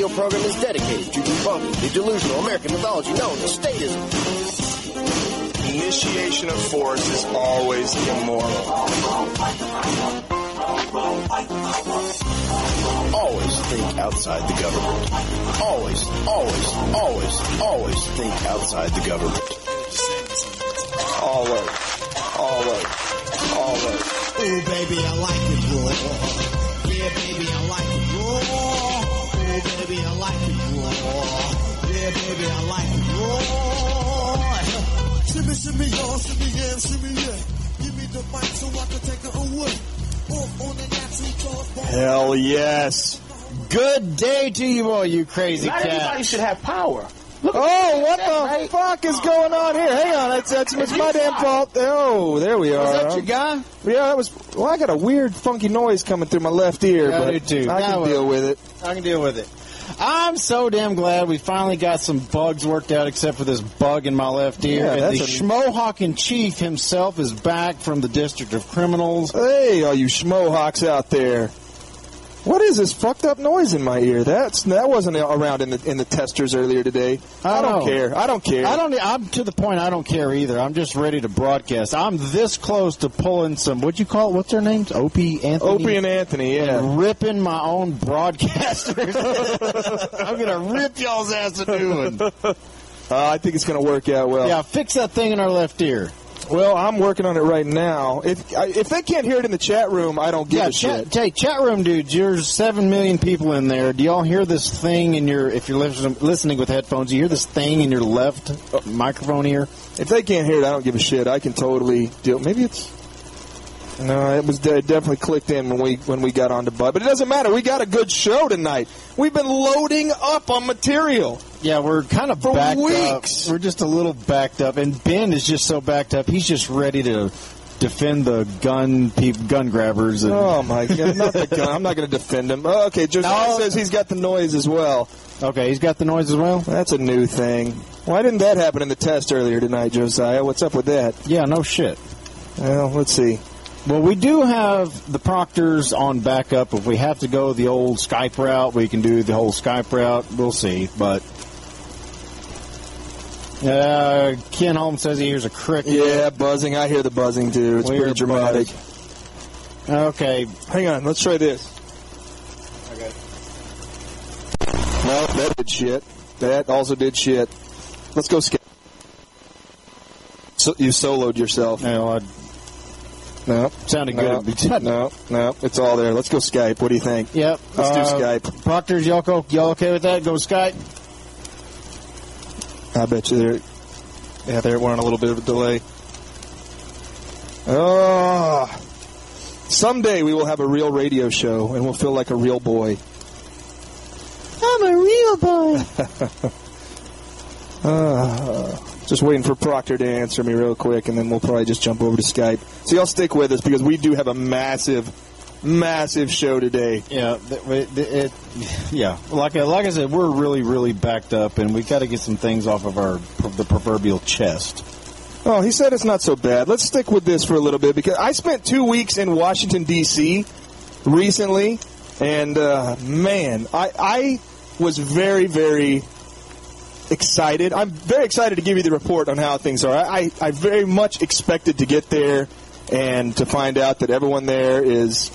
radio program is dedicated to debunking the delusional American mythology known as statism. Initiation of force is always immoral. Always think outside the government. Always, always, always, always think outside the government. Always, always, always. Ooh, baby, I like it raw. Yeah, baby, I like it raw. Ooh, baby, I like it raw. Yeah, baby, I like it raw. Shimmy, shimmy, y'all, shimmy, yeah, shimmy, yeah. Give me the mic so I can take it away. Off on the natural cloth. Hell yes. Good day to you all, you crazy Not cat. everybody should have power. Oh, what the fuck is going on here? Hang on, it's my damn fault. Oh, there we are. Was that your guy? Yeah, that was. Well, I got a weird, funky noise coming through my left ear, Yeah, but I do too. I can deal with it. I can deal with it. I'm so damn glad we finally got some bugs worked out, except for this bug in my left ear. Yeah, and that's the Schmohawken chief himself is back from the District of Criminals. Hey, all you schmohawks out there. What is this fucked up noise in my ear? That wasn't around in the testers earlier today. I don't care. I'm to the point I don't care either. I'm just ready to broadcast. I'm this close to pulling some, what'd you call it? What's their names? Opie, Anthony? Opie and Anthony, yeah. And ripping my own broadcasters. I'm going to rip y'all's ass a new one. I think it's going to work out well. Yeah, fix that thing in our left ear. Well, I'm working on it right now. If they can't hear it in the chat room, I don't give a shit. Hey, chat room dudes, there's 7 million people in there. Do y'all hear this thing in your, if you're listening with headphones, you hear this thing in your left microphone ear? If they can't hear it, I don't give a shit. I can totally deal. Maybe it's... No, it definitely clicked in when we got on to Bud. But it doesn't matter. We got a good show tonight. We've been loading up on material. Yeah, we're kind of backed weeks. up. We're just a little backed up. And Ben is just so backed up, he's just ready to defend the gun grabbers. And oh, my God. Not the gun. I'm not going to defend him. Oh, okay, Josiah says he's got the noise as well. Okay, he's got the noise as well? That's a new thing. Why didn't that happen in the test earlier tonight, Josiah? What's up with that? Yeah, no shit. Well, let's see. Well, we do have the Proctors on backup. If we have to go the old Skype route, we can do the whole Skype route. We'll see. But Ken Holmes says he hears a cricket. Yeah, buzzing. I hear the buzzing, too. It's pretty dramatic. Okay. Hang on. Let's try this. Okay. No, that did shit. That also did shit. Let's go Skype. So, you soloed yourself. No, No. Sounded good. No. It's all there. Let's go Skype. What do you think? Yep. Let's do Skype. Proctors, y'all okay with that? Go Skype? I bet you they're on a little bit of a delay. Oh. Someday we will have a real radio show, and we'll feel like a real boy. I'm a real boy. Just waiting for Proctor to answer me real quick, and then we'll probably just jump over to Skype. So y'all stick with us, because we do have a massive show today. Yeah, like I said, we're really, really backed up, and we got to get some things off of the proverbial chest. Oh, he said it's not so bad. Let's stick with this for a little bit, because I spent 2 weeks in Washington, D.C. recently, and, man, I was very, very excited. I'm very excited to give you the report on how things are. I very much expected to get there and to find out that everyone there is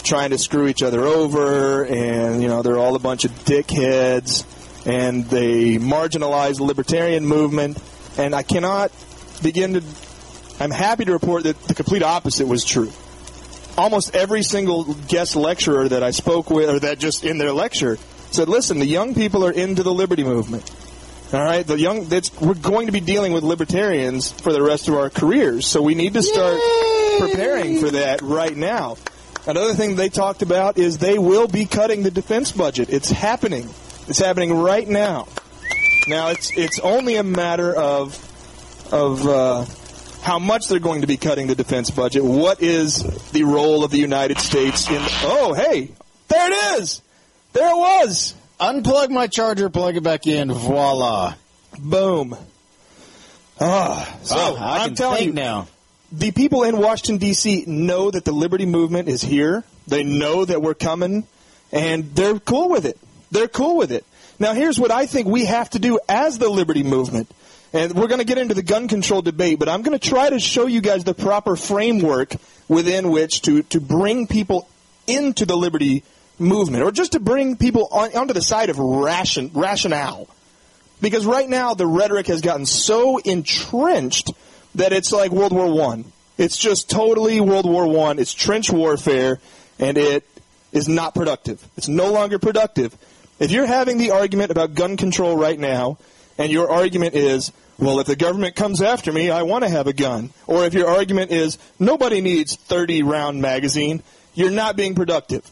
trying to screw each other over, and, you know, they're all a bunch of dickheads, and they marginalize the libertarian movement, and I cannot begin to... I'm happy to report that the complete opposite was true. Almost every single guest lecturer that I spoke with, or that just in their lecture, said, listen, the young people are into the liberty movement. All right? We're going to be dealing with libertarians for the rest of our careers, so we need to start preparing for that right now. Another thing they talked about is they will be cutting the defense budget. It's happening. It's happening right now. Now, it's only a matter of how much they're going to be cutting the defense budget. What is the role of the United States in... Oh, hey, there it is. There it was. Unplug my charger, plug it back in. Voila. Boom. I'm telling you now. The people in Washington, D.C. know that the liberty movement is here. They know that we're coming, and they're cool with it. They're cool with it. Now, here's what I think we have to do as the liberty movement. And we're going to get into the gun control debate, but I'm going to try to show you guys the proper framework within which to bring people into the liberty movement, or just to bring people onto the side of rationale. Because right now the rhetoric has gotten so entrenched that it's like World War I. It's just totally World War I. It's trench warfare, and it is not productive. It's no longer productive. If you're having the argument about gun control right now, and your argument is, well, if the government comes after me, I want to have a gun. Or if your argument is, nobody needs 30-round magazine, you're not being productive.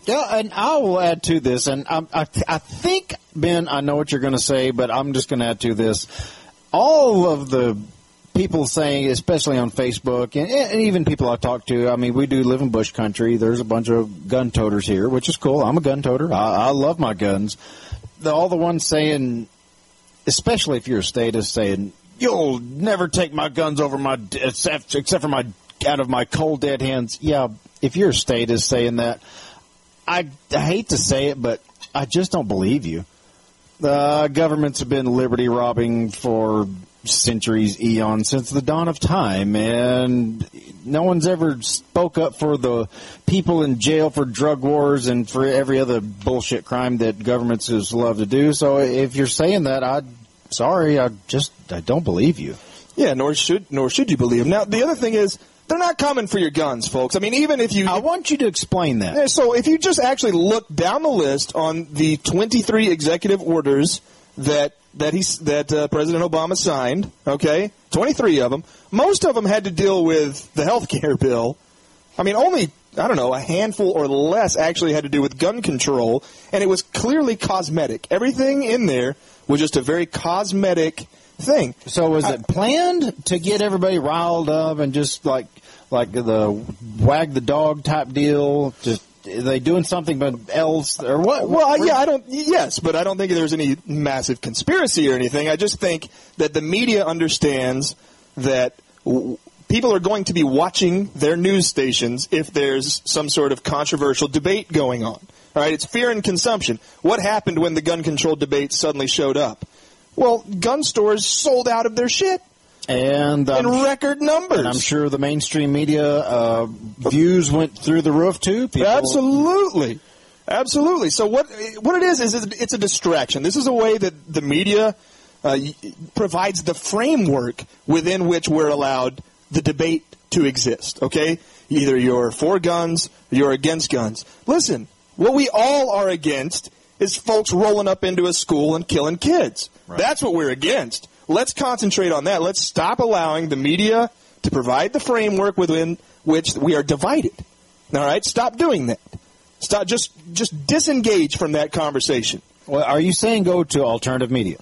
Yeah, and I will add to this, and I think, Ben, I know what you're going to say, but I'm just going to add to this. All of the people saying, especially on Facebook, and even people I talk to, I mean, we do live in bush country. There's a bunch of gun toters here, which is cool. I'm a gun toter. I love my guns. All the ones saying, especially if you're a statist, saying, you'll never take my guns over my, except for my, out of my cold dead hands. Yeah, if you're a statist saying that, I hate to say it, but I just don't believe you. The governments have been liberty robbing for centuries, eons, since the dawn of time, and no one's ever spoke up for the people in jail for drug wars and for every other bullshit crime that governments just love to do. So if you're saying that, I don't believe you. Yeah, nor should you believe. Now, the other thing is, they're not coming for your guns, folks. I mean, even if you... I want you to explain that. So if you just actually look down the list on the 23 executive orders that President Obama signed, okay, 23 of them, most of them had to deal with the health care bill. I mean, only, I don't know, a handful or less actually had to do with gun control, and it was clearly cosmetic. Everything in there was just a very cosmetic thing. So was it planned to get everybody riled up and just like the wag the dog type deal? Just are they doing something else or what? Well, yeah, yes, but I don't think there's any massive conspiracy or anything. I just think that the media understands that people are going to be watching their news stations if there's some sort of controversial debate going on. All right, it's fear and consumption. What happened when the gun control debate suddenly showed up? Well, gun stores sold out of their shit. And in record numbers. And I'm sure the mainstream media views went through the roof, too. Absolutely. Absolutely. So what it is it's a distraction. This is a way that the media provides the framework within which we're allowed the debate to exist, okay? Either you're for guns or you're against guns. Listen, what we all are against is folks rolling up into a school and killing kids. Right. That's what we're against. Let's concentrate on that. Let's stop allowing the media to provide the framework within which we are divided. All right? Stop doing that. Stop. Just disengage from that conversation. Well, are you saying go to alternative media?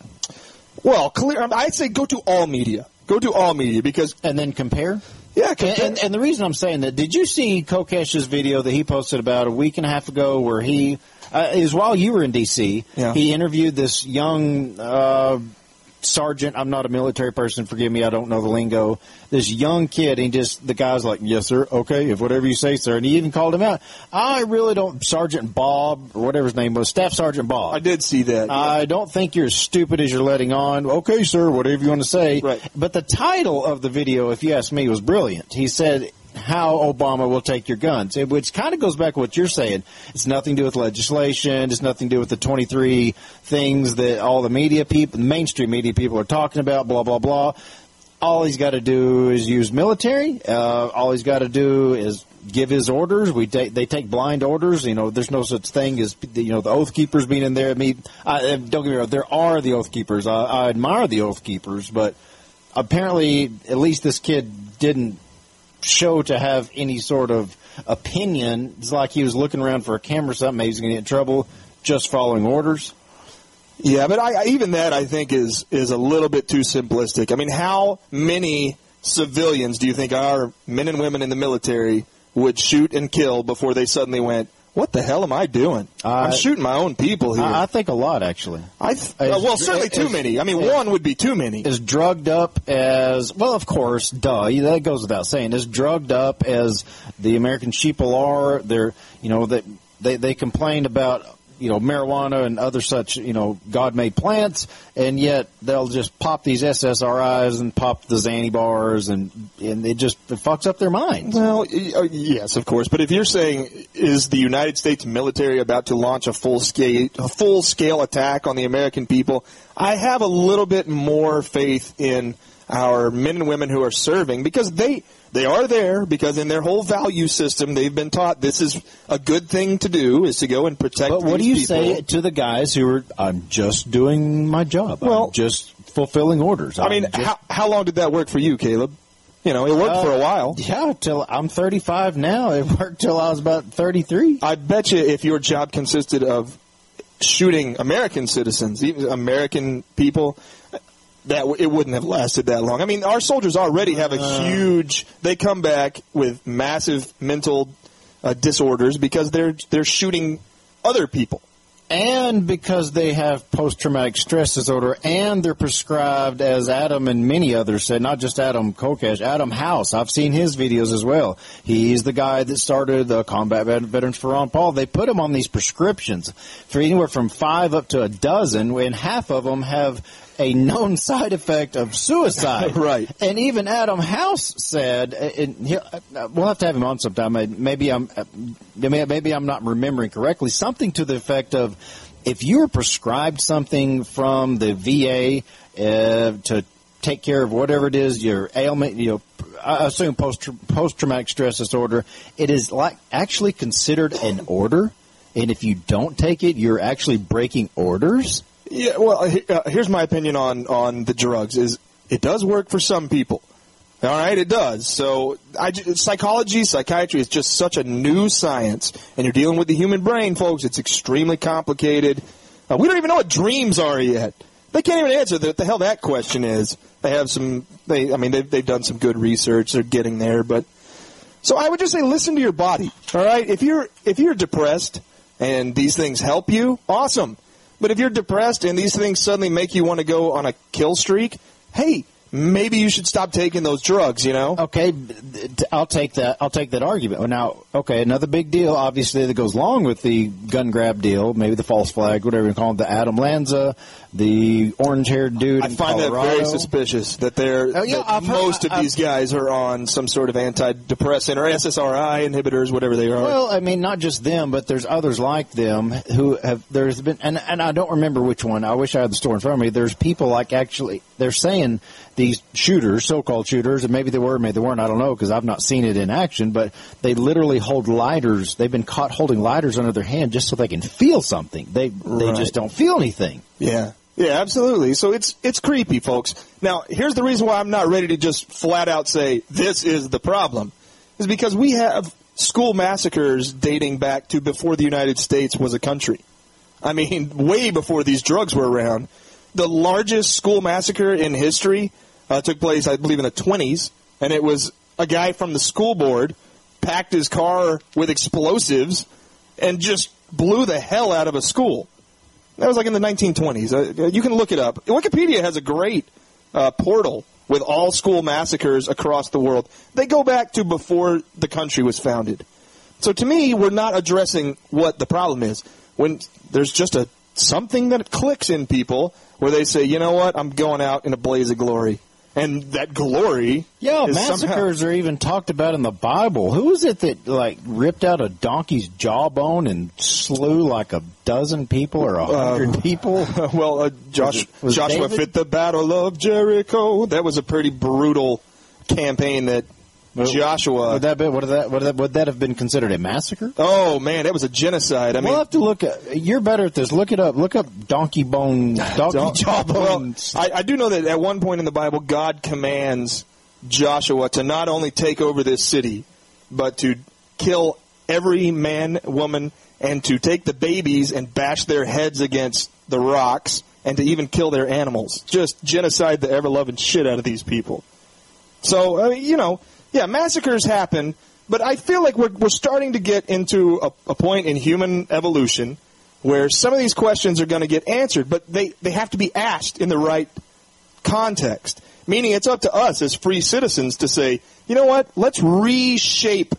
Well, I'd say go to all media. Go to all media because... And then compare? Yeah, compare. And the reason I'm saying that, did you see Kokesh's video that he posted about a week and a half ago where he... is while you were in D.C., yeah. He interviewed this young sergeant. I'm not a military person. Forgive me. I don't know the lingo. This young kid, and the guy's like, yes, sir. Okay, if whatever you say, sir. And he even called him out. I really don't, Sergeant Bob, or whatever his name was, Staff Sergeant Bob. I did see that. Yeah. I don't think you're as stupid as you're letting on. Okay, sir, whatever you want to say. Right. But the title of the video, if you ask me, was brilliant. He said, how Obama will take your guns, which kind of goes back to what you're saying. It's nothing to do with legislation. It's nothing to do with the 23 things that all the media people, the mainstream media people are talking about, blah, blah, blah. All he's got to do is use military. All he's got to do is give his orders. They take blind orders. You know, there's no such thing as, the Oath Keepers being in there. I mean, don't get me wrong, there are the Oath Keepers. I admire the Oath Keepers, but apparently at least this kid didn't show to have any sort of opinion. It's like he was looking around for a camera or something. Maybe he's going to get in trouble just following orders. Yeah, but even that I think is a little bit too simplistic. I mean, how many civilians do you think our men and women in the military would shoot and kill before they suddenly went, what the hell am I doing? I'm shooting my own people here. I think a lot, actually. Well, certainly too many. I mean, one would be too many. As drugged up as, well, of course, duh, that goes without saying. As drugged up as the American sheeple are, they complained about marijuana and other such, God-made plants, and yet they'll just pop these SSRIs and pop the Xanny bars, and it fucks up their minds. Well, yes, of course. But if you're saying, is the United States military about to launch a full-scale attack on the American people, I have a little bit more faith in our men and women who are serving, because they are there because in their whole value system they've been taught this is a good thing to do, is to go and protect these people. But what do you say to the guys who are, I'm just doing my job, I'm just fulfilling orders? How long did that work for you, Caleb? It worked for a while. Yeah, till I'm 35 now. It worked till I was about 33. I bet you if your job consisted of shooting American citizens, even American people, that it wouldn't have lasted that long. I mean, our soldiers already have a huge. They come back with massive mental disorders because they're shooting other people, and because they have post-traumatic stress disorder, and they're prescribed, as Adam and many others said, not just Adam Kokesh, Adam House. I've seen his videos as well. He's the guy that started the Combat Veterans for Ron Paul. They put him on these prescriptions for anywhere from 5 up to a dozen, and half of them have a known side effect of suicide. Right. And even Adam House said, we'll have to have him on sometime. Maybe I'm not remembering correctly, something to the effect of, if you're prescribed something from the VA to take care of whatever it is, your ailment, I assume post-traumatic stress disorder, it is actually considered an order. And if you don't take it, you're actually breaking orders. Yeah, well, here's my opinion on the drugs. Is it does work for some people. All right, it does. So psychiatry is just such a new science, and you're dealing with the human brain, folks. It's extremely complicated. We don't even know what dreams are yet. They can't even answer what the hell that question is. They have they've done some good research. They're getting there, but so I would just say listen to your body. All right, if you're depressed and these things help you, awesome. But if you're depressed and these things suddenly make you want to go on a kill streak, hey, maybe you should stop taking those drugs, Okay, I'll take that argument. Now, okay, another big deal, obviously, that goes along with the gun grab deal, maybe the false flag, whatever you call it, the Adam Lanza, the orange-haired dude I in find Colorado. that very suspicious that most of these guys are on some sort of antidepressant or SSRI inhibitors, whatever they are. Well, I mean, not just them, but there's others like them who have, there's been, and I don't remember which one. I wish I had the story in front of me. There's people they're saying these shooters, so-called shooters, and maybe they were, maybe they weren't, I don't know, because I've not seen it in action, but they literally hold lighters. They've been caught holding lighters under their hand just so they can feel something. They just don't feel anything. Yeah. Yeah, absolutely. So it's creepy, folks. Now, here's the reason why I'm not ready to just flat out say this is the problem. Is because we have school massacres dating back to before the United States was a country. I mean, way before these drugs were around. The largest school massacre in history took place, I believe, in the 1920s, and it was a guy from the school board packed his car with explosives and just blew the hell out of a school. That was like in the 1920s. You can look it up. Wikipedia has a great portal with all school massacres across the world. They go back to before the country was founded. So to me, we're not addressing what the problem is. When there's just something that clicks in people where they say, you know what, I'm going out in a blaze of glory. And that glory is massacres are even talked about in the Bible. Who was it that ripped out a donkey's jawbone and slew like a dozen people or 100 people? Well, Joshua fit the battle of Jericho. That was a pretty brutal campaign that Joshua. Would that have been considered a massacre? Oh man, that was a genocide. I mean, we'll have to look at. You're better at this. Look it up. Look up donkey jawbone. Well, I do know that at one point in the Bible, God commands Joshua to not only take over this city, but to kill every man, woman, and to take the babies and bash their heads against the rocks, and to even kill their animals. Just genocide the ever-loving shit out of these people. So, yeah, massacres happen, but I feel like we're starting to get into a point in human evolution where some of these questions are going to get answered, but they have to be asked in the right context. Meaning it's up to us as free citizens to say, you know what, let's retake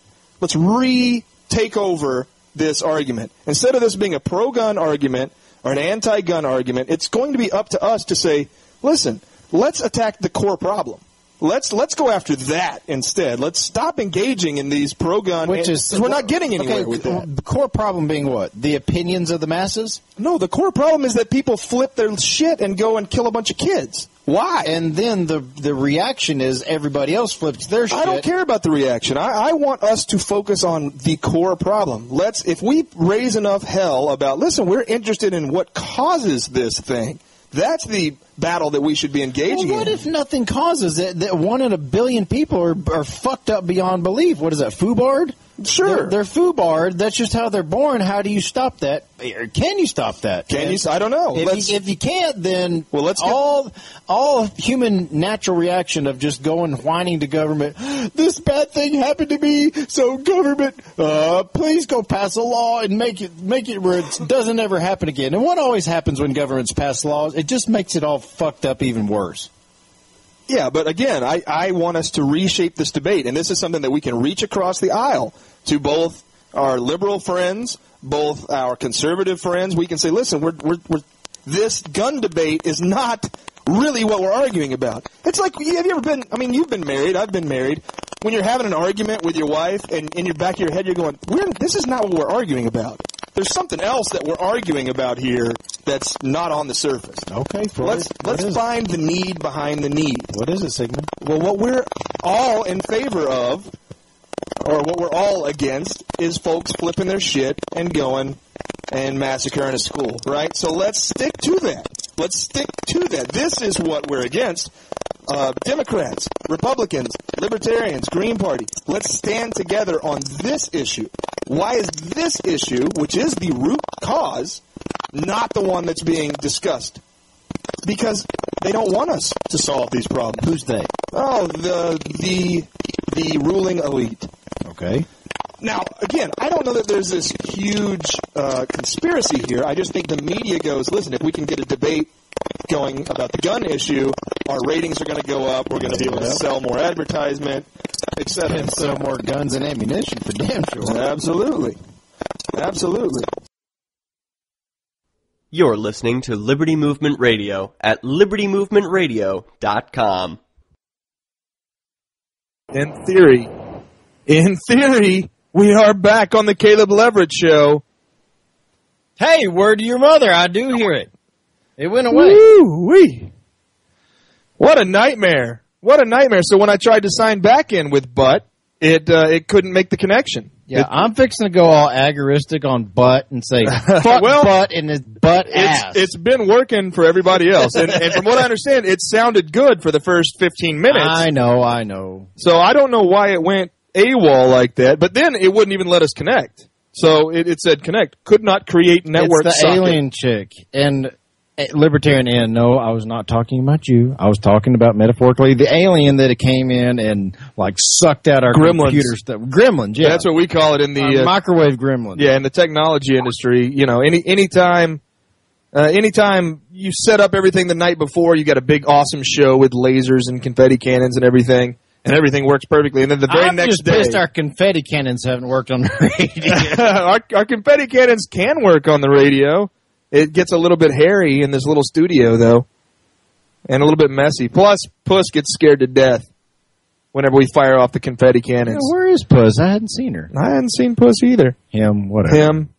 over this argument. Instead of this being a pro-gun argument or an anti-gun argument, it's going to be up to us to say, listen, let's attack the core problem. Let's go after that instead. Let's stop engaging in these pro-gun. Because we're not getting anywhere with that. The core problem being what? The opinions of the masses? No, the core problem is that people flip their shit and go and kill a bunch of kids. Why? And then the reaction is everybody else flips their shit. I don't care about the reaction. I want us to focus on the core problem. If we raise enough hell about, listen, we're interested in what causes this thing. That's the battle that we should be engaging in. What if nothing causes it? That 1 in a billion people are fucked up beyond belief. What is that, foobarred? Sure. They're foobarred. That's just how they're born. How do you stop that? Or can you stop that? Can you? I don't know. If you can't, then all human natural reaction of just going whining to government, this bad thing happened to me, so government, please go pass a law and make it where it doesn't ever happen again. And what always happens when governments pass laws? It just makes it all fucked up even worse. Yeah, but again, I want us to reshape this debate, and this is something that we can reach across the aisle to both our liberal friends, both our conservative friends. We can say, listen, this gun debate is not really what we're arguing about. It's like, have you ever been, you've been married, I've been married. When you're having an argument with your wife, and in your back of your head you're going, this is not what we're arguing about. There's something else that we're arguing about here that's not on the surface. Okay, let's find the need behind the need. What is it, Sigmund? Well, what we're all in favor of, or what we're all against, is folks flipping their shit and going and massacring a school, right? So let's stick to that. Let's stick to that. This is what we're against. Democrats, Republicans, Libertarians, Green Party, let's stand together on this issue. Why is this issue, which is the root cause, not the one that's being discussed? Because they don't want us to solve these problems. Who's they? Oh, the ruling elite. Okay. Now, again, I don't know that there's this huge conspiracy here. I just think the media goes, listen, if we can get a debate going about the gun issue, our ratings are going to go up, we're going to be able to sell more advertisement, etc. And sell more guns and ammunition, for damn sure. Absolutely. Absolutely. You're listening to Liberty Movement Radio at libertymovementradio.com. In theory, we are back on the Caleb Leverett Show. Hey, word to your mother. I do hear it. It went away. Woo-wee. What a nightmare. What a nightmare. So when I tried to sign back in with Butt, it couldn't make the connection. Yeah, I'm fixing to go all agoristic on Butt and say, fuck Butt and his butt ass. It's been working for everybody else. And from what I understand, it sounded good for the first 15 minutes. I know. So I don't know why it went AWOL like that, but then it wouldn't even let us connect. So it said connect. Could not create network socket. It's the alien chick. And Libertarian N, no, I was not talking about you. I was talking about, metaphorically, the alien that came in and, sucked out our computer stuff. Gremlins, yeah. That's what we call it in the... microwave gremlins. Yeah, in the technology industry. Anytime you set up everything the night before, you got a big, awesome show with lasers and confetti cannons and everything works perfectly. And then the very next day... I'm just pissed our confetti cannons haven't worked on the radio. our confetti cannons can work on the radio. It gets a little bit hairy in this little studio, though, and a little bit messy. Plus, Puss gets scared to death whenever we fire off the confetti cannons. Yeah, where is Puss? I hadn't seen her. I hadn't seen Puss either. Him, whatever. Him.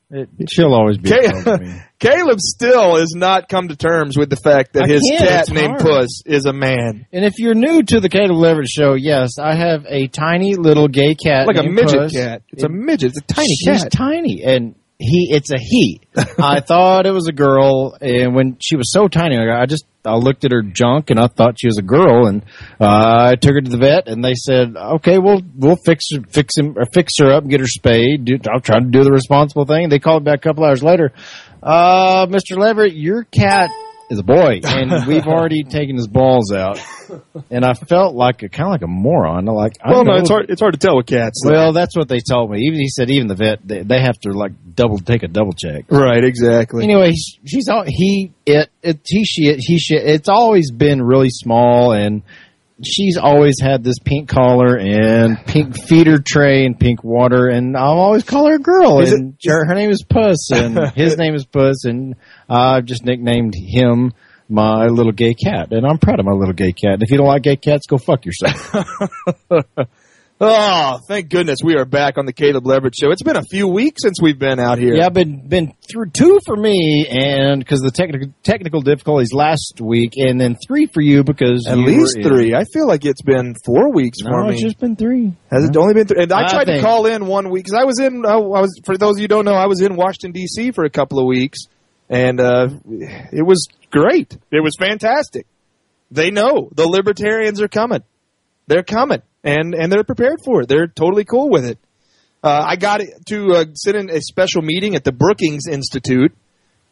She'll always be to me. Caleb still has not come to terms with the fact that his cat named Puss is a man. And if you're new to the Caleb Leverett Show, yes, I have a tiny little gay cat like named a midget Puss. Cat. It's a midget. It's a tiny cat. She's tiny, and it's a he. I thought it was a girl, and when she was so tiny, I looked at her junk, and I thought she was a girl, and I took her to the vet, and they said, okay, we'll fix her up and get her spayed. I'll try to do the responsible thing. They called back a couple hours later. Mr. Leverett, your cat is a boy, and we've already taken his balls out. And I felt kind of like a moron. It's hard to tell with cats. Well, that's what they told me. He said even the vet, they have to take a double check. Right, exactly. Anyway, she, it, she, It's always been really small, and she's always had this pink collar and pink feeder tray and pink water, and I'll always call her a girl. And her name is Puss, and his name is Puss, and I've just nicknamed him my little gay cat, and I'm proud of my little gay cat. And if you don't like gay cats, go fuck yourself. Oh, thank goodness we are back on the Caleb Leverett Show. It's been a few weeks since we've been out here. Yeah, I've been through 2 for me, and because the technical difficulties last week, and then 3 for you because at least 3. I feel like it's been 4 weeks for me. It's just been 3. Has it only been 3? And I tried to call in 1 week because I was for those of you who don't know, I was in Washington D.C. for a couple of weeks, and it was great. It was fantastic. They know the libertarians are coming. They're coming. And they're prepared for it. They're totally cool with it. I got to sit in a special meeting at the Brookings Institute.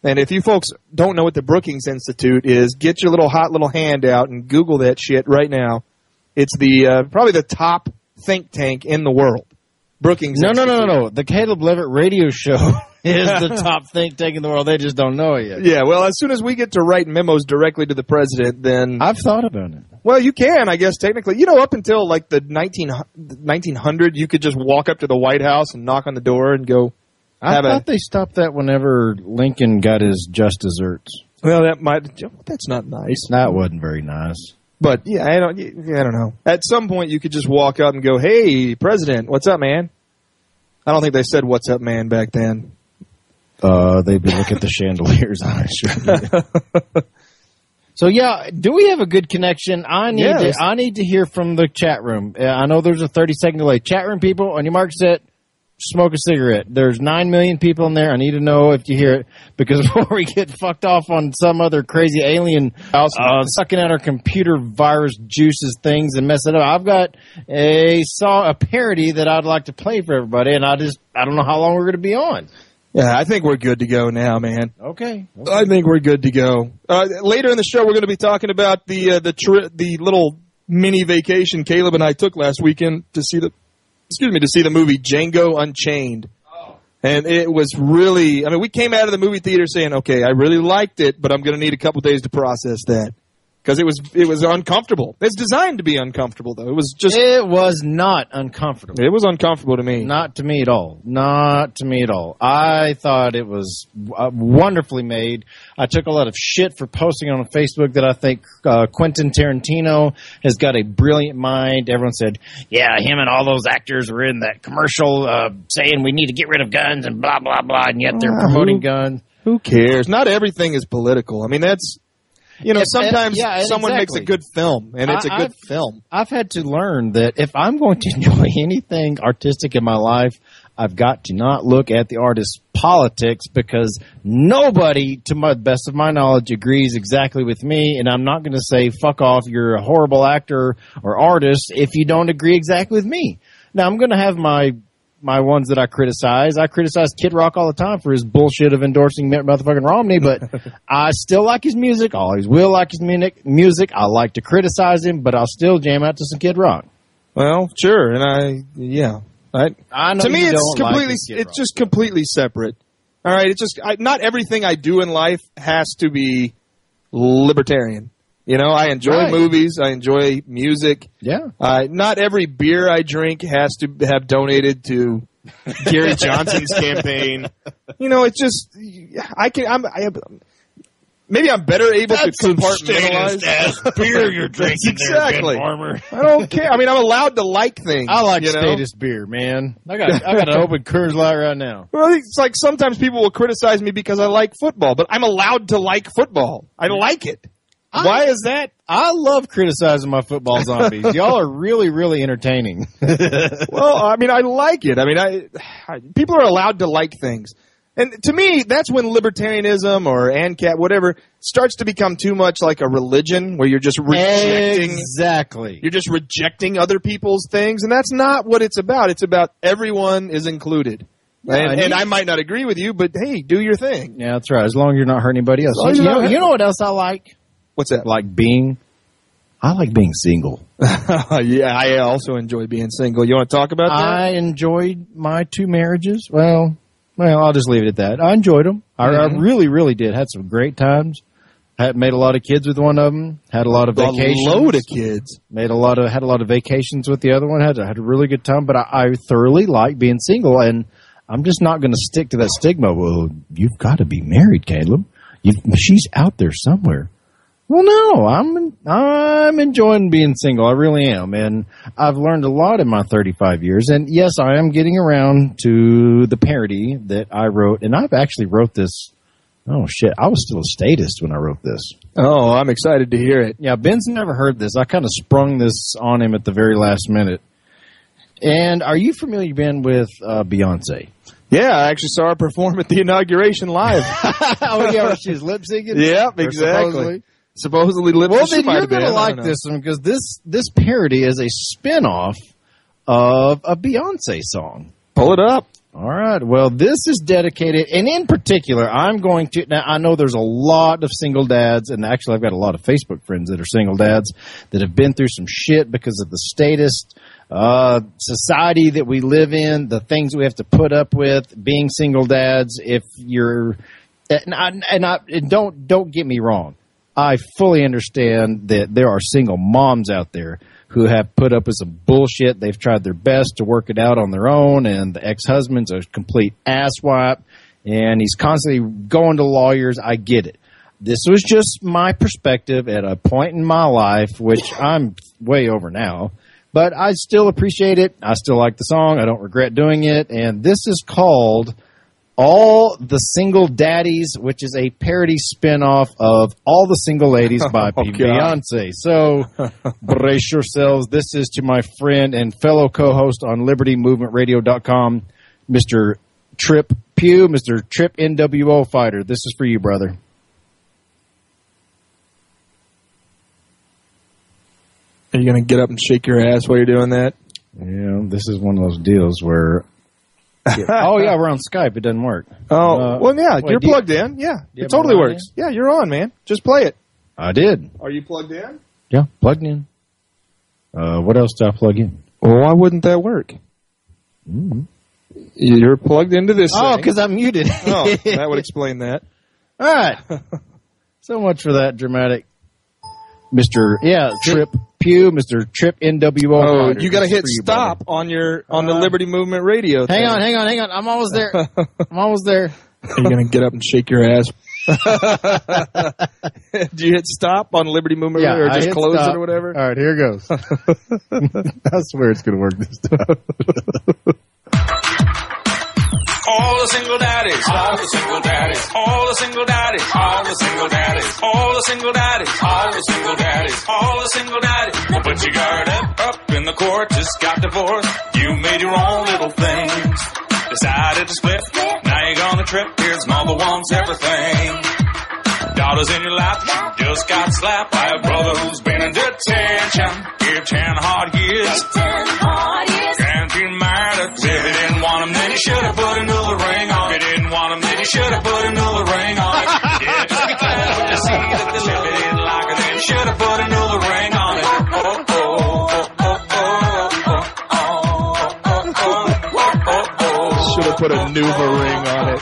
And if you folks don't know what the Brookings Institute is, get your hot little hand out and Google that shit right now. It's the probably the top think tank in the world. Brookings Institute. No. The Caleb Leverett radio show is the top think tank in the world. They just don't know it yet. Yeah, well, as soon as we get to write memos directly to the president, then... I've thought about it. Well, you can, I guess, technically. Up until like the 1900, you could just walk up to the White House and knock on the door and go... I thought they stopped that whenever Lincoln got his just desserts. Well, that's not nice. That wasn't very nice. But, yeah, I don't know. At some point, you could just walk up and go, hey, President, what's up, man? I don't think they said what's up, man, back then. They'd be looking at the chandeliers, I'm sure. So, yeah, do we have a good connection? I need to hear from the chat room. I know there's a 30-second delay. Chat room people, on your mark set, smoke a cigarette. There's 9 million people in there. I need to know if you hear it, because before we get fucked off on some other crazy alien sucking out our computer virus juices things and mess it up, I've got a parody that I'd like to play for everybody, and I don't know how long we're going to be on. Yeah, I think we're good to go now, man. Okay. I think we're good to go. Later in the show, we're going to be talking about the little mini vacation Caleb and I took last weekend to see the movie Django Unchained. Oh. And it was really, we came out of the movie theater saying, okay, I really liked it, but I'm going to need a couple days to process that. Because it was uncomfortable. It's designed to be uncomfortable, though. It was not uncomfortable. It was uncomfortable to me. Not to me at all. Not to me at all. I thought it was wonderfully made. I took a lot of shit for posting on Facebook that I think Quentin Tarantino has got a brilliant mind. Everyone said, yeah, him and all those actors were in that commercial saying we need to get rid of guns and blah, blah, blah, and yet they're promoting guns. Who cares? Not everything is political. That's... sometimes someone makes a good film, and it's a good film. I've had to learn that if I'm going to enjoy anything artistic in my life, I've got to not look at the artist's politics, because nobody, to the best of my knowledge, agrees exactly with me, and I'm not going to say, fuck off, you're a horrible actor or artist if you don't agree exactly with me. Now, I'm going to have my ones that I criticize. I criticize Kid Rock all the time for his bullshit of endorsing motherfucking Romney, but I still like his music. I always will like his music. I like to criticize him, but I'll still jam out to some Kid Rock. Well, sure, and I know to me, it's just completely separate. All right, not everything I do in life has to be libertarian. I enjoy movies. I enjoy music. Yeah. Not every beer I drink has to have donated to Gary Johnson's campaign. It's just maybe I'm better able to compartmentalize. That's beer you're drinking. Exactly. There, farmer. I don't care. I'm allowed to like things. I like statist beer, man. I got an open Coors Light right now. Well, it's like sometimes people will criticize me because I like football, but I'm allowed to like football. I like it. Why is that? I love criticizing my football zombies. Y'all are really, really entertaining. Well, I like it. People are allowed to like things. And to me, that's when libertarianism or ANCAP, whatever, starts to become too much like a religion where you're just rejecting. Exactly. You're just rejecting other people's things. And that's not what it's about. It's about everyone is included. Yeah, and I might not agree with you, but hey, do your thing. Yeah, that's right. As long as you're not hurting anybody else. You know what else I like? What's that? I like being single. Yeah, I also enjoy being single. You want to talk about that? I enjoyed my 2 marriages. Well, I'll just leave it at that. I enjoyed them. I really, really did. Had some great times. Had made a lot of kids with one of them. Had a lot of vacations. A load of kids. Had a lot of vacations with the other one. Had a really good time. But I thoroughly like being single, and I'm just not going to stick to that stigma. Well, you've got to be married, Caleb. She's out there somewhere. Well, no, I'm enjoying being single. I really am, and I've learned a lot in my 35 years. And yes, I am getting around to the parody that I wrote, and I've actually wrote this. Oh shit! I was still a statist when I wrote this. Oh, I'm excited to hear it. Yeah, Ben's never heard this. I kind of sprung this on him at the very last minute. And are you familiar, Ben, with Beyonce? Yeah, I actually saw her perform at the inauguration live. Oh yeah, she was lip syncing. Yep, exactly. Supposedly lip syncing. Well, then you're going to like this one because this parody is a spinoff of a Beyonce song. Pull it up. All right. Well, this is dedicated, and in particular, I'm going to. Now, I know there's a lot of single dads, and actually, I've got a lot of Facebook friends that are single dads that have been through some shit because of the statist society that we live in, the things we have to put up with being single dads. If you're, and don't get me wrong, I fully understand that there are single moms out there who have put up with some bullshit. They've tried their best to work it out on their own, and the ex-husband's a complete asswipe, and he's constantly going to lawyers. I get it. This was just my perspective at a point in my life, which I'm way over now, but I still appreciate it. I still like the song. I don't regret doing it, and this is called All the Single Daddies, which is a parody spinoff of All the Single Ladies by Beyonce. So brace yourselves. This is to my friend and fellow co-host on LibertyMovementRadio.com, Mr. Trip Pugh, Mr. Trip NWO Fighter. This is for you, brother. Are you going to get up and shake your ass while you're doing that? Yeah, this is one of those deals where... Oh, yeah, we're on Skype. It doesn't work. Oh, well, yeah, you're plugged in. Yeah, it totally works. Yeah, you're on, man. Just play it. I did. Are you plugged in? Yeah, plugged in. What else do I plug in? Well, why wouldn't that work? Mm-hmm. You're plugged into this thing. Oh, because I'm muted. Oh, that would explain that. All right. So much for that dramatic Mr. Trip Pugh, Mr. Trip NWO. Oh, you got to hit stop on the Liberty Movement Radio thing. Hang on. I'm almost there. Are you going to get up and shake your ass? Do you hit stop on Liberty Movement Radio or just close it or whatever? All right, here goes. I swear it's going to work this time. All the single daddies, all the single daddies, all the single daddies, all the single daddies, all the single daddies, all the single daddies, all the single daddies. Well, put your guard up in the court, just got divorced. You made your own little things, decided to split. Now you're gonna trip, here's mother wants everything. Daughter's in your lap, just got slapped by a brother who's been in detention. Here 10 hard years. 10 hard years. Can't be mad at him. If he didn't want him, then he should have put another ring on. If he didn't want him, then he should have put another ring on it. Yeah, just be glad when you see that the lip didn't like it, then he should have put another ring on it. Should have put a Nuva ring on it.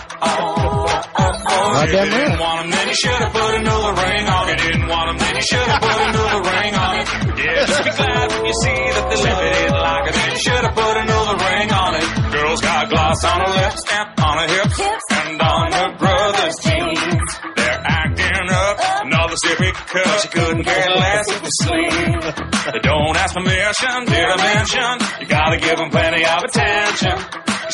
Not that didn't want him, then he should have put another ring on it. If he didn't want him, then he should have put another ring on it. Yeah, just be glad when you see that the lip didn't like it, then he should have put another ring on it. Girl's got gloss on her lips, stamp on her hips, and on her brother's jeans. They're acting up, another sip because she couldn't care less if we sleep. They don't ask permission, did I mention? You gotta give them plenty of attention.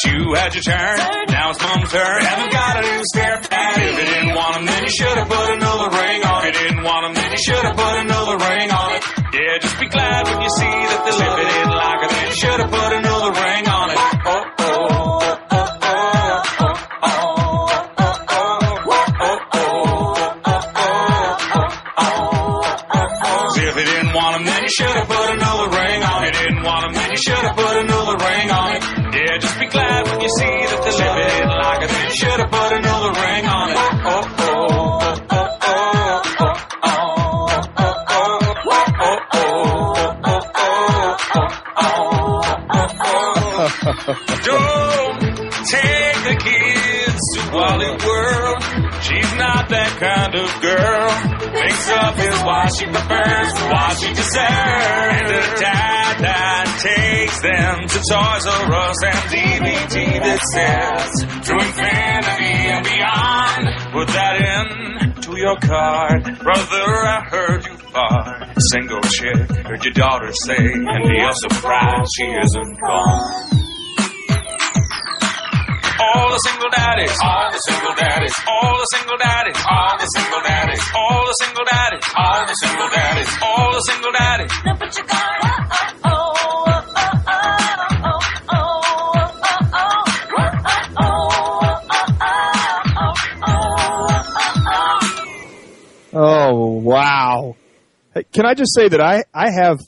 You had your turn, now it's mom's turn, and we got a new step. And if you didn't want him, then you should have put another ring on it. If you didn't want him, then you should have put another ring on it. Yeah, just be glad when you see that the lip didn't like it, then you should have put another ring on it. If you didn't want him, then you should have put another ring on it. If you didn't want him, then you should have put another ring on it. Yeah, just be glad when you see that the lip didn't like it, then you should have put another ring on it. Don't take the kids to Wally World. She's not that kind of girl. of his why she prefers why she deserves. And a dad that takes them to Toys R Us and DVD that says to infinity and beyond. Put that in to your card. Brother, I heard you fart. Single chick, heard your daughter say, and to your surprise, she isn't gone. All the single daddies, all the single daddies, all the single daddies, all the single daddies, all the single daddies, all the single daddies, all the single daddies. Now put your guard Oh, wow. Hey, can I just say that I have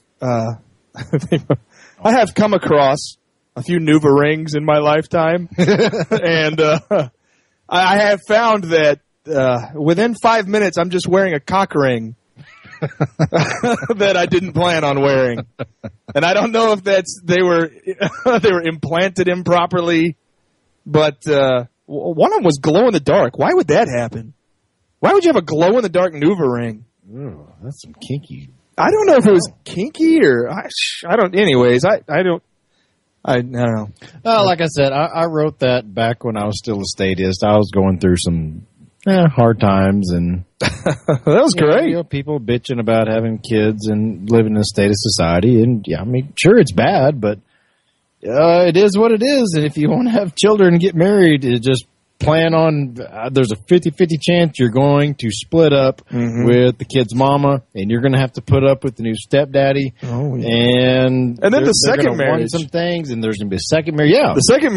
I have come across a few Nuva rings in my lifetime, and I have found that within 5 minutes I'm just wearing a cock ring that I didn't plan on wearing, and I don't know if they were implanted improperly, but one of them was glow in the dark. Why would that happen? Why would you have a glow in the dark Nuva ring? Oh, that's some kinky. I don't know if it was kinky or I don't. Anyways, I don't. I don't know. Like I said, I wrote that back when I was still a statist. I was going through some hard times, and that was great. You know, people bitching about having kids and living in a statist society, and yeah, I mean, sure, it's bad, but it is what it is. And if you want to have children and get married, it just plan on there's a 50-50 chance you're going to split up with the kid's mama, and you're going to have to put up with the new stepdaddy. Oh, yeah. And then the second marriage, some things, and there's going to be a second marriage. Yeah, the second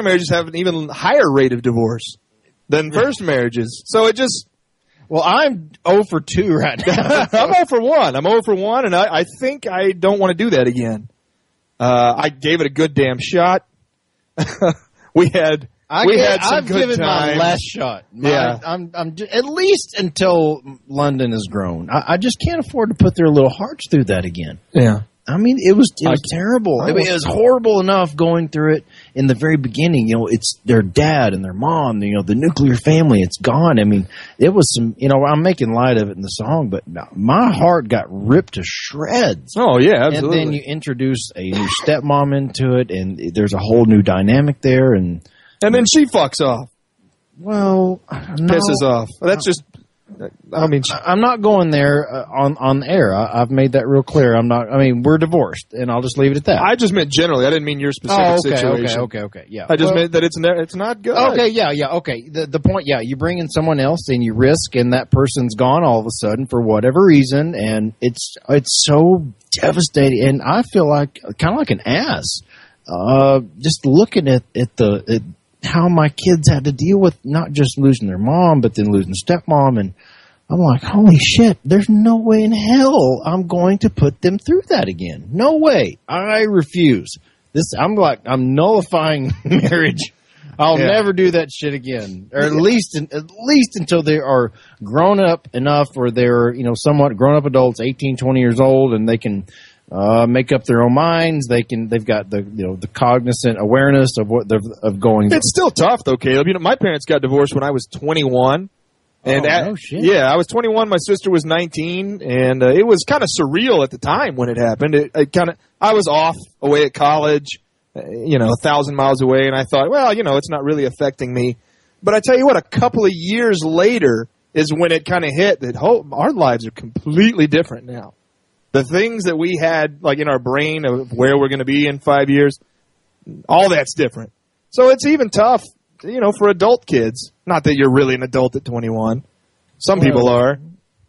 marriages have an even higher rate of divorce than first marriages. So it just I'm 0 for 2 right now. I'm 0 for 1. I'm 0 for 1, and I think I don't want to do that again. I gave it a good damn shot. I've given my last shot. I'm at least until London is grown. I just can't afford to put their little hearts through that again. Yeah. I mean, it was terrible. I mean, it was horrible enough going through it in the very beginning. You know, it's their dad and their mom, you know, the nuclear family, it's gone. I mean, it was some, you know, I'm making light of it in the song, but my heart got ripped to shreds. Oh, yeah, absolutely. And then you introduce a new stepmom into it, and there's a whole new dynamic there, and then she fucks off. Well, pisses off. That's just. I mean, I'm not going there on air. I've made that real clear. I'm not. I mean, we're divorced, and I'll just leave it at that. I just meant generally. I didn't mean your specific situation. Okay. Yeah. I just meant that it's not good. Okay. Yeah. Okay. The point. Yeah. You bring in someone else, and you risk, and that person's gone all of a sudden for whatever reason, and it's so devastating. And I feel like kind of like an ass. Just looking at how my kids had to deal with not just losing their mom, but then losing stepmom. And I'm like, holy shit, there's no way in hell I'm going to put them through that again. No way. I refuse. I'm nullifying marriage. I'll never do that shit again. Or at least until they are grown up enough, or they're, you know, somewhat grown up adults, 18, 20 years old, and they can make up their own minds. They've got the cognizant awareness of what of going. It's still tough though, Caleb. You know, my parents got divorced when I was 21, and no shit. Yeah, I was 21. My sister was 19, and it was kind of surreal at the time when it happened. I was off away at college, 1,000 miles away, and I thought, well, it's not really affecting me. But I tell you what, a couple of years later is when it kind of hit that our lives are completely different now. The things that we had, like, in our brain of where we're going to be in 5 years, all that's different. So it's even tough, for adult kids. Not that you're really an adult at 21. Some people are.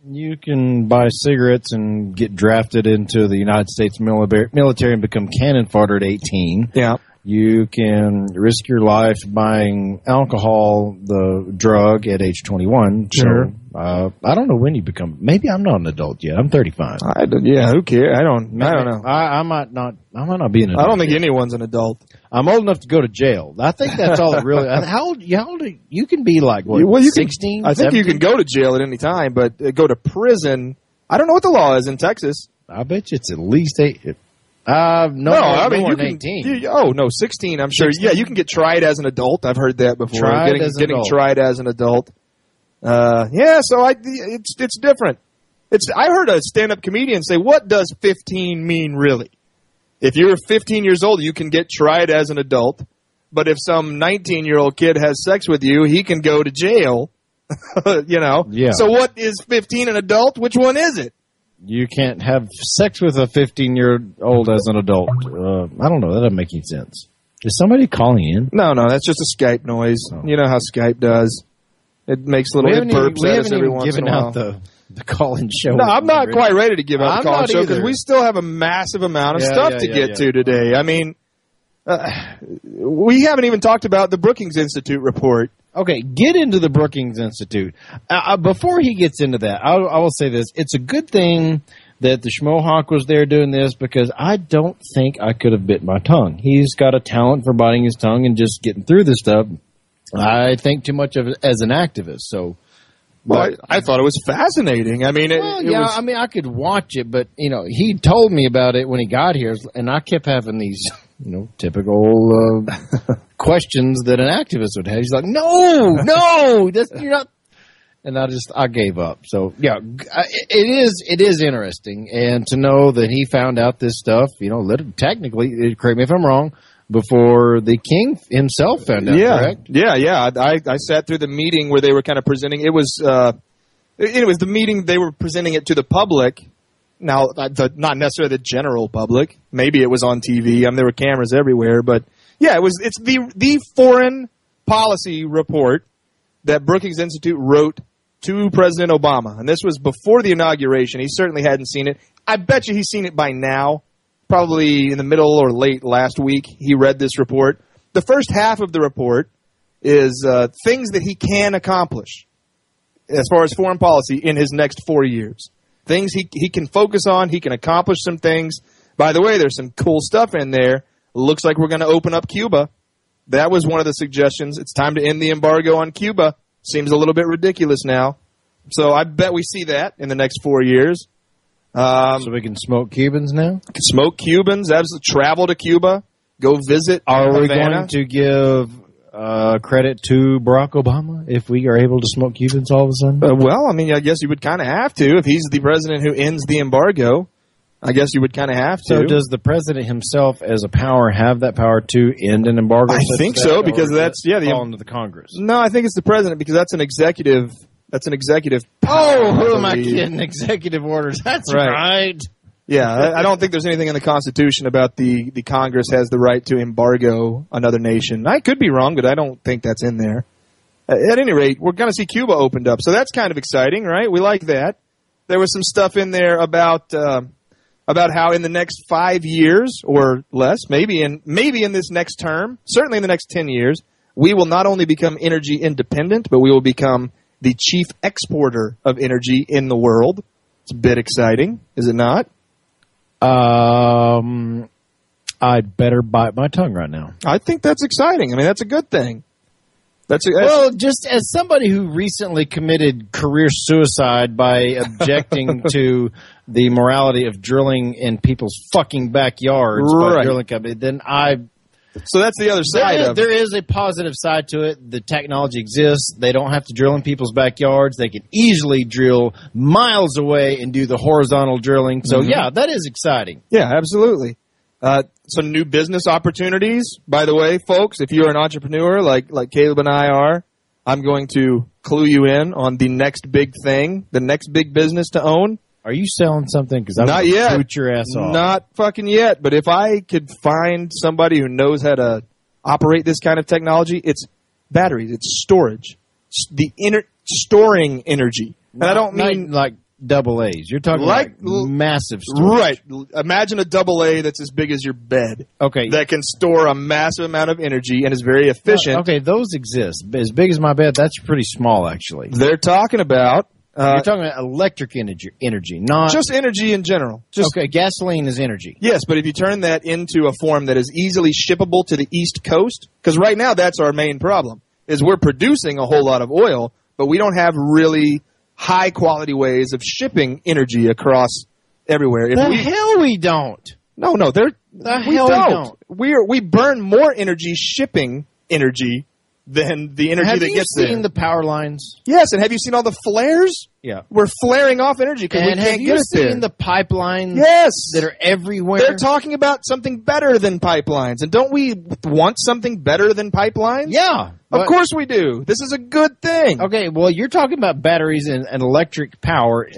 You can buy cigarettes and get drafted into the United States military and become cannon fodder at 18. Yeah. You can risk your life buying alcohol, the drug, at age 21. Sure. So, I don't know when you become. Maybe I'm not an adult yet. I'm 35. Who cares? I don't know. I might not be an adult. I don't think anyone's an adult. I'm old enough to go to jail. I think that's all it really. How old you can be, like, what, 16? I think 17? You can go to jail at any time, but go to prison. I don't know what the law is in Texas. I bet you it's at least 8. I mean, you can, 18. 16, I'm sure. 16? Yeah, you can get tried as an adult. I've heard that before. Getting tried as an adult. So it's different. I heard a stand-up comedian say, what does 15 mean really? If you're 15 years old, you can get tried as an adult. But if some 19-year-old kid has sex with you, he can go to jail. Yeah. So what is 15 an adult? Which one is it? You can't have sex with a 15-year-old as an adult. I don't know. That doesn't make any sense. Is somebody calling in? No, that's just a Skype noise. Oh. You know how Skype does. It makes little burps at us every once in a while. Out the call-in show. No, I'm not quite ready to give out the call-in show because we still have a massive amount of stuff to get to today. I mean, we haven't even talked about the Brookings Institute report. Okay, get into the Brookings Institute. Before he gets into that, I will say this. It's a good thing that the Schmohawk was there doing this because I don't think I could have bit my tongue. He's got a talent for biting his tongue and just getting through this stuff. I think too much of it as an activist. So, well, I thought it was fascinating. I mean, I mean, I could watch it, but he told me about it when he got here, and I kept having these, typical questions that an activist would have. He's like, "No, you're not." And I gave up. So yeah, it is interesting, and to know that he found out this stuff, technically, correct me if I'm wrong, before the king himself found out, correct? Yeah. I sat through the meeting where they were kind of presenting. It was the meeting they were presenting it to the public. Now, not necessarily the general public. Maybe it was on TV. I mean, there were cameras everywhere. But yeah, it's the foreign policy report that Brookings Institute wrote to President Obama. And this was before the inauguration. He certainly hadn't seen it. I bet you he's seen it by now. Probably in the middle or late last week, he read this report. The first half of the report is things that he can accomplish as far as foreign policy in his next 4 years. Things he can focus on. He can accomplish some things. By the way, there's some cool stuff in there. Looks like we're going to open up Cuba. That was one of the suggestions. It's time to end the embargo on Cuba. Seems a little bit ridiculous now. So I bet we see that in the next 4 years. So we can smoke Cubans now? Can smoke Cubans, absolutely. Travel to Cuba, go visit Are we Havana. going to give credit to Barack Obama if we are able to smoke Cubans all of a sudden? Well, I mean, I guess you would kind of have to. If he's the president who ends the embargo, I guess you would kind of have to. So does the president himself as a power have that power to end an embargo? I think so, because that's, fall into the Congress. No, I think it's the president because that's an executive power. Oh, who am I kidding? Executive orders. That's right. Yeah, I don't think there's anything in the Constitution about the Congress has the right to embargo another nation. I could be wrong, but I don't think that's in there. At any rate, we're going to see Cuba opened up, so that's kind of exciting, right? We like that. There was some stuff in there about how in the next 5 years or less, maybe in this next term, certainly in the next 10 years, we will not only become energy independent, but we will become the chief exporter of energy in the world. It's a bit exciting, is it not? I'd better bite my tongue right now. I think that's exciting. I mean, that's a good thing. Well, just as somebody who recently committed career suicide by objecting to the morality of drilling in people's fucking backyards by drilling company, then So that's the other side There is a positive side to it. The technology exists. They don't have to drill in people's backyards. They can easily drill miles away and do the horizontal drilling. So, yeah, that is exciting. Yeah, absolutely. Some new business opportunities. By the way, folks, if you're an entrepreneur like Caleb and I are, I'm going to clue you in on the next big thing, the next big business to own. Are you selling something? Because I'm not yet. Boot your ass off. Not fucking yet. But if I could find somebody who knows how to operate this kind of technology, it's batteries, it's storage, storing energy. And I don't mean like double A's. You're talking like massive storage. Right. Imagine a double A that's as big as your bed. Okay. That can store a massive amount of energy and is very efficient. Okay, those exist. As big as my bed, that's pretty small, actually. They're talking about you're talking about electric energy, not just energy in general. Okay, gasoline is energy. Yes, but if you turn that into a form that is easily shippable to the East Coast, because right now that's our main problem, is we're producing a whole lot of oil, but we don't have really high-quality ways of shipping energy across everywhere. Hell we don't. No, we don't. We burn more energy shipping energy than the energy Have that you gets seen there. the power lines? Yes, and have you seen all the flares? Yeah. We're flaring off energy because we And can't have get you it there. seen the pipelines Yes. that are everywhere? They're talking about something better than pipelines. And don't we want something better than pipelines? Yeah. Of course we do. This is a good thing. Okay, well, you're talking about batteries and electric power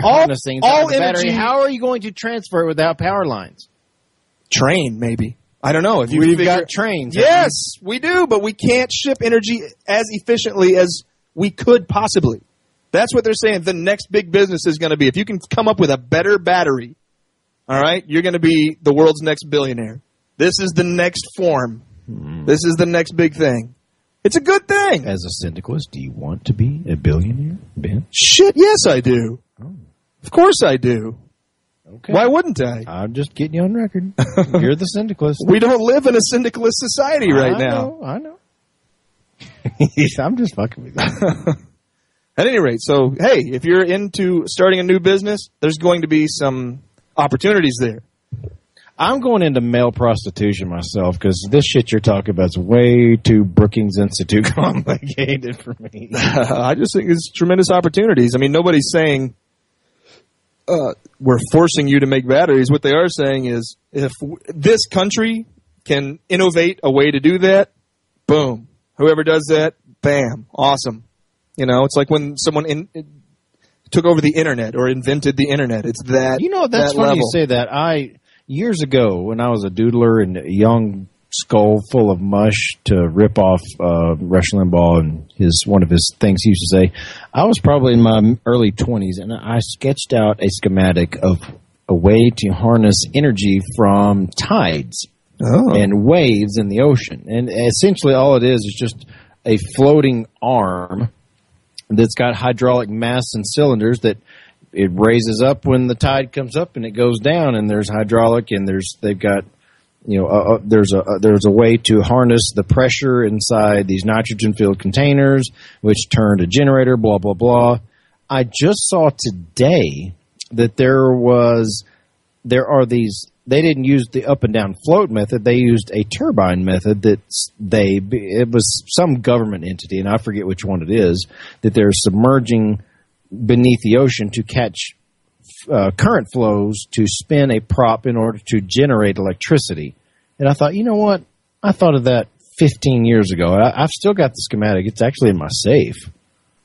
All- harnessing. all The battery. energy- How are you going to transfer it without power lines? Train, maybe. I don't know. If you We've figure- got trains. Yes, we do, but we can't ship energy as efficiently as we could possibly. That's what they're saying the next big business is going to be. If you can come up with a better battery, all right, you're going to be the world's next billionaire. This is the next form. This is the next big thing. It's a good thing. As a syndicalist, do you want to be a billionaire, Ben? Shit, yes, I do. Of course I do. Okay. Why wouldn't I? I'm just getting you on record. You're the syndicalist. We don't live in a syndicalist society right now. I know. I'm just fucking with you. At any rate, so, hey, if you're into starting a new business, there's going to be some opportunities there. I'm going into male prostitution myself because this shit you're talking about is way too Brookings Institute complicated for me. I just think it's tremendous opportunities. I mean, nobody's saying we're forcing you to make batteries. What they are saying is if this country can innovate a way to do that, boom. Whoever does that, bam, awesome. You know, it's like when someone took over the internet or invented the internet. It's that. You know, that's that funny level. you say that. Years ago, when I was a doodler and a young skull full of mush to rip off Rush Limbaugh and one of his things he used to say, I was probably in my early 20s, and I sketched out a schematic of a way to harness energy from tides and waves in the ocean. And essentially all it is just a floating arm that's got hydraulic masts and cylinders that it raises up when the tide comes up and it goes down, and there's hydraulic, and they've got, there's a way to harness the pressure inside these nitrogen filled containers, which turn a generator, blah, blah, blah. I just saw today that they didn't use the up and down float method. They used a turbine method it was some government entity, and I forget which one it is, that they're submerging beneath the ocean to catch current flows to spin a prop in order to generate electricity. And I thought, you know what? I thought of that 15 years ago. I've still got the schematic. It's actually in my safe.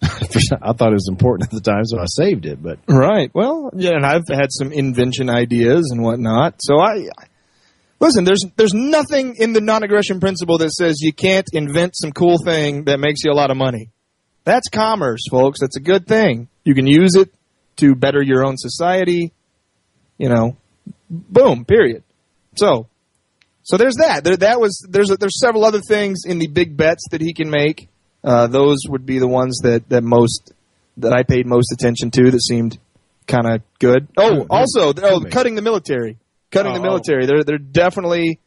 I thought it was important at the time, so I saved it. But right. Well, yeah, and I've had some invention ideas and whatnot. So listen. There's nothing in the non-aggression principle that says you can't invent some cool thing that makes you a lot of money. That's commerce, folks. That's a good thing. You can use it to better your own society. Boom. Period. So there's that. There's several other things in the big bets that he can make. Those would be the ones that I paid most attention to that seemed kind of good. Oh, also, cutting the military. Cutting the military. They're definitely,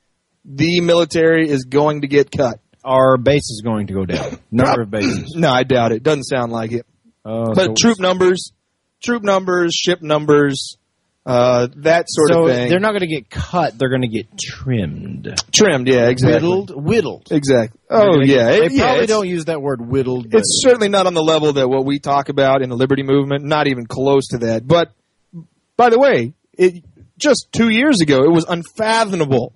the military is going to get cut. Our base is going to go down. Number of bases. No, I doubt it. Doesn't sound like it. But So troop numbers, ship numbers, that sort of thing. They're not going to get cut. They're going to get trimmed. Trimmed, yeah, exactly. Whittled. Exactly. Oh, yeah. They probably don't use that word whittled. But It's certainly not on the level that what we talk about in the Liberty Movement, not even close to that. But, by the way, just 2 years ago, it was unfathomable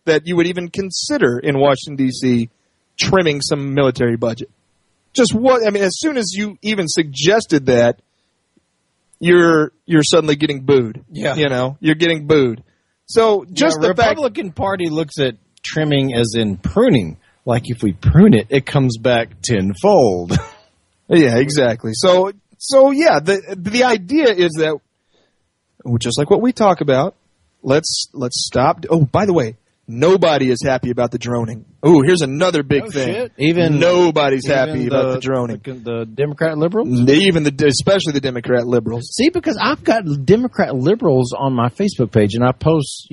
that you would even consider in Washington, D.C., trimming some military budget. As soon as you even suggested that, you're suddenly getting booed. Yeah. You're getting booed. So just the Republican Party looks at trimming as in pruning. Like if we prune it, it comes back tenfold. Yeah, exactly. So yeah, the idea is that, just like what we talk about, let's stop. Oh, by the way, nobody is happy about the droning. Oh, here's another big thing. Shit. Nobody's happy about the droning. The Democrat liberals? Especially the Democrat liberals. See, because I've got Democrat liberals on my Facebook page, and I post,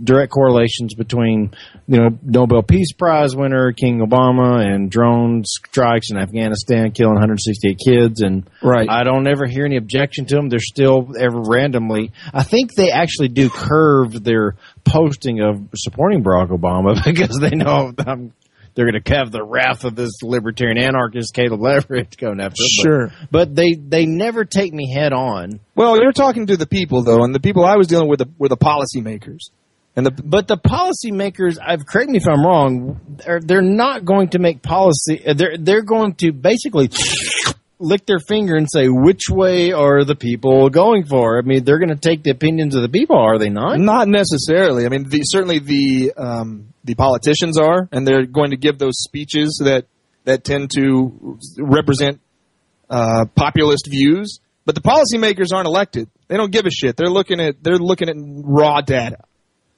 direct correlations between, Nobel Peace Prize winner King Obama and drone strikes in Afghanistan killing 168 kids, and right. I don't ever hear any objection to them. They're still ever randomly. I think they actually do curve their posting of supporting Barack Obama because they know I'm they're going to have the wrath of this libertarian anarchist Caleb Leverett going after it. Sure. But they never take me head on. Well, you're talking to the people, though, and the people I was dealing with were the policymakers. But the policymakers, correct me if I'm wrong, they're not going to make policy. They're going to basically lick their finger and say, which way are the people going for? I mean, they're going to take the opinions of the people, are they not? Not necessarily. I mean, certainly the politicians are, and they're going to give those speeches that tend to represent populist views. But the policymakers aren't elected. They don't give a shit. They're looking at raw data.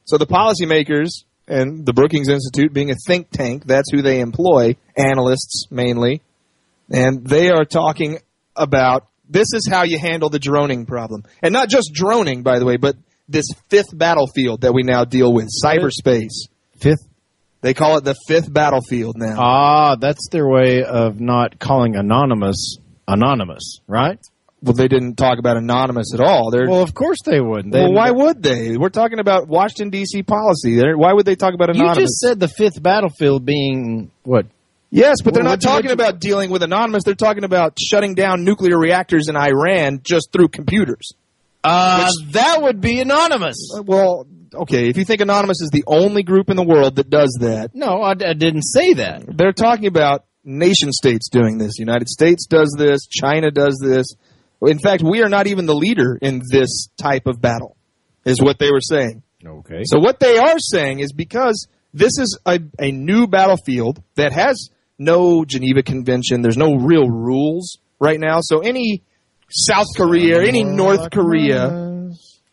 So the policymakers and the Brookings Institute, being a think tank, that's who they employ, analysts mainly, and they are talking about this is how you handle the droning problem. And not just droning, by the way, but this fifth battlefield that we now deal with, cyberspace. Fifth? They call it the fifth battlefield now. Ah, that's their way of not calling anonymous, right? Well, they didn't talk about anonymous at all. Well, of course they wouldn't. Well, why would they? We're talking about Washington, D.C. policy. Why would they talk about anonymous? You just said the fifth battlefield being what? Yes, but they're not talking about dealing with anonymous. They're talking about shutting down nuclear reactors in Iran just through computers. That would be anonymous. Well, okay, if you think anonymous is the only group in the world that does that. No, I didn't say that. They're talking about nation states doing this. The United States does this. China does this. In fact, we are not even the leader in this type of battle, is what they were saying. Okay. So what they are saying is because this is a new battlefield that has no Geneva Convention, there's no real rules right now. So any South Korea, any North Korea...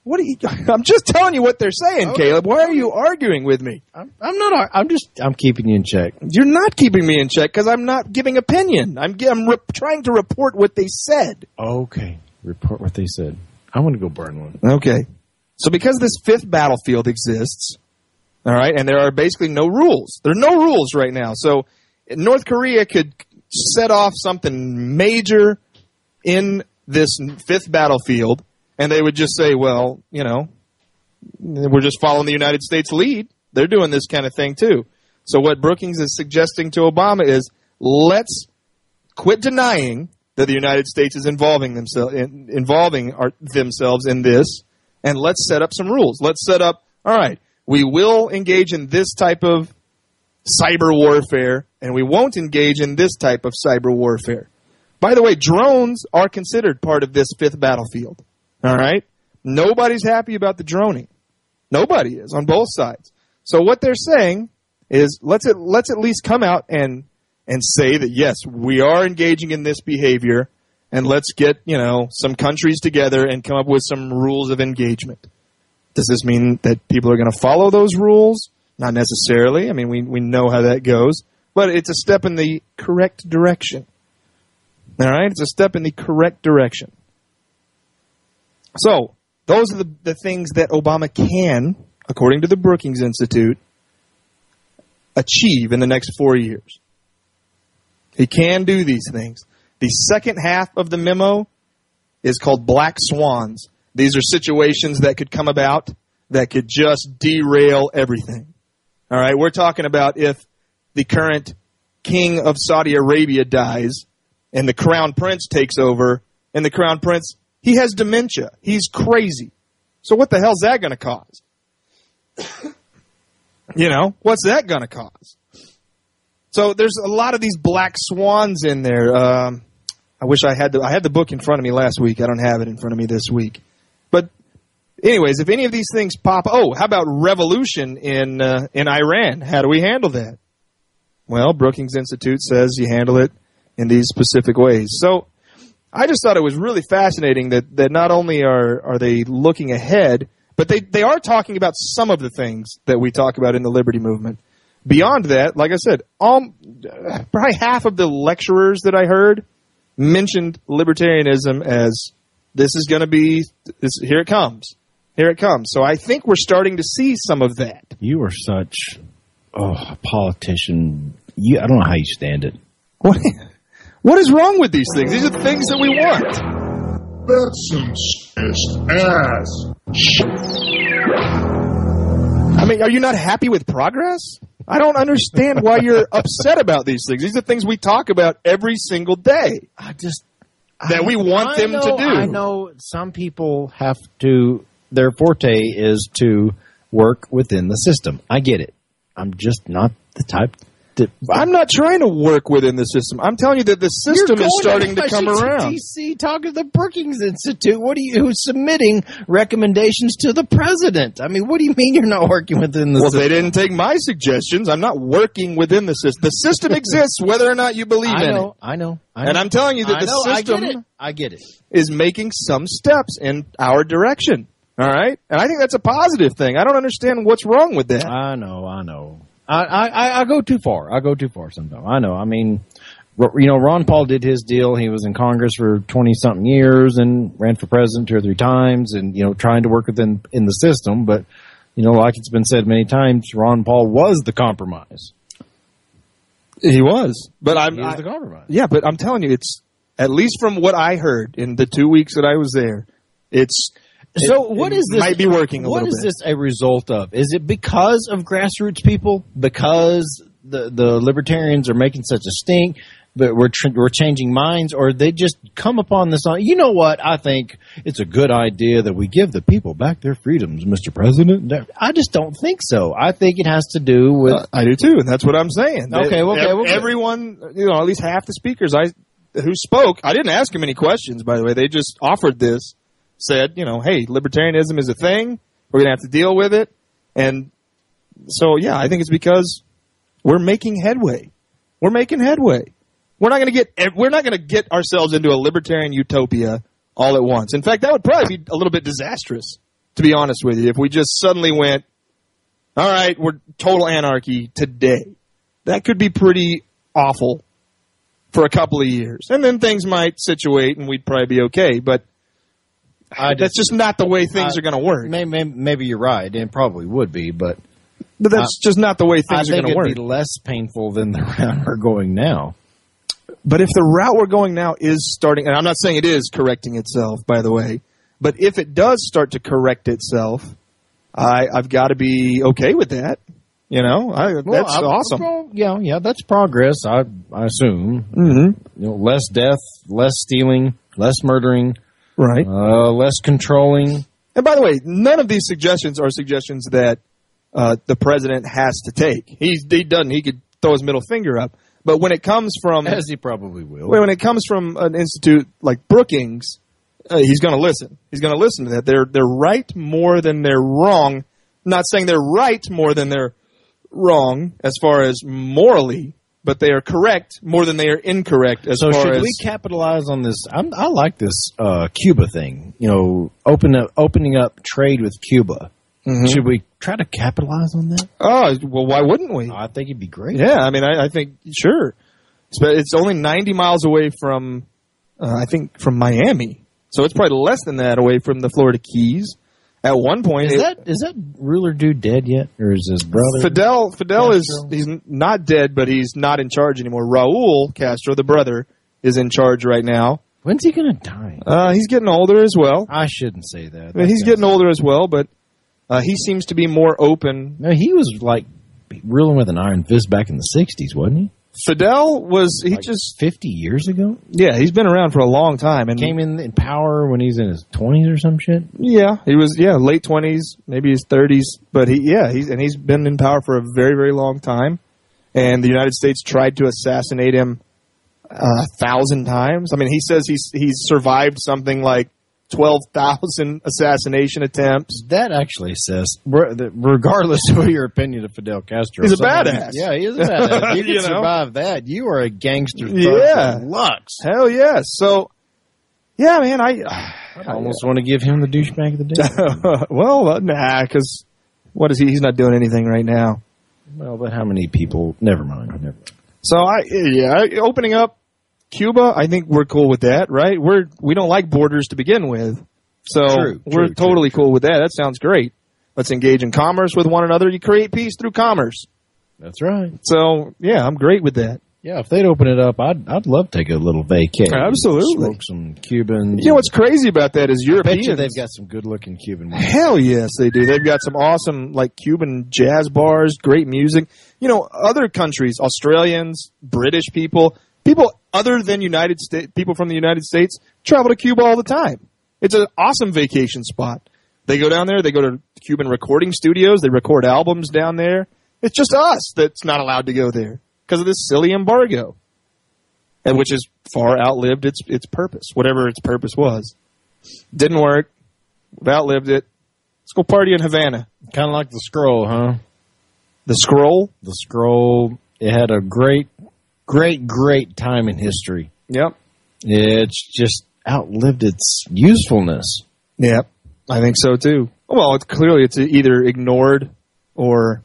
I'm just telling you what they're saying, okay. Caleb. Why are you arguing with me? I'm not. I'm keeping you in check. You're not keeping me in check because I'm not giving opinion. I'm trying to report what they said. Okay, report what they said. I want to go burn one. Okay, so because this fifth battlefield exists, all right, and there are basically no rules. There are no rules right now. So North Korea could set off something major in this fifth battlefield. And they would just say, well, we're just following the United States lead. They're doing this kind of thing, too. So what Brookings is suggesting to Obama is let's quit denying that the United States is involving themselves in this, and let's set up some rules. Let's set up, all right, we will engage in this type of cyber warfare, and we won't engage in this type of cyber warfare. By the way, drones are considered part of this fifth battlefield. All right? Nobody's happy about the droning. Nobody is on both sides. So what they're saying is let's at least come out and say that, yes, we are engaging in this behavior, and let's get, some countries together and come up with some rules of engagement. Does this mean that people are going to follow those rules? Not necessarily. I mean, we know how that goes. But it's a step in the correct direction. All right? It's a step in the correct direction. So, those are the things that Obama can, according to the Brookings Institute, achieve in the next 4 years. He can do these things. The second half of the memo is called black swans. These are situations that could come about that could just derail everything. All right, we're talking about if the current king of Saudi Arabia dies and the crown prince takes over, and the crown prince... he has dementia. He's crazy. So what the hell's that going to cause? What's that going to cause? So there's a lot of these black swans in there. I wish I had the book in front of me last week. I don't have it in front of me this week. But anyways, if any of these things pop, how about revolution in Iran? How do we handle that? Well, Brookings Institute says you handle it in these specific ways. So I just thought it was really fascinating that not only are they looking ahead, but they are talking about some of the things that we talk about in the Liberty Movement. Beyond that, like I said, probably half of the lecturers that I heard mentioned libertarianism as this is going to be, here it comes. Here it comes. So I think we're starting to see some of that. You are such a politician. I don't know how you stand it. What is wrong with these things? These are the things that we want. That's some ass. I mean, are you not happy with progress? I don't understand why you're upset about these things. These are things we talk about every single day. We want them to do. I know some people have to, their forte is to work within the system. I get it. I'm just not the type to... I'm not trying to work within the system. I'm telling you that the system is starting to come around. D.C. talk to the Brookings Institute. Who's submitting recommendations to the president? I mean, what do you mean you're not working within the system? Well, they didn't take my suggestions. I'm not working within the system. The system exists whether or not you believe in it. I know. And I'm telling you that the system I get it. is making some steps in our direction. All right? And I think that's a positive thing. I don't understand what's wrong with that. I know. I go too far. I go too far sometimes. I know. I mean, Ron Paul did his deal. He was in Congress for 20-something years and ran for president 2 or 3 times and, trying to work in the system. But, like it's been said many times, Ron Paul was the compromise. He was. But He was the compromise. Yeah, but I'm telling you, it's, at least from what I heard in the 2 weeks that I was there, what is this? Might be working a little bit. What is this a result of? Is it because of grassroots people? Because the libertarians are making such a stink, but we're changing minds, or they just come upon this on? You know what? I think it's a good idea that we give the people back their freedoms, Mr. President. I just don't think so. I think it has to do with. I do too, and that's what I'm saying. Okay. Everyone, at least half the speakers who spoke, I didn't ask them any questions. By the way, they just offered this. Said, hey, libertarianism is a thing. We're going to have to deal with it. And so, yeah, I think it's because we're making headway. We're making headway. We're not going to get ourselves into a libertarian utopia all at once. In fact, that would probably be a little bit disastrous, to be honest with you, if we just suddenly went, all right, we're total anarchy today. That could be pretty awful for a couple of years. And then things might situate and we'd probably be okay. But that's just not the way things are going to work. Maybe you're right, and it probably would be, but that's just not the way things are going to work. I think it'd be less painful than the route we're going now. But if the route we're going now is starting, and I'm not saying it is correcting itself, by the way, but if it does start to correct itself, I've got to be okay with that. That's awesome. Well, yeah, that's progress, I assume. Mm-hmm. Less death, less stealing, less murdering. Right. Less controlling. And by the way, none of these suggestions are suggestions that the president has to take. He doesn't. He could throw his middle finger up. But when it comes from... As he probably will. When it comes from an institute like Brookings, he's going to listen. He's going to listen to that. They're right more than they're wrong. I'm not saying they're right more than they're wrong as far as morally, but they are correct more than they are incorrect as far as... So should we capitalize on this? I like this Cuba thing. Opening up trade with Cuba. Mm-hmm. Should we try to capitalize on that? Oh, well, why wouldn't we? I think it'd be great. Yeah, I mean, I think, sure. It's only 90 miles away from, from Miami. So it's probably less than that away from the Florida Keys. At one point... Is that ruler dude dead yet? Or is his brother? Fidel he's not dead, but he's not in charge anymore. Raul Castro, the brother, is in charge right now. When's he going to die? He's getting older as well. I shouldn't say that. I mean, he's getting older as well, but he seems to be more open. No, he was like ruling with an iron fist back in the 60s, wasn't he? Fidel was, like 50 years ago? Yeah, he's been around for a long time. And came in power when he's in his 20s or some shit? Yeah, he was, late 20s, maybe his 30s. But he's been in power for a very, very long time. And the United States tried to assassinate him 1,000 times. I mean, he says he's survived something like 12,000 assassination attempts. That actually says, regardless of your opinion of Fidel Castro, he's a badass. Yeah, he is a badass. You can survive that. You are a gangster. Yeah, Lux. Hell yeah. So, yeah, man, I almost want to give him the douchebag of the day. Well, nah, because what is he? He's not doing anything right now. Well, but how many people? Never mind. So opening up Cuba, I think we're cool with that, right? We don't like borders to begin with, so we're totally cool with that. That sounds great. Let's engage in commerce with one another. You create peace through commerce. That's right. So yeah, I'm great with that. Yeah, if they'd open it up, I'd love to take a little vacay. Absolutely. Smoke some Cuban. You know what's crazy about that is I bet Europeans. you they've got some good-looking Cuban ones. Hell yes, they do. They've got some awesome, like, Cuban jazz bars, great music. You know, other countries, Australians, British people other than United States, people from the United States travel to Cuba all the time. It's an awesome vacation spot. They go down there, they go to Cuban recording studios, they record albums down there. It's just us that's not allowed to go there because of this silly embargo, and which has far outlived its purpose, whatever its purpose was. Didn't work. We've outlived it. Let's go party in Havana. Kind of like the Scroll, huh? The Scroll? The Scroll. It had a great time in history. Yep. It's just outlived its usefulness. Yep. I think so, too. Well, it's either ignored or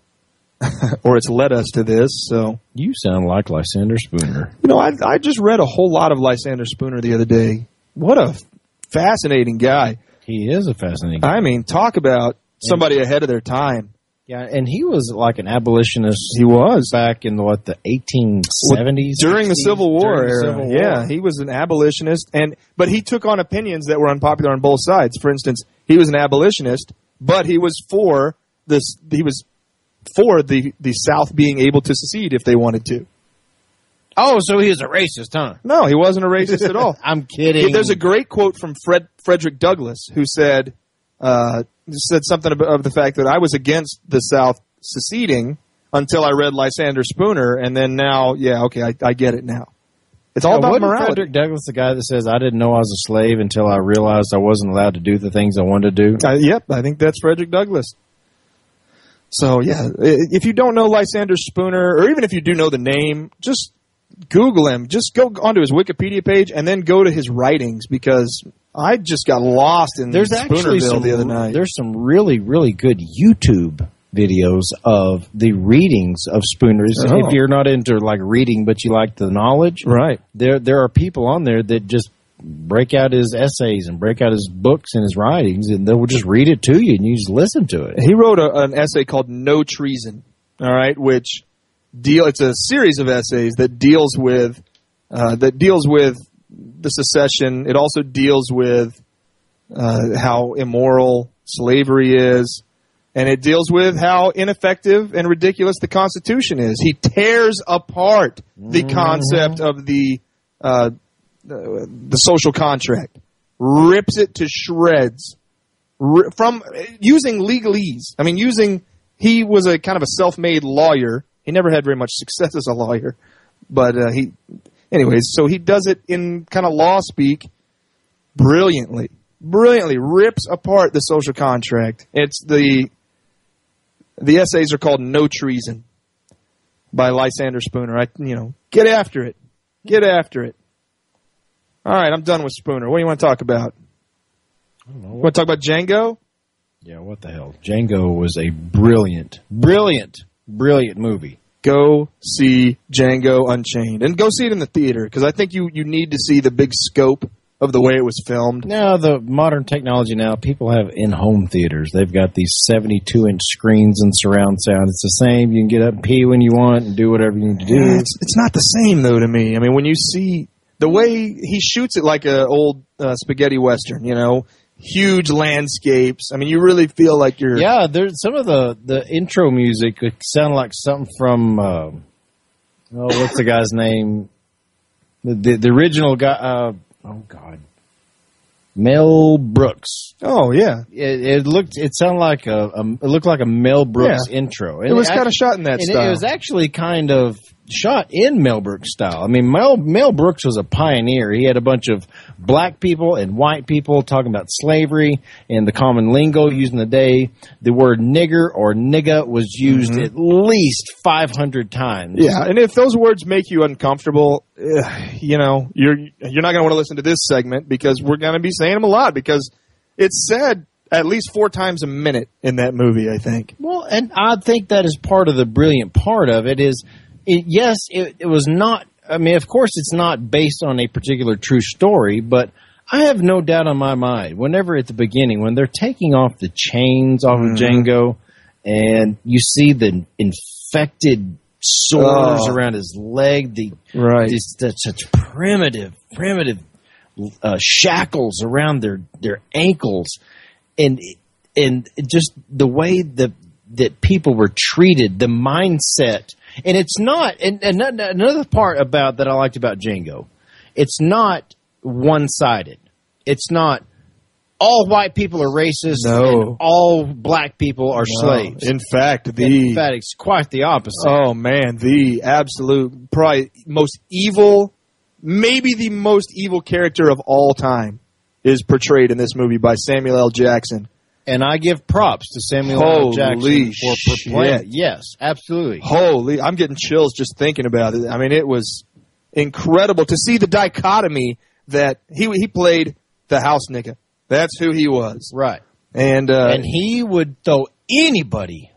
it's led us to this. So you sound like Lysander Spooner. You know, I just read a whole lot of Lysander Spooner the other day. What a fascinating guy. He is a fascinating guy. I mean, talk about somebody ahead of their time. Yeah, and he was like an abolitionist. He was back in the 1870s during the Civil War era. Civil War. Yeah, he was an abolitionist, but he took on opinions that were unpopular on both sides. For instance, he was an abolitionist, but he was for this. He was for the South being able to secede if they wanted to. Oh, so he was a racist, huh? No, he wasn't a racist at all. I'm kidding. There's a great quote from Frederick Douglass who said something of the fact that I was against the South seceding until I read Lysander Spooner, and then now, I get it now. It's all about morality. Frederick Douglass the guy that says, I didn't know I was a slave until I realized I wasn't allowed to do the things I wanted to do? Yep, I think that's Frederick Douglass. So, yeah, if you don't know Lysander Spooner, or even if you do know the name, just Google him. Just go onto his Wikipedia page and then go to his writings, because I just got lost in Spoonerville the other night. There's some really, really good YouTube videos of the readings of Spooner's. Oh. If you're not into like reading, but you like the knowledge, right? There are people on there that just break out his essays and break out his books and his writings, and they will just read it to you, and you just listen to it. He wrote an essay called "No Treason." All right, which it's a series of essays that deals with the secession. It also deals with how immoral slavery is, and it deals with how ineffective and ridiculous the Constitution is. He tears apart the concept of the social contract, rips it to shreds, from using legalese. I mean, he was a kind of a self-made lawyer. He never had very much success as a lawyer, but anyways, so he does it in kind of law speak brilliantly rips apart the social contract. It's the essays are called "No Treason" by Lysander Spooner. Get after it. All right, I'm done with Spooner. What do you want to talk about? I don't know. Want to talk about Django? Yeah, what the hell? Django was a brilliant movie. Go see Django Unchained. And go see it in the theater, because I think you need to see the big scope of the way it was filmed. Now, the modern technology now, people have in-home theaters. They've got these 72-inch screens and surround sound. It's the same. You can get up and pee when you want and do whatever you need to do. It's not the same, though, to me. I mean, when you see the way he shoots it like an old spaghetti western, huge landscapes. I mean, you really feel like you're... Yeah, there's some of the intro music could sound like something from... what's the guy's name? The original guy... Mel Brooks. Oh yeah, it sounded like it looked like a Mel Brooks intro. It was kind of shot in that style. It was actually kind of shot in Mel Brooks style. I mean, Mel Brooks was a pioneer. He had a bunch of black people and white people talking about slavery and the common lingo used in the day. The word nigger or nigga was used at least 500 times. Yeah, and if those words make you uncomfortable, you're not going to want to listen to this segment, because we're going to be saying them a lot, because it's said at least 4 times a minute in that movie, I think. Well, and I think that is part of the brilliant part of it is, it was not, I mean, of course it's not based on a particular true story, but I have no doubt on my mind, whenever at the beginning, when they're taking off the chains off of Django, and you see the infected sores around his leg, such primitive shackles around their ankles, and just the way that people were treated, the mindset. And it's not, and another part about that I liked about Django, it's not one-sided. It's not all white people are racist and all black people are slaves. In fact, it's quite the opposite. Oh, man, the absolute, probably most evil, maybe the most evil character of all time is portrayed in this movie by Samuel L. Jackson. And I give props to Samuel L. Jackson for playing it. Yes, absolutely. Holy, I'm getting chills just thinking about it. I mean, it was incredible to see the dichotomy that he played the house nigga. That's who he was. Right. And he would throw anybody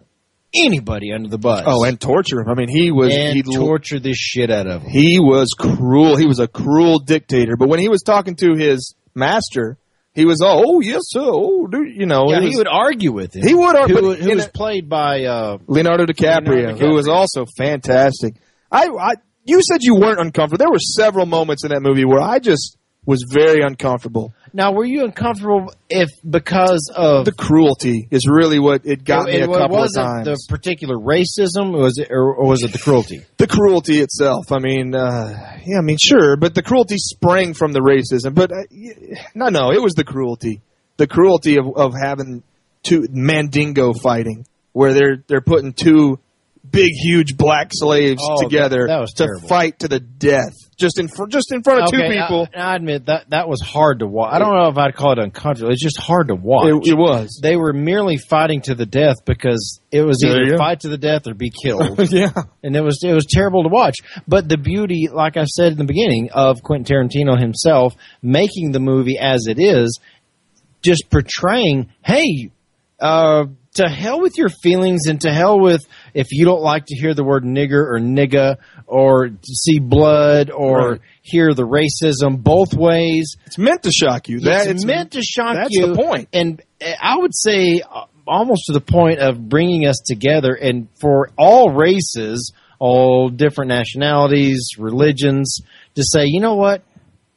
under the bus. Oh, and torture him. I mean, he'd torture the shit out of him. He was cruel. He was a cruel dictator. But when he was talking to his master, he was yes, sir. Oh, dude, you know. Yeah, he would argue with him. He would argue. Who was played by Leonardo DiCaprio, who was also fantastic. You said you weren't uncomfortable. There were several moments in that movie where I just was very uncomfortable. Now, were you uncomfortable because of the cruelty? Is really what it got me a couple of times. The particular racism, or was it the cruelty? The cruelty itself. I mean, sure, but the cruelty sprang from the racism. But no, it was the cruelty. The cruelty of having two Mandingo fighting, where they're putting two big, huge black slaves together to fight to the death, just in front of two people. I admit that was hard to watch. I don't know if I'd call it uncomfortable. It's just hard to watch. It was. They were merely fighting to the death because it was either fight to the death or be killed. Yeah, and it was terrible to watch. But the beauty, like I said in the beginning, of Quentin Tarantino himself making the movie as it is, just portraying, hey. To hell with your feelings, and to hell with if you don't like to hear the word nigger or nigga or see blood or hear the racism both ways. It's meant to shock you. It's meant to shock you. That's the point. And I would say almost to the point of bringing us together, and for all races, all different nationalities, religions, to say, you know what?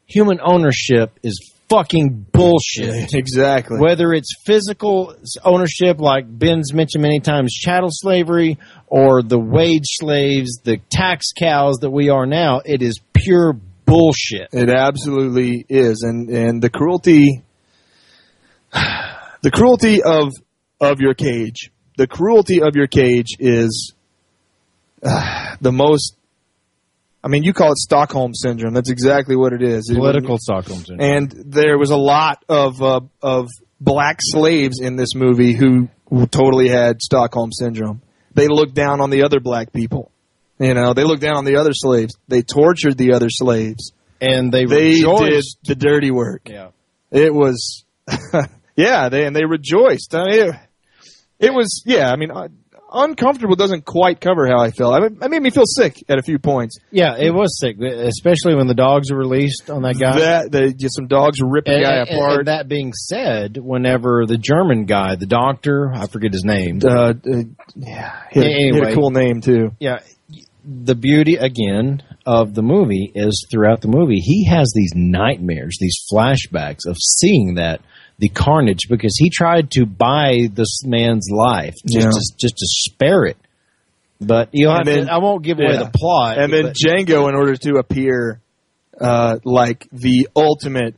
Human ownership is fucking bullshit. Exactly. Whether it's physical ownership, like Ben's mentioned many times, chattel slavery, or the wage slaves, the tax cows that we are now, it is pure bullshit. It absolutely is. And the cruelty of your cage. The cruelty of your cage is the most. I mean, you call it Stockholm Syndrome. That's exactly what it is. Political Stockholm Syndrome. And there was a lot of black slaves in this movie who totally had Stockholm Syndrome. They looked down on the other black people. You know, they looked down on the other slaves. They tortured the other slaves. And they did rejoiced. the dirty work. Yeah. It was, they rejoiced. I mean, it was, uncomfortable doesn't quite cover how I felt. It made me feel sick at a few points. Yeah, it was sick, especially when the dogs were released on that guy. Some dogs were ripping the guy apart. And that being said, whenever the German guy, the doctor, I forget his name. He had a cool name too. Yeah, the beauty again of the movie is throughout the movie he has these nightmares, these flashbacks of seeing the carnage, because he tried to buy this man's life just to spare it. But I won't give away the plot. And then Django, in order to appear like the ultimate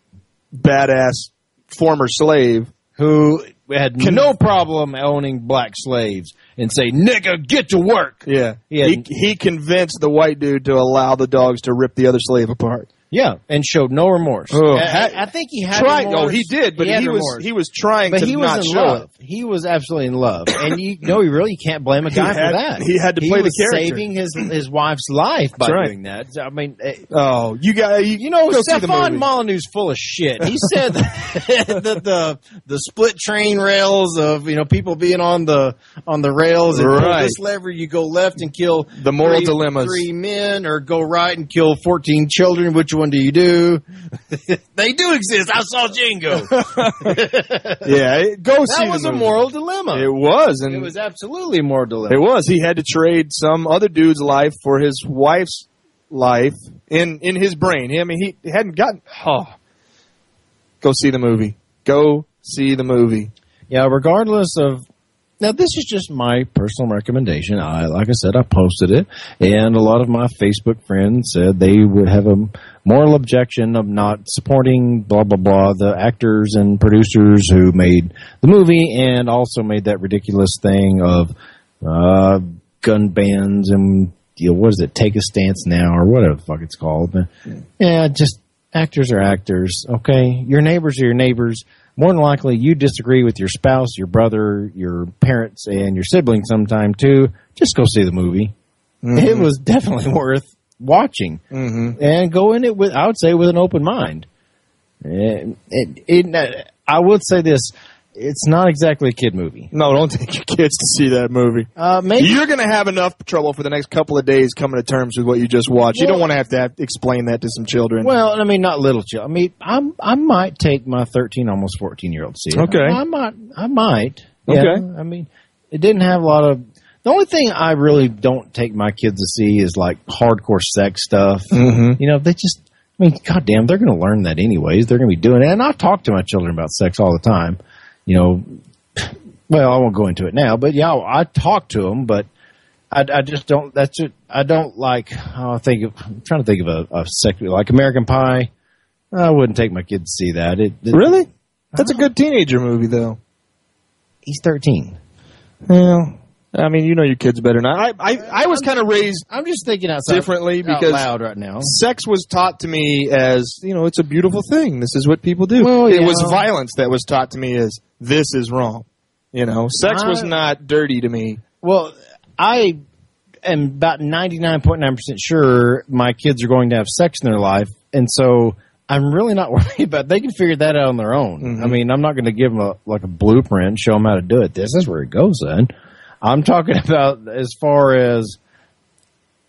badass former slave, who had no problem owning black slaves, and say, "Nigga, get to work." Yeah, he convinced the white dude to allow the dogs to rip the other slave apart. Yeah, and showed no remorse. I think he had remorse. Oh, he did, but he was trying to not show it. He was absolutely in love, and you really can't blame a guy for that. He had to play the character. He was saving his wife's life by doing that. I mean, Stefan Molyneux's full of shit. He said that the split train rails of people being on the rails, and pull this lever, you go left and kill the moral dilemmas. 3 men, or go right and kill 14 children. Which one one do you do? They do exist. I saw Django. Go see That was the a movie. moral dilemma. It was, and It was absolutely a moral dilemma. it was. He had to trade some other dude's life for his wife's life in his brain. I mean, he hadn't gotten. Oh, go see the movie. Go see the movie. Yeah, regardless of... Now, this is just my personal recommendation. Like I said, I posted it, and a lot of my Facebook friends said they would have a moral objection of not supporting blah, blah, blah, the actors and producers who made the movie and also made that ridiculous thing of gun bans and, what is it, Take a Stance Now or whatever the fuck it's called. Yeah, just actors are actors, okay? Your neighbors are your neighbors. More than likely, you disagree with your spouse, your brother, your parents, and your siblings sometime, too. Just go see the movie. Mm-hmm. It was definitely worth watching. Mm-hmm. And go in it with, I would say, with an open mind. I would say this. It's not exactly a kid movie. No, don't take your kids to see that movie. Maybe you're going to have enough trouble for the next couple of days coming to terms with what you just watched. You don't want to have to explain that to some children. Well, I mean, not little children. I mean, I might take my 13, almost 14-year-old to see it. Okay. I might. Yeah. Okay. I mean, it didn't have a lot of... The only thing I really don't take my kids to see is, like, hardcore sex stuff. Mm-hmm. They just... I mean, goddamn, they're going to learn that anyways. They're going to be doing it. And I talk to my children about sex all the time. Well, I won't go into it now, but yeah, I talk to them, but I just don't, that's it. I don't like, I'm trying to think of a sex, like American Pie. I wouldn't take my kid to see that. Really? That's a good teenager movie, though. He's 13. Well, I mean, you know your kids better than I was kind of raised. I'm just thinking outside differently because out loud right now. Sex was taught to me as, it's a beautiful thing. This is what people do. Well, it was violence that was taught to me as this is wrong. Sex was not dirty to me. Well, I am about 99.9% sure my kids are going to have sex in their life, and so I'm really not worried about it. They can figure that out on their own. Mm-hmm. I mean, I'm not going to give them a blueprint, show them how to do it. This is where it goes then. I'm talking about as far as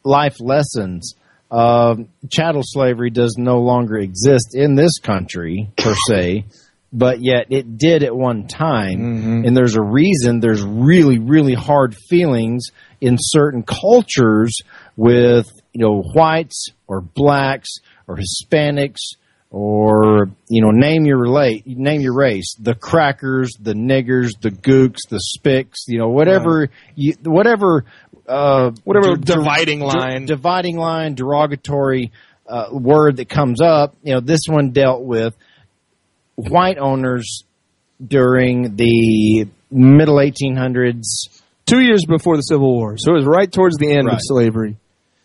life lessons. Chattel slavery does no longer exist in this country, per se, but yet it did at one time. Mm-hmm. And there's a reason there's really, really hard feelings in certain cultures with, whites or blacks or Hispanics or, name your race, the crackers, the niggers, the gooks, the spics, whatever dividing line, derogatory word that comes up. This one dealt with white owners during the middle 1800s. 2 years before the Civil War. So it was right towards the end of slavery.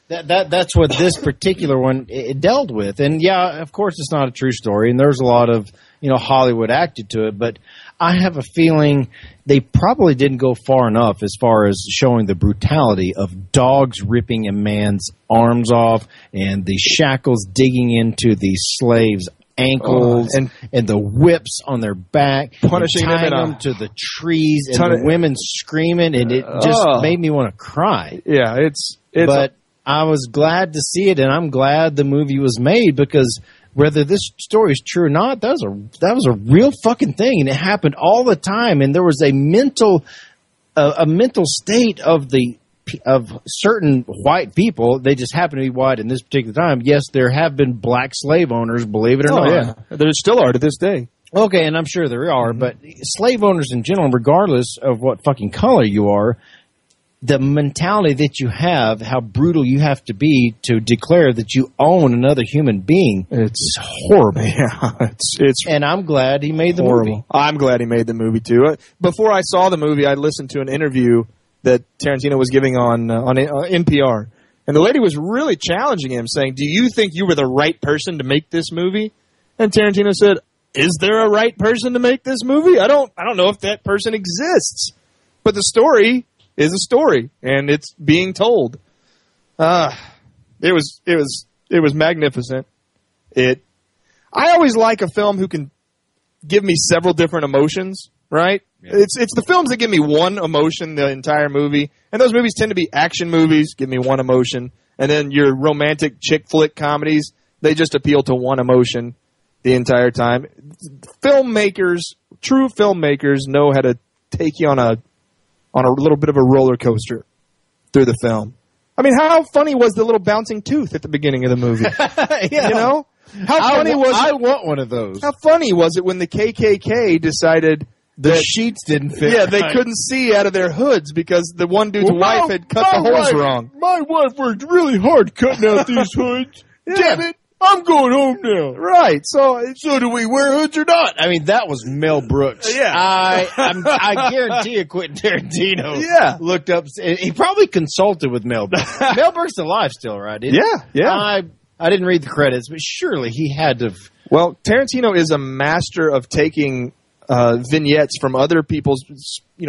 That's what this particular one it dealt with. And yeah, of course it's not a true story, and there's a lot of, Hollywood acted to it, but I have a feeling they probably didn't go far enough as far as showing the brutality of dogs ripping a man's arms off and the shackles digging into the slaves' ankles and the whips on their back, punishing them to the trees, and the women screaming, and it just made me want to cry. Yeah, but I was glad to see it, and I'm glad the movie was made, because whether this story is true or not, that was a real fucking thing, and it happened all the time. And there was a mental state of certain white people. They just happen to be white in this particular time. Yes, there have been black slave owners, believe it or not. Yeah, there still are to this day. Okay, and I'm sure there are, but slave owners in general, regardless of what fucking color you are, the mentality that you have, how brutal you have to be to declare that you own another human being, it's horrible. Yeah, it's and I'm glad he made the movie. I'm glad he made the movie too. Before I saw the movie, I listened to an interview that Tarantino was giving on NPR, and the lady was really challenging him, saying, "Do you think you were the right person to make this movie?" And Tarantino said, "Is there a right person to make this movie? I don't know if that person exists, but the story is a story, and it's being told." It was magnificent. I always like a film who can give me several different emotions, right? Yeah. It's the films that give me one emotion the entire movie, and those movies tend to be action movies, give me one emotion, and then your romantic chick flick comedies They just appeal to one emotion the entire time. Filmmakers, true filmmakers, know how to take you on a little bit of a roller coaster through the film. I mean, how funny was the little bouncing tooth at the beginning of the movie? Yeah. You know? I want one of those. How funny was it when the KKK decided The sheets didn't fit. Yeah, they right. couldn't see out of their hoods because the one dude's wife had cut the holes wrong. My wife worked really hard cutting out these hoods. Yeah. Damn it. I'm going home now. Right. So do we wear hoods or not? I mean, that was Mel Brooks. Yeah. I guarantee you Quentin Tarantino looked up. He probably consulted with Mel Brooks. Mel Brooks is alive still, right? Yeah. I didn't read the credits, but surely he had to. Well, Tarantino is a master of taking vignettes from other people's,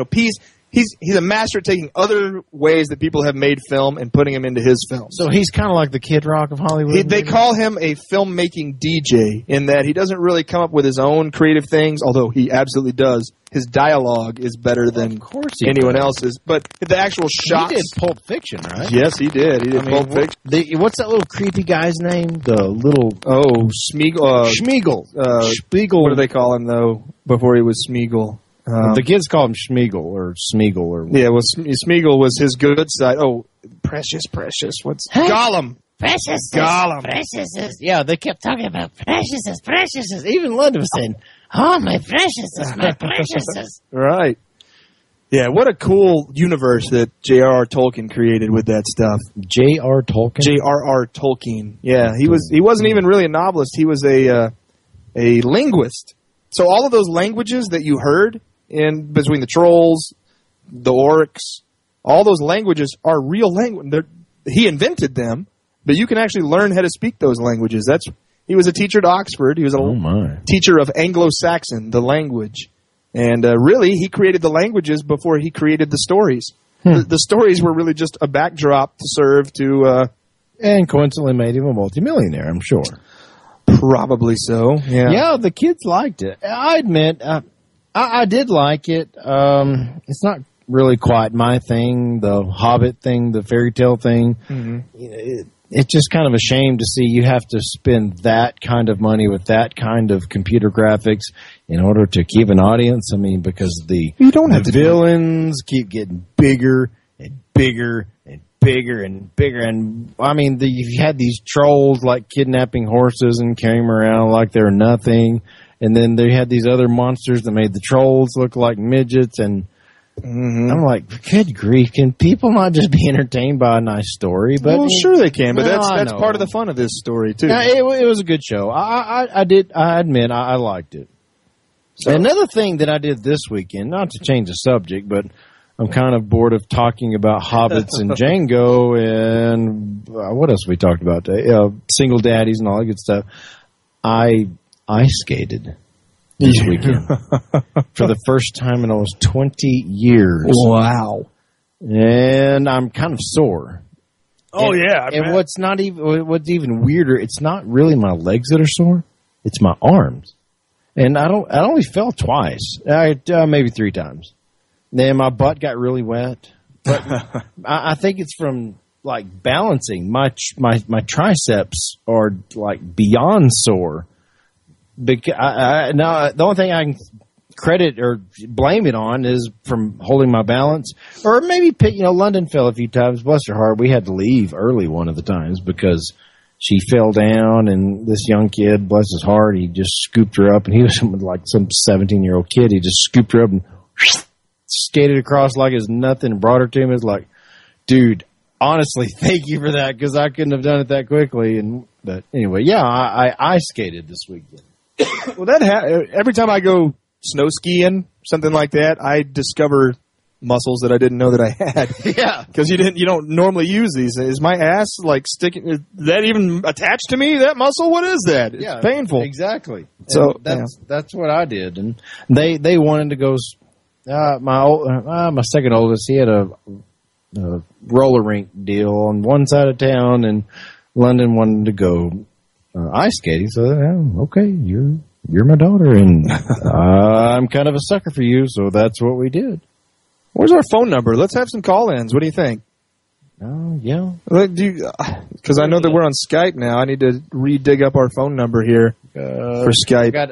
piece. He's a master at taking other ways that people have made film and putting them into his films. So he's kind of like the Kid Rock of Hollywood. They call him a filmmaking DJ in that he doesn't really come up with his own creative things, although he absolutely does. His dialogue is better than anyone else's. But the actual shots. He did Pulp Fiction, right? Yes, he did. He did Pulp Fiction. What's that little creepy guy's name? The little... Smeagol. Spiegel. What do they call him, though, before he was Smeagol? The kids call him Schmeagol or Smeagol or yeah. Well, Smeagol was his good side. Oh, precious. What's Gollum? Precious. Gollum. Precious. Yeah, they kept talking about precious. Even Linda was saying, "Oh, my precious, my precious." Right. Yeah. What a cool universe that J.R.R. Tolkien created with that stuff. J.R. Tolkien. J.R.R. Tolkien. Yeah, he wasn't even really a novelist. He was a linguist. So all of those languages that you heard in between the trolls, the orcs, all those languages are real language. He invented them, but you can actually learn how to speak those languages. He was a teacher at Oxford. He was a teacher of Anglo-Saxon, the language. And really, he created the languages before he created the stories. The stories were really just a backdrop to serve to... and coincidentally made him a multimillionaire, I'm sure. Probably so, yeah. Yeah, the kids liked it. I admit, I did like it. It's not really quite my thing, the Hobbit thing, the fairy tale thing. Mm-hmm. It's just kind of a shame to see you have to spend that kind of money with that kind of computer graphics in order to keep an audience. I mean, because the villains keep getting bigger and bigger and bigger and bigger. And I mean, you had these trolls like kidnapping horses and carrying them around like they're nothing. And then they had these other monsters that made the trolls look like midgets. And I'm like, good grief, can people not just be entertained by a nice story? But well, sure they can, but that's part of the fun of this story too. Yeah, it was a good show. I admit I liked it. So, another thing that I did this weekend, not to change the subject, but I'm kind of bored of talking about hobbits and Django and what else we talked about today? Single daddies and all that good stuff. I ice skated this weekend for the first time in almost 20 years. Wow. And I'm kind of sore. Oh, yeah. And what's even weirder, it's not really my legs that are sore. It's my arms. And I only fell twice. Maybe 3 times. Then my butt got really wet. But I think it's from like balancing. My triceps are like beyond sore. Because the only thing I can credit or blame it on is from holding my balance, or maybe London fell a few times. Bless her heart, we had to leave early one of the times because she fell down, and this young kid, bless his heart, he just scooped her up, and he was like some 17-year-old kid. He just scooped her up and skated across like it was nothing and brought her to me. It's like, dude, honestly, thank you for that because I couldn't have done it that quickly. But anyway, yeah, I skated this weekend. Well, every time I go snow skiing, something like that, I discover muscles that I didn't know that I had. Yeah, because you don't normally use these. Is my ass like sticking? Is that even attached to me? That muscle? What is that? It's painful. Exactly. So that's what I did, and they wanted to go. My second oldest, he had a roller rink deal on one side of town, and London wanted to go ice skating. So okay, you're my daughter, and I'm kind of a sucker for you, so that's what we did. Where's our phone number? Let's have some call-ins. What do you think? Oh, yeah. Because I know that we're on Skype now. I need to re-dig up our phone number here for Skype. I got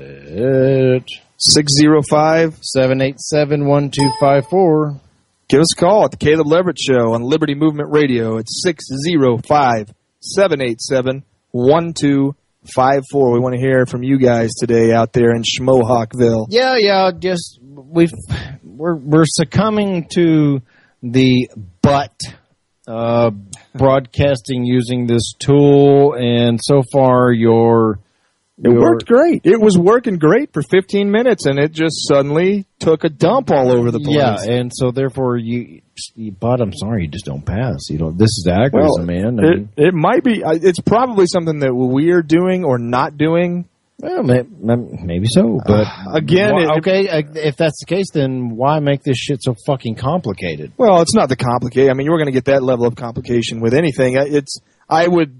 it. 605 787-1254. Give us a call at the Caleb Leverett Show on Liberty Movement Radio. It's 605-787-1254. We want to hear from you guys today out there in Schmohawkville. Yeah. Just we're succumbing to the broadcasting using this tool, and so far it worked great. It was working great for 15 minutes, and it just suddenly took a dump all over the place. Yeah, and so therefore I'm sorry, you just don't pass. This is accuracy, man. It might be. It's probably something that we're doing or not doing. Well, maybe so, but again, if that's the case, then why make this shit so fucking complicated? Well, it's not the complicated. I mean, you're going to get that level of complication with anything. I would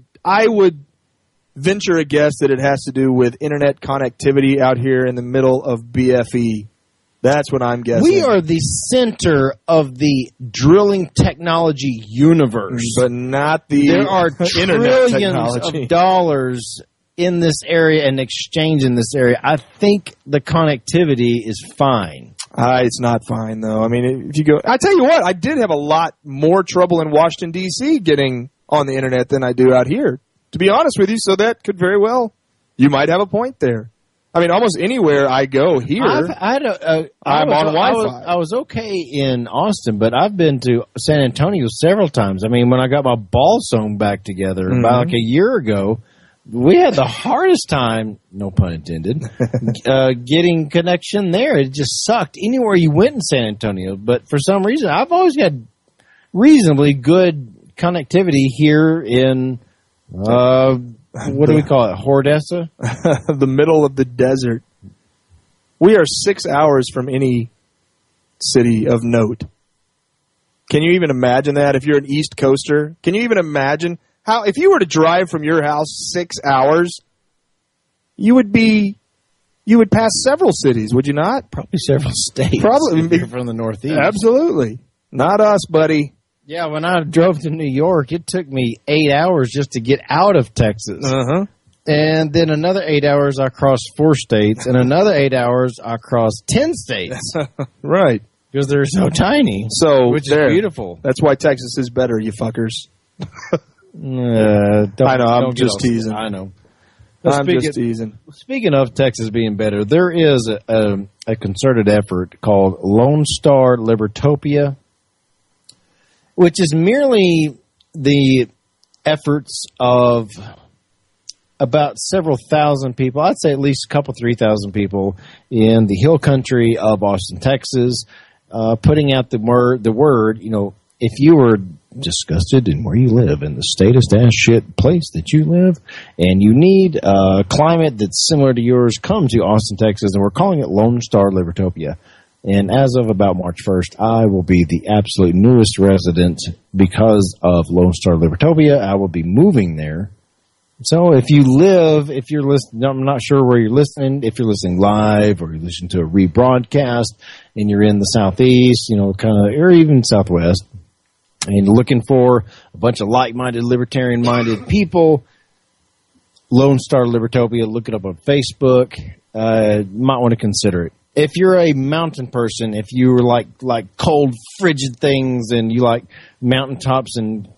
venture a guess that it has to do with internet connectivity out here in the middle of BFE. That's what I'm guessing. We are the center of the drilling technology universe, but not the There are internet trillions technology. of dollars in this area and exchange in this area. I think the connectivity is fine. It's not fine, though. I mean, if you go... I tell you what, I did have a lot more trouble in Washington, D.C. getting on the internet than I do out here, to be honest with you, so that could very well... You might have a point there. I mean, almost anywhere I go here, I'm on Wi-Fi. I was okay in Austin, but I've been to San Antonio several times. I mean, when I got my ball sewn back together about like a year ago, we had the hardest time, no pun intended, getting connection there. It just sucked anywhere you went in San Antonio. But for some reason, I've always had reasonably good connectivity here in, what do we call it, Hordessa? The middle of the desert. We are 6 hours from any city of note. Can you even imagine that if you're an East Coaster? Can you even imagine how, if you were to drive from your house 6 hours, you would pass several cities, would you not? Probably several states. Probably. If you're from the Northeast. Absolutely. Not us, buddy. Yeah, when I drove to New York, it took me 8 hours just to get out of Texas. Uh-huh. And then another 8 hours, I crossed 4 states. And another 8 hours, I crossed 10 states. Right. Because they're so tiny. Which is beautiful. That's why Texas is better, you fuckers. I know, I'm just teasing. I know. I'm just teasing. Speaking of Texas being better, there is a concerted effort called Lone Star Libertopia, which is merely the efforts of about several thousand people. I'd say at least a couple, 3,000 people in the hill country of Austin, Texas, putting out the word, if you were disgusted in where you live, in the statist ass shit place that you live, and you need a climate that's similar to yours, come to Austin, Texas, and we're calling it Lone Star Libertopia. And as of about March 1st, I will be the absolute newest resident because of Lone Star Libertopia. I will be moving there. So if you're listening, I'm not sure where you're listening, if you're listening live or you're listening to a rebroadcast and you're in the Southeast, or even Southwest, and looking for a bunch of like-minded, libertarian-minded people, Lone Star Libertopia, look it up on Facebook. You might want to consider it. If you're a mountain person, if you like cold, frigid things and you like mountaintops and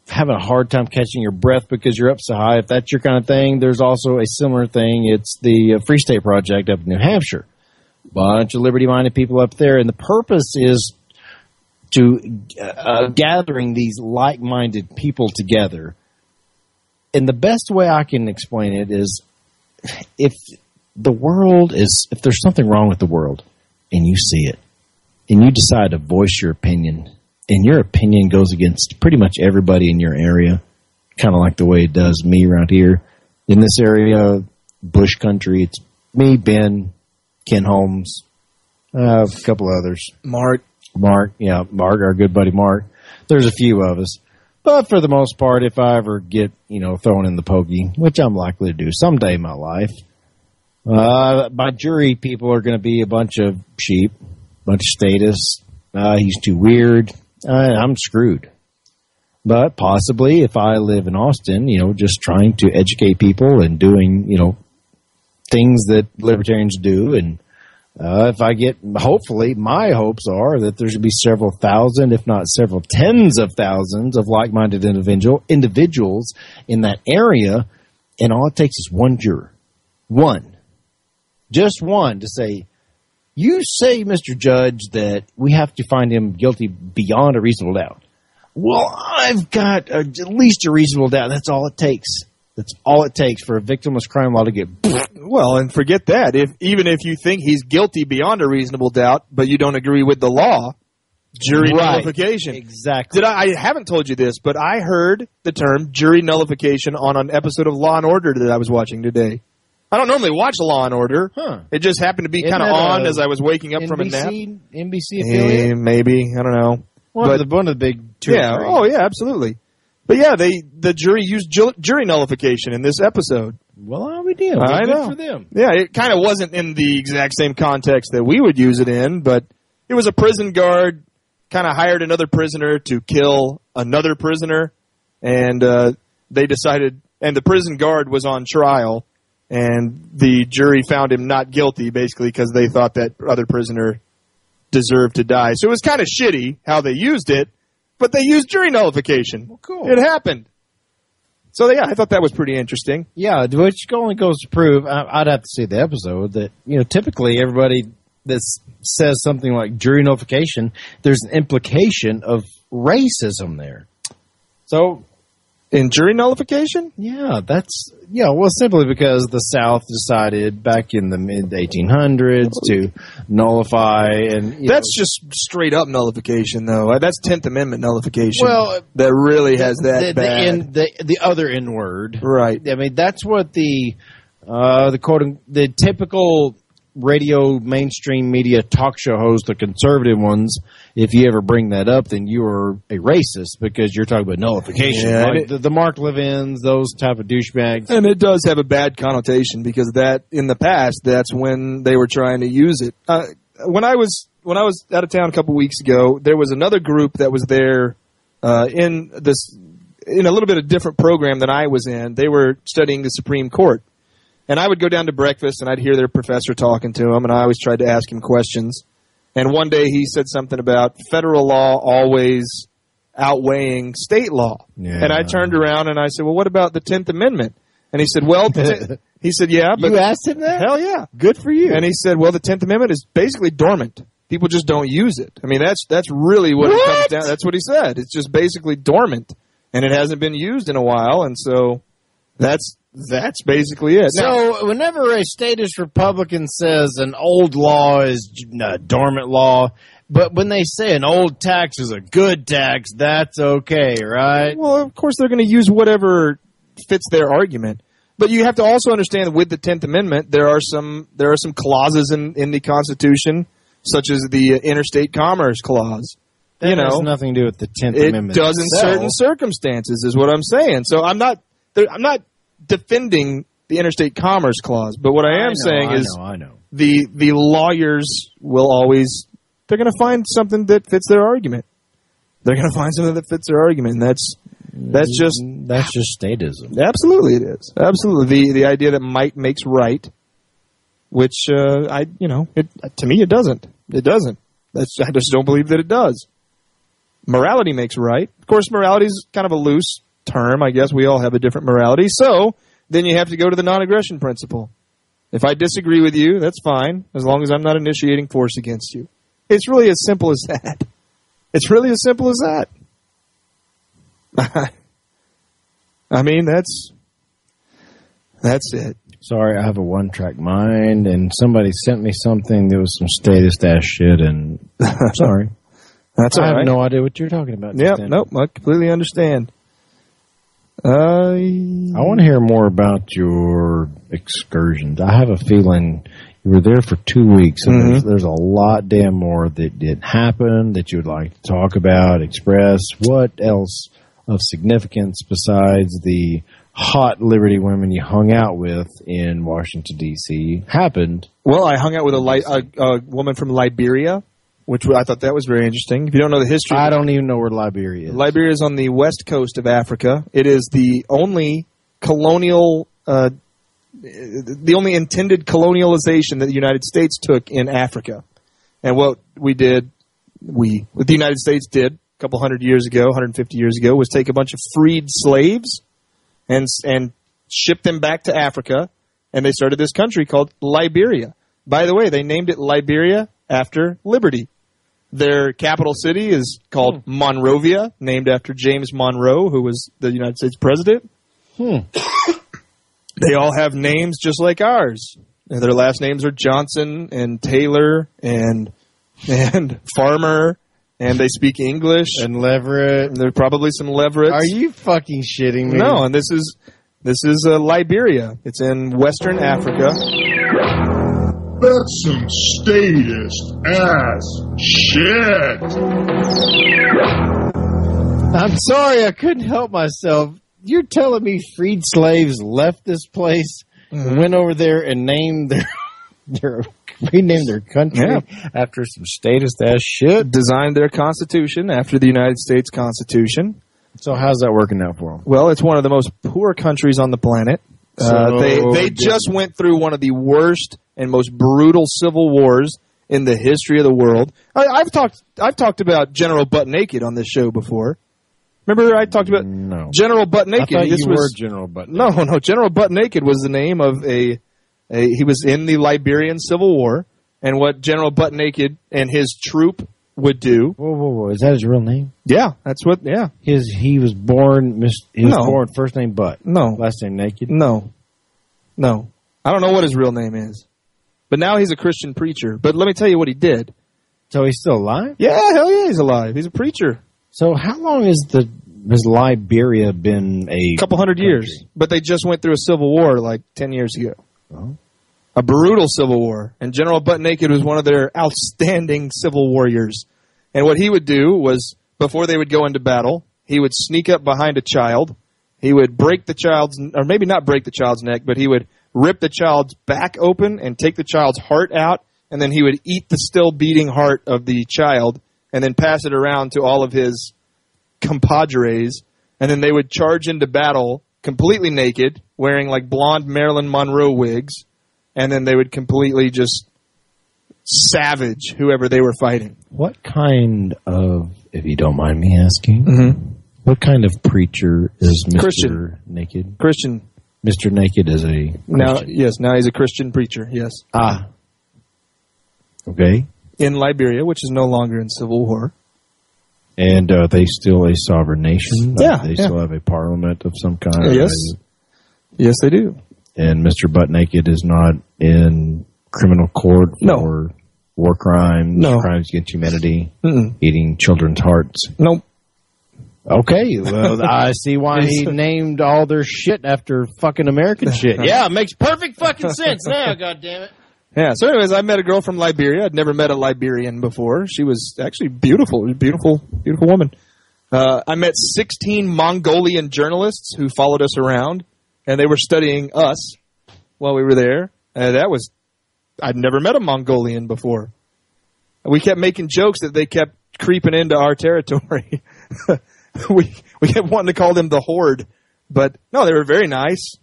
having a hard time catching your breath because you're up so high, if that's your kind of thing, there's also a similar thing. It's the Free State Project up in New Hampshire. Bunch of liberty-minded people up there, and the purpose is to gathering these like-minded people together. And the best way I can explain it is if there's something wrong with the world and you see it and you decide to voice your opinion and your opinion goes against pretty much everybody in your area, kind of like the way it does me around here in this area, bush country, it's me, Ben, Ken Holmes, a couple others. Mark, our good buddy Mark. There's a few of us. But for the most part, if I ever get, thrown in the pokey, which I'm likely to do someday in my life, my jury people are going to be a bunch of sheep, a bunch of statists. He's too weird. I'm screwed. But possibly if I live in Austin, just trying to educate people and doing, things that libertarians do. And if I get, hopefully, my hopes are that there should be several thousand, if not several tens of thousands of like-minded individuals in that area. And all it takes is one juror. One. Just one to say, you say, Mr. Judge, that we have to find him guilty beyond a reasonable doubt. Well, I've got at least a reasonable doubt. That's all it takes. That's all it takes for a victimless crime law to get... Well, and forget that. Even if you think he's guilty beyond a reasonable doubt, but you don't agree with the law, jury nullification. Exactly. I haven't told you this, but I heard the term jury nullification on an episode of Law & Order that I was watching today. I don't normally watch Law & Order. Huh. It just happened to be kind of on as I was waking up from a nap. NBC affiliate? Maybe. I don't know. One of the big two. Yeah. Oh, yeah, absolutely. But yeah, the jury used jury nullification in this episode. Well, I'll be damned. I know. Good for them. Yeah, it kind of wasn't in the exact same context that we would use it in, but it was a prison guard kind of hired another prisoner to kill another prisoner, and they decided, and the prison guard was on trial, and the jury found him not guilty, basically, because they thought that other prisoner deserved to die. So it was kind of shitty how they used it, but they used jury nullification. Well, cool. It happened. So, yeah, I thought that was pretty interesting. Yeah, which only goes to prove, I'd have to see the episode, that, typically everybody that says something like jury nullification, there's an implication of racism there. So, in jury nullification? Yeah, well, simply because the South decided back in the mid-1800s to nullify and... That's just straight-up nullification, though. That's 10th Amendment nullification. Well... That really has that bad... The other N-word. Right. I mean, that's what the typical radio mainstream media talk show host, the conservative ones, if you ever bring that up, then you are a racist because you're talking about nullification. Yeah, like the Mark Levins, those type of douchebags. And it does have a bad connotation because that, in the past, that's when they were trying to use it. When I was out of town a couple weeks ago, there was another group that was there in a little bit of different program than I was in. They were studying the Supreme Court. And I would go down to breakfast, and I'd hear their professor talking to him, and I always tried to ask him questions. And one day he said something about federal law always outweighing state law. Yeah. And I turned around and I said, well, what about the 10th Amendment? And he said, well, he said, yeah. But you asked him that? Hell yeah. Good for you. And he said, well, the 10th Amendment is basically dormant. People just don't use it. I mean, that's really what it comes down. That's what he said. It's just basically dormant, and it hasn't been used in a while, and so that's basically it. So whenever a statist Republican says an old law is a dormant law, but when they say an old tax is a good tax, that's okay, right? Well, of course they're going to use whatever fits their argument. But you have to also understand that with the 10th Amendment, there are some clauses in the Constitution, such as the interstate commerce clause. That has nothing to do with the 10th Amendment. It does in certain circumstances, is what I'm saying. So I'm not defending the interstate commerce clause, but what I am saying is the lawyers will always, they're going to find something that fits their argument. They're going to find something that fits their argument. And that's just statism. Absolutely, it is. Absolutely, the idea that might makes right, which to me it doesn't. It doesn't. I just don't believe that it does. Morality makes right. Of course, morality is kind of a loose term. I guess we all have a different morality. So then you have to go to the non-aggression principle. If I disagree with you, that's fine, as long as I'm not initiating force against you. It's really as simple as that. It's really as simple as that. I mean, that's it. Sorry, I have a one-track mind, and somebody sent me something that was some statist-ass shit, and sorry. That's all right. I have no idea what you're talking about. Yep, nope, I completely understand. I want to hear more about your excursions. I have a feeling you were there for 2 weeks, and there's a lot damn more that did happen that you would like to talk about, express. What else of significance besides the hot Liberty women you hung out with in Washington, D.C. happened? Well, I hung out with a woman from Liberia. which I thought that was very interesting. If you don't know the history, I don't even know where Liberia is. Liberia is on the west coast of Africa. It is the only colonial, the only intended colonialization that the United States took in Africa. And what what the United States did a couple 150 years ago, was take a bunch of freed slaves and ship them back to Africa, and they started this country called Liberia. By the way, they named it Liberia after liberty. Their capital city is called Monrovia, named after James Monroe, who was the United States president. They all have names just like ours. And their last names are Johnson and Taylor and Farmer, and they speak English. And Leverett. And there are probably some Leverett. Are you fucking shitting me? No, and this is Liberia. It's in Western Africa. That's some statist ass shit. I'm sorry, I couldn't help myself. You're telling me freed slaves left this place, went over there and named renamed their country after some statist ass shit? Designed their constitution after the United States Constitution. So how's that working out for them? Well, it's one of the most poor countries on the planet. They just went through one of the worst and most brutal civil wars in the history of the world. I've talked about General Butt Naked on this show before. Remember I talked about General Butt Naked? I thought you were General Butt Naked. No. General Butt Naked was the name of he was in the Liberian Civil War, and what General Butt Naked and his troop would do. Whoa. Is that his real name? Yeah, that's what, yeah. He was born born first name Butt. No. Last name Naked? No. I don't know what his real name is. But now he's a Christian preacher. But let me tell you what he did. So he's still alive? Yeah, hell yeah, he's alive. He's a preacher. So how long has Liberia been a couple hundred country? years? But they just went through a civil war like 10 years ago. Oh. A brutal civil war. And General Butt Naked was one of their outstanding civil warriors. And what he would do was, before they would go into battle, he would sneak up behind a child. He would break the child's, or maybe not break the child's neck, but he would rip the child's back open and take the child's heart out, and then he would eat the still beating heart of the child and then pass it around to all of his compadres, and then they would charge into battle completely naked, wearing like blonde Marilyn Monroe wigs, and then they would completely just savage whoever they were fighting. What kind of, if you don't mind me asking, what kind of preacher is Mr. Christian. Naked? Christian. Mr. Naked is a Christian. Now he's a Christian preacher, yes. Ah. Okay. In Liberia, which is no longer in civil war. And are they still a sovereign nation? Yeah. They still have a parliament of some kind? Yes. Yes, they do. And Mr. Butt Naked is not in criminal court for war crimes, crimes against humanity, eating children's hearts? Nope. Okay, well, I see why he named all their shit after fucking American shit. Yeah, it makes perfect fucking sense now, goddammit. Yeah, so anyways, I met a girl from Liberia. I'd never met a Liberian before. She was actually beautiful. Beautiful woman. I met 16 Mongolian journalists who followed us around, and they were studying us while we were there. I'd never met a Mongolian before. We kept making jokes that they kept creeping into our territory. We kept wanting to call them the Horde, but no, they were very nice.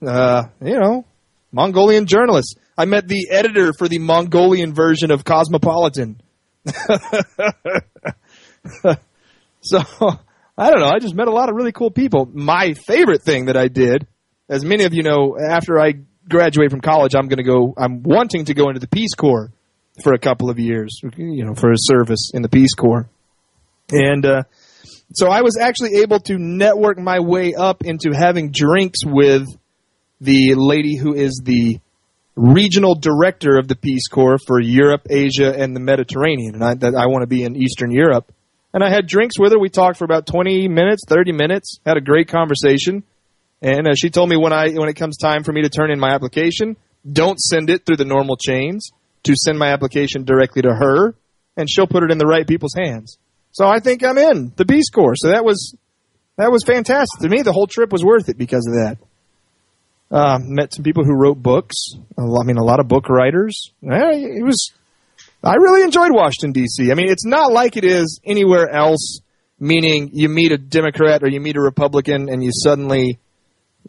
Mongolian journalists. I met the editor for the Mongolian version of Cosmopolitan. So, I don't know. I just met a lot of really cool people. My favorite thing that I did, as many of you know, after I graduate from college, I'm wanting to go into the Peace Corps for a couple of years, for a service in the Peace Corps. And, so I was actually able to network my way up into having drinks with the lady who is the regional director of the Peace Corps for Europe, Asia, and the Mediterranean. And I want to be in Eastern Europe. And I had drinks with her. We talked for about 20 minutes, 30 minutes, had a great conversation. And she told me when it comes time for me to turn in my application, don't send it through the normal chains, to send my application directly to her, and she'll put it in the right people's hands. So I think I'm in the Peace Corps. So that was fantastic. To me, the whole trip was worth it because of that. Met some people who wrote books. A lot of book writers. It I really enjoyed Washington, D.C. I mean, it's not like it is anywhere else, meaning you meet a Democrat or you meet a Republican and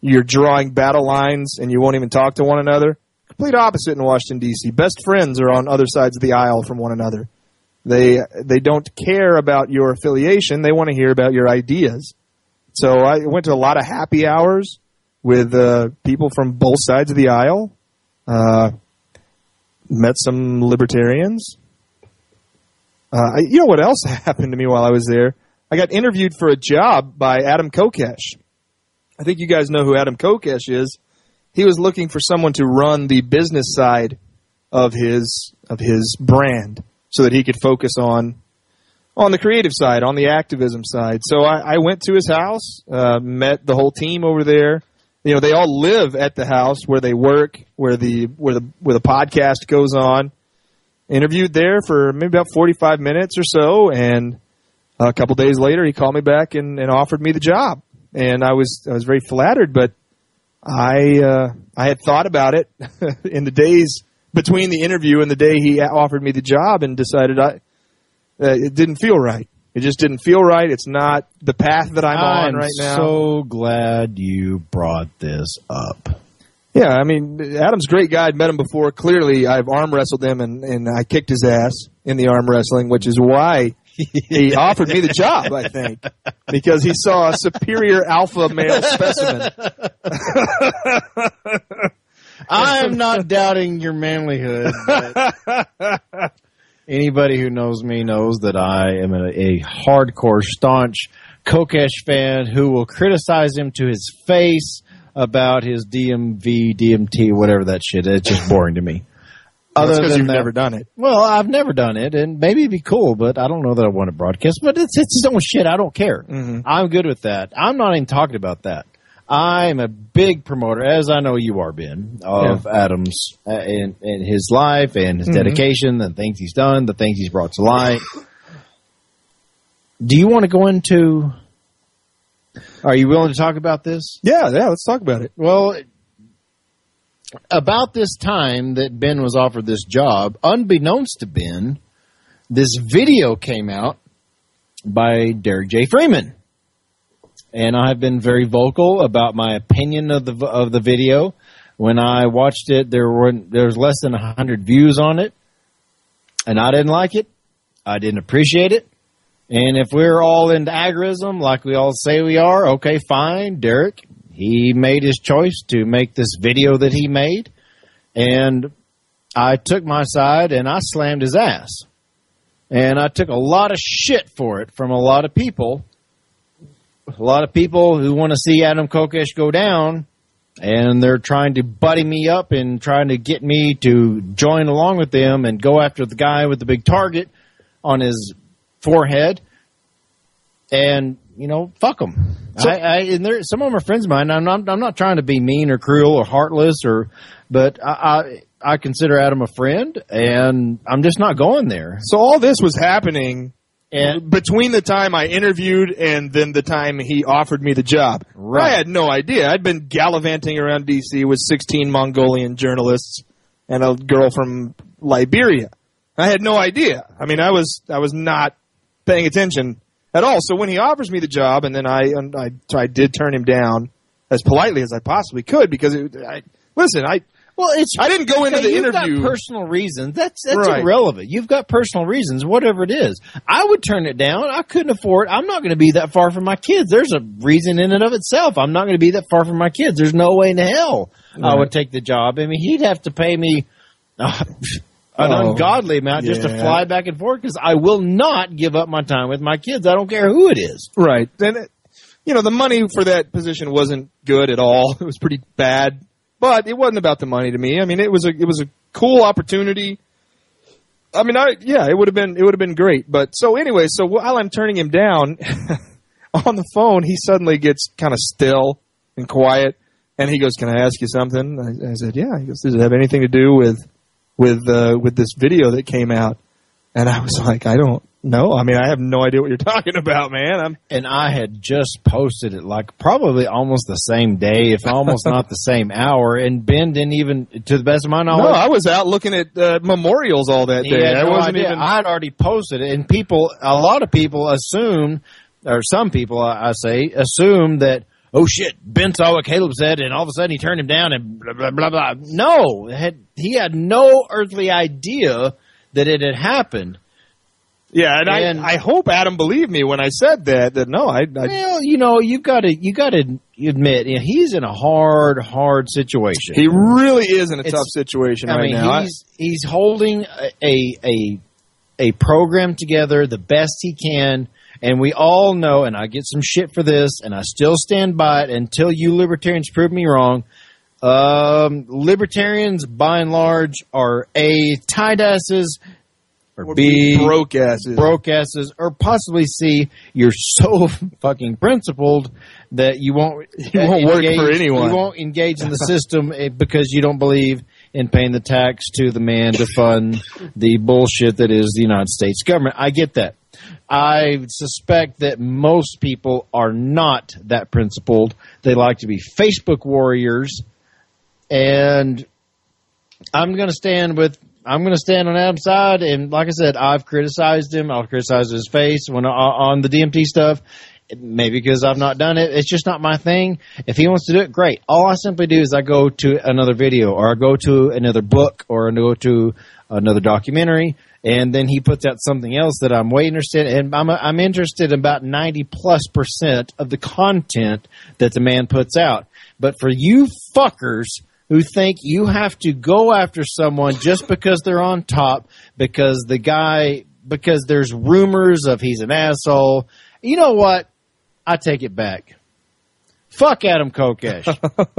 you're drawing battle lines and you won't even talk to one another. Complete opposite in Washington, D.C. Best friends are on other sides of the aisle from one another. They don't care about your affiliation. They want to hear about your ideas. So I went to a lot of happy hours with people from both sides of the aisle. Met some libertarians. You know what else happened to me while I was there? I got interviewed for a job by Adam Kokesh. I think you guys know who Adam Kokesh is. He was looking for someone to run the business side of his brand so that he could focus on the creative side, on the activism side. So I went to his house, met the whole team over there. You know, they all live at the house where they work, where the podcast goes on. Interviewed there for maybe about 45 minutes or so, and a couple days later he called me back and offered me the job. And I was very flattered, but I had thought about it in the days between the interview and the day he offered me the job, and decided it didn't feel right. It just didn't feel right. It's not the path that I'm on right now. I'm so glad you brought this up. Yeah, I mean, Adam's a great guy. I'd met him before. Clearly, I've arm wrestled him, and I kicked his ass in the arm wrestling, which is why he offered me the job, I think, because he saw a superior alpha male specimen. I am not doubting your manlyhood, but anybody who knows me knows that I am a hardcore, staunch Kokesh fan who will criticize him to his face about his DMV, DMT, whatever that shit. It's just boring to me. Other than you've never done it. Well, I've never done it, and maybe it'd be cool, but I don't know that I want to broadcast. But it's its own shit. I don't care. Mm-hmm. I'm good with that. I'm not even talking about that. I'm a big promoter, as I know you are, Ben, of Adam's in his life and his dedication, the things he's done, the things he's brought to light. Do you want to go into... Are you willing to talk about this? Yeah, let's talk about it. Well, about this time that Ben was offered this job, unbeknownst to Ben, this video came out by Derek J. Freeman. And I've been very vocal about my opinion of the video. When I watched it, there was less than 100 views on it, and I didn't like it. I didn't appreciate it. And if we're all into agorism, like we all say we are, okay, fine. Derek, he made his choice to make this video that he made, and I took my side and I slammed his ass. And I took a lot of shit for it from a lot of people. A lot of people who want to see Adam Kokesh go down, and they're trying to buddy me up and trying to get me to join along with them and go after the guy with the big target on his forehead. And, you know, fuck them. So, and some of them are friends of mine. I'm not trying to be mean or cruel or heartless, but I consider Adam a friend, and I'm just not going there. So all this was happening between the time I interviewed and then the time he offered me the job. Right. I had no idea. I'd been gallivanting around D.C. with 16 Mongolian journalists and a girl from Liberia. I had no idea. I mean, I was not paying attention at all. So when he offers me the job, and then I did turn him down as politely as I possibly could, because I didn't go into the interview. You've got personal reasons. That's right. Irrelevant. You've got personal reasons, whatever it is. I would turn it down. I couldn't afford. I'm not going to be that far from my kids. There's a reason in and of itself. I'm not going to be that far from my kids. There's no way in hell I would take the job. I mean, he'd have to pay me an ungodly amount just to fly back and forth, because I will not give up my time with my kids. I don't care who it is. Right. And, the money for that position wasn't good at all. It was pretty bad. But it wasn't about the money to me. I mean, it was a cool opportunity. I mean, it would have been great. But so anyway, so while I'm turning him down on the phone, he suddenly gets kind of still and quiet, and he goes, "Can I ask you something?" I said, "Yeah." He goes, "Does it have anything to do with this video that came out?" And I was like, "I don't No, I mean, I have no idea what you're talking about, man. And I had just posted it like probably almost the same day, if almost not the same hour. And Ben didn't even, to the best of my knowledge. No, I was out looking at memorials all that day. I wasn't even. I had already posted it, and a lot of people assume, or some people I say, assume that, oh shit, Ben saw what Caleb said, and all of a sudden he turned him down, and blah blah blah blah. No, he had no earthly idea that it had happened. Yeah, and I hope Adam believed me when I said that no, well, you got to admit, he's in a hard situation. He really is in a tough situation now. He's holding a program together the best he can, and we all know, and I get some shit for this, and I still stand by it until you libertarians prove me wrong. Libertarians, by and large, are A, tight asses, or B, broke asses, or possibly C, you're so fucking principled that you won't work for anyone. You won't engage in the system because you don't believe in paying the tax to the man to fund the bullshit that is the United States government. I get that. I suspect that most people are not that principled. They like to be Facebook warriors, and I'm going to stand on Adam's side, and like I said, I've criticized him. I'll criticize his face on the DMT stuff, maybe because I've not done it. It's just not my thing. If he wants to do it, great. All I simply do is I go to another video, or I go to another book, or I go to another documentary, and then he puts out something else that I'm way interested in. And I'm interested in about 90+% of the content that the man puts out. But for you fuckers who think you have to go after someone just because they're on top, because there's rumors of he's an asshole. You know what? I take it back. Fuck Adam Kokesh.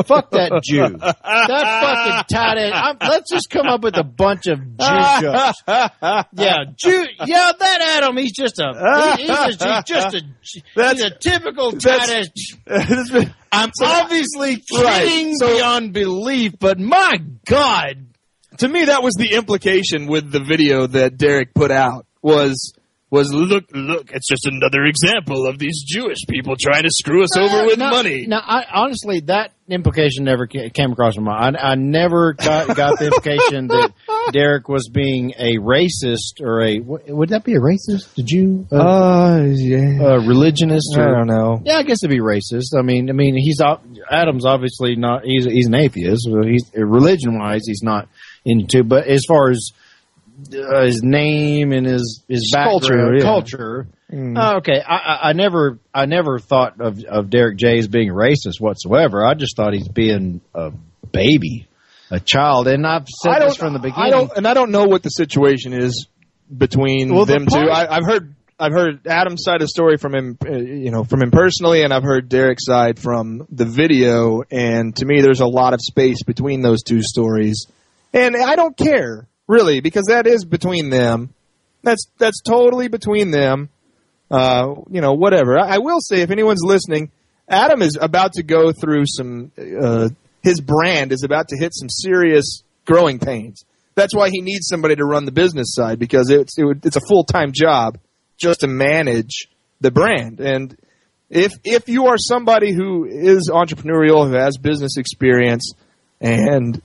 Fuck that Jew. That fucking tight ass. Let's just come up with a bunch of Jew jokes. Yeah, Jew. Yeah, that Adam. He's just he's a typical tight ass. I'm obviously kidding beyond belief, but my God. To me, that was the implication with the video that Derek put out was look, it's just another example of these Jewish people trying to screw us over with money. No, honestly, that implication never came across my mind. I never got the implication that Derek was being a racist or would that be a racist? Did you? Religionist? I don't know. Yeah, I guess it'd be racist. I mean, Adam's obviously not. He's an atheist. He's religion wise, he's not into. But as far as his name and his background, culture. Okay, I never thought of Derek J as being racist whatsoever. I just thought he's being a baby, a child, and I've said this from the beginning. I don't know what the situation is between them two. I've heard Adam's side of the story from him, from him personally, and I've heard Derek's side from the video. And to me, there's a lot of space between those two stories, and I don't care. Really, because that is between them. That's totally between them. Whatever. I will say, if anyone's listening, Adam is about to go through some. His brand is about to hit some serious growing pains. That's why he needs somebody to run the business side, because it's a full-time job just to manage the brand. And if you are somebody who is entrepreneurial, who has business experience, and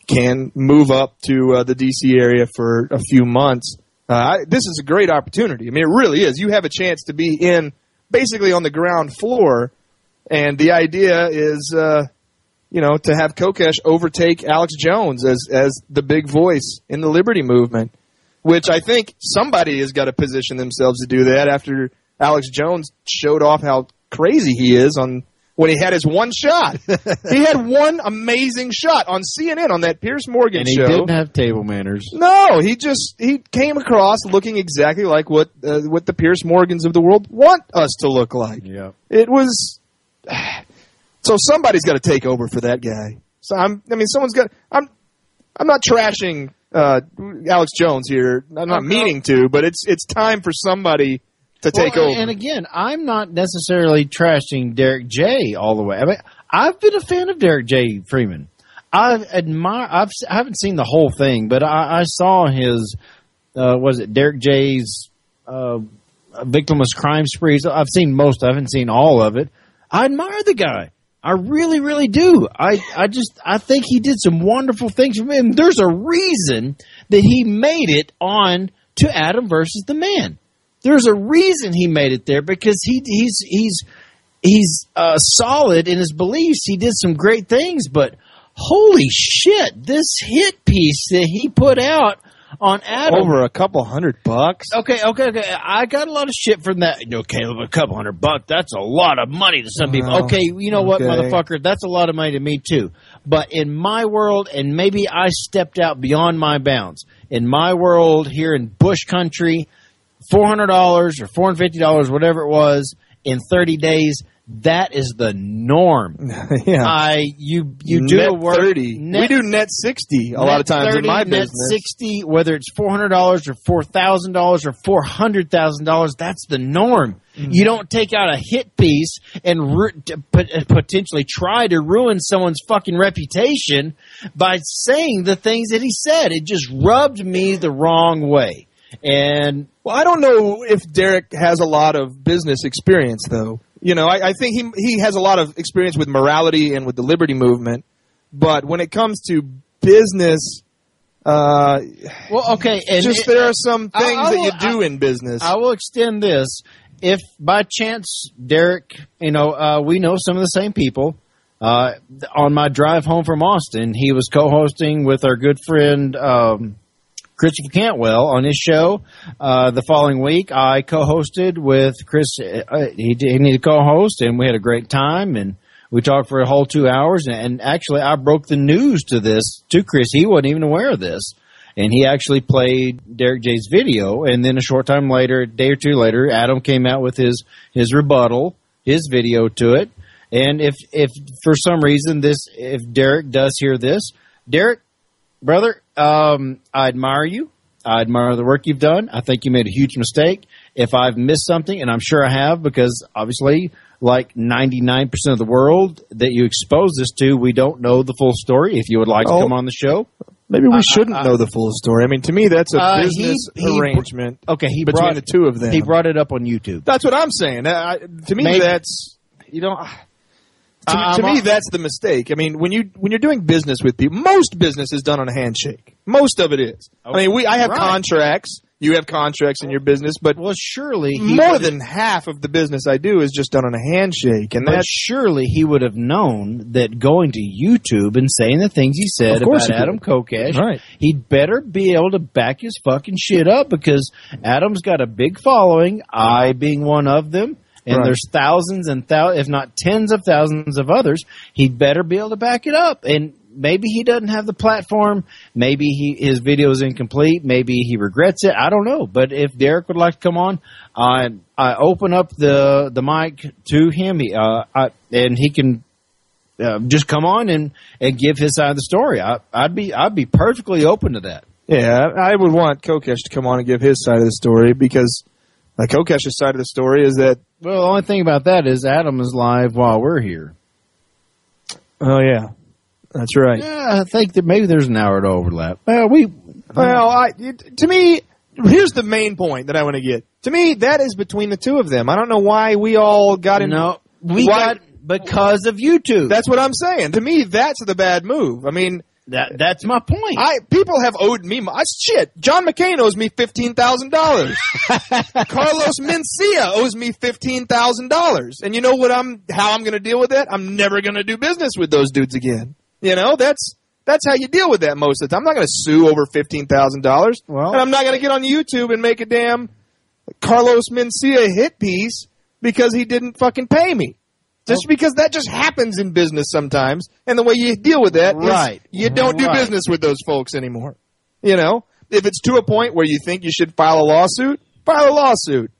can move up to the D.C. area for a few months, this is a great opportunity. I mean, it really is. You have a chance to be basically on the ground floor, and the idea is, to have Kokesh overtake Alex Jones as the big voice in the liberty movement, which I think somebody has got to position themselves to do that after Alex Jones showed off how crazy he is when he had his one shot. He had one amazing shot on CNN on that Piers Morgan show. And he didn't have table manners. No, he came across looking exactly like what the Piers Morgans of the world want us to look like. Yeah. It was so somebody's got to take over for that guy. So someone's got. I'm not trashing Alex Jones here. I'm not meaning to, but it's time for somebody to take over. And again, I'm not necessarily trashing Derek J all the way. I mean, I've been a fan of Derek J. Freeman. I haven't seen the whole thing, but I saw his, Derek J's victimless crime sprees. I've seen most. I haven't seen all of it. I admire the guy. I really, really do. I think he did some wonderful things for me. And there's a reason that he made it on to Adam versus the Man. There's a reason he made it there, because he's solid in his beliefs. He did some great things, but holy shit, this hit piece that he put out on Adam. Over a couple $100. Okay. I got a lot of shit from that. Caleb, a couple $100, that's a lot of money to some people. Okay, you know what, motherfucker? That's a lot of money to me, too. But in my world, and maybe I stepped out beyond my bounds, in my world here in Bush country, $400 or $450, whatever it was, in 30 days, that is the norm. Yeah. You net do a work 30. We do net 60 a lot of times 30, in my net business. 60, whether it's $400 or $4,000 or $400,000, that's the norm. You don't take out a hit piece and potentially try to ruin someone's fucking reputation by saying the things that he said. It just rubbed me the wrong way. And well, I don't know if Derek has a lot of business experience, though. You know, I think he has a lot of experience with morality and with the liberty movement. But when it comes to business, well, okay, and there are some things that you do in business. I will extend this. If by chance, Derek, we know some of the same people. On my drive home from Austin, he was co-hosting with our good friend Christopher Cantwell on his show. The following week, I co-hosted with Chris. He needed to co-host, and we had a great time, and we talked for a whole 2 hours. And actually, I broke the news to Chris. He wasn't even aware of this. And he actually played Derek J's video, and then a short time later, a day or two later, Adam came out with his rebuttal, his video to it. And if for some reason if Derek does hear this, Derek, brother, I admire you. I admire the work you've done. I think you made a huge mistake. If I've missed something, and I'm sure I have, because obviously, like 99% of the world that you expose this to, we don't know the full story. If you would like to come on the show. Maybe we shouldn't know the full story. I mean, to me, that's a business arrangement between the two of them. He brought it up on YouTube. That's what I'm saying. To me, that's, to me, that's the mistake. I mean, when you're doing business with people, most business is done on a handshake. Most of it is. Okay. I mean, I have contracts. You have contracts in your business, but surely more than half of the business I do is just done on a handshake. And surely he would have known that going to YouTube and saying the things he said about Adam Kokesh, he'd better be able to back his fucking shit up, because Adam's got a big following, I being one of them. And there's thousands and if not tens of thousands of others. He'd better be able to back it up. And maybe he doesn't have the platform. Maybe his video is incomplete. Maybe he regrets it. I don't know. But if Derek would like to come on, I open up the mic to him. And he can just come on and give his side of the story. I'd be perfectly open to that. Yeah, I would want Kokesh to come on and give his side of the story, because Kokesh's side of the story is that... Well, the only thing about that is Adam is live while we're here. Oh, yeah. That's right. Yeah, I think that maybe there's an hour to overlap. To me, here's the main point that I want to get. To me, that is between the two of them. I don't know why we all got in... No, because of YouTube. That's what I'm saying. To me, that's the bad move. I mean... That's my point. People have owed me shit. John McCain owes me $15,000. Carlos Mencia owes me $15,000. And you know how I'm going to deal with that? I'm never going to do business with those dudes again. You know, that's how you deal with that most of the time. I'm not going to sue over $15,000. Well, and I'm not going to get on YouTube and make a damn Carlos Mencia hit piece because he didn't fucking pay me. Just because that just happens in business sometimes, and the way you deal with that is you don't do business with those folks anymore. You know, if it's to a point where you think you should file a lawsuit, file a lawsuit.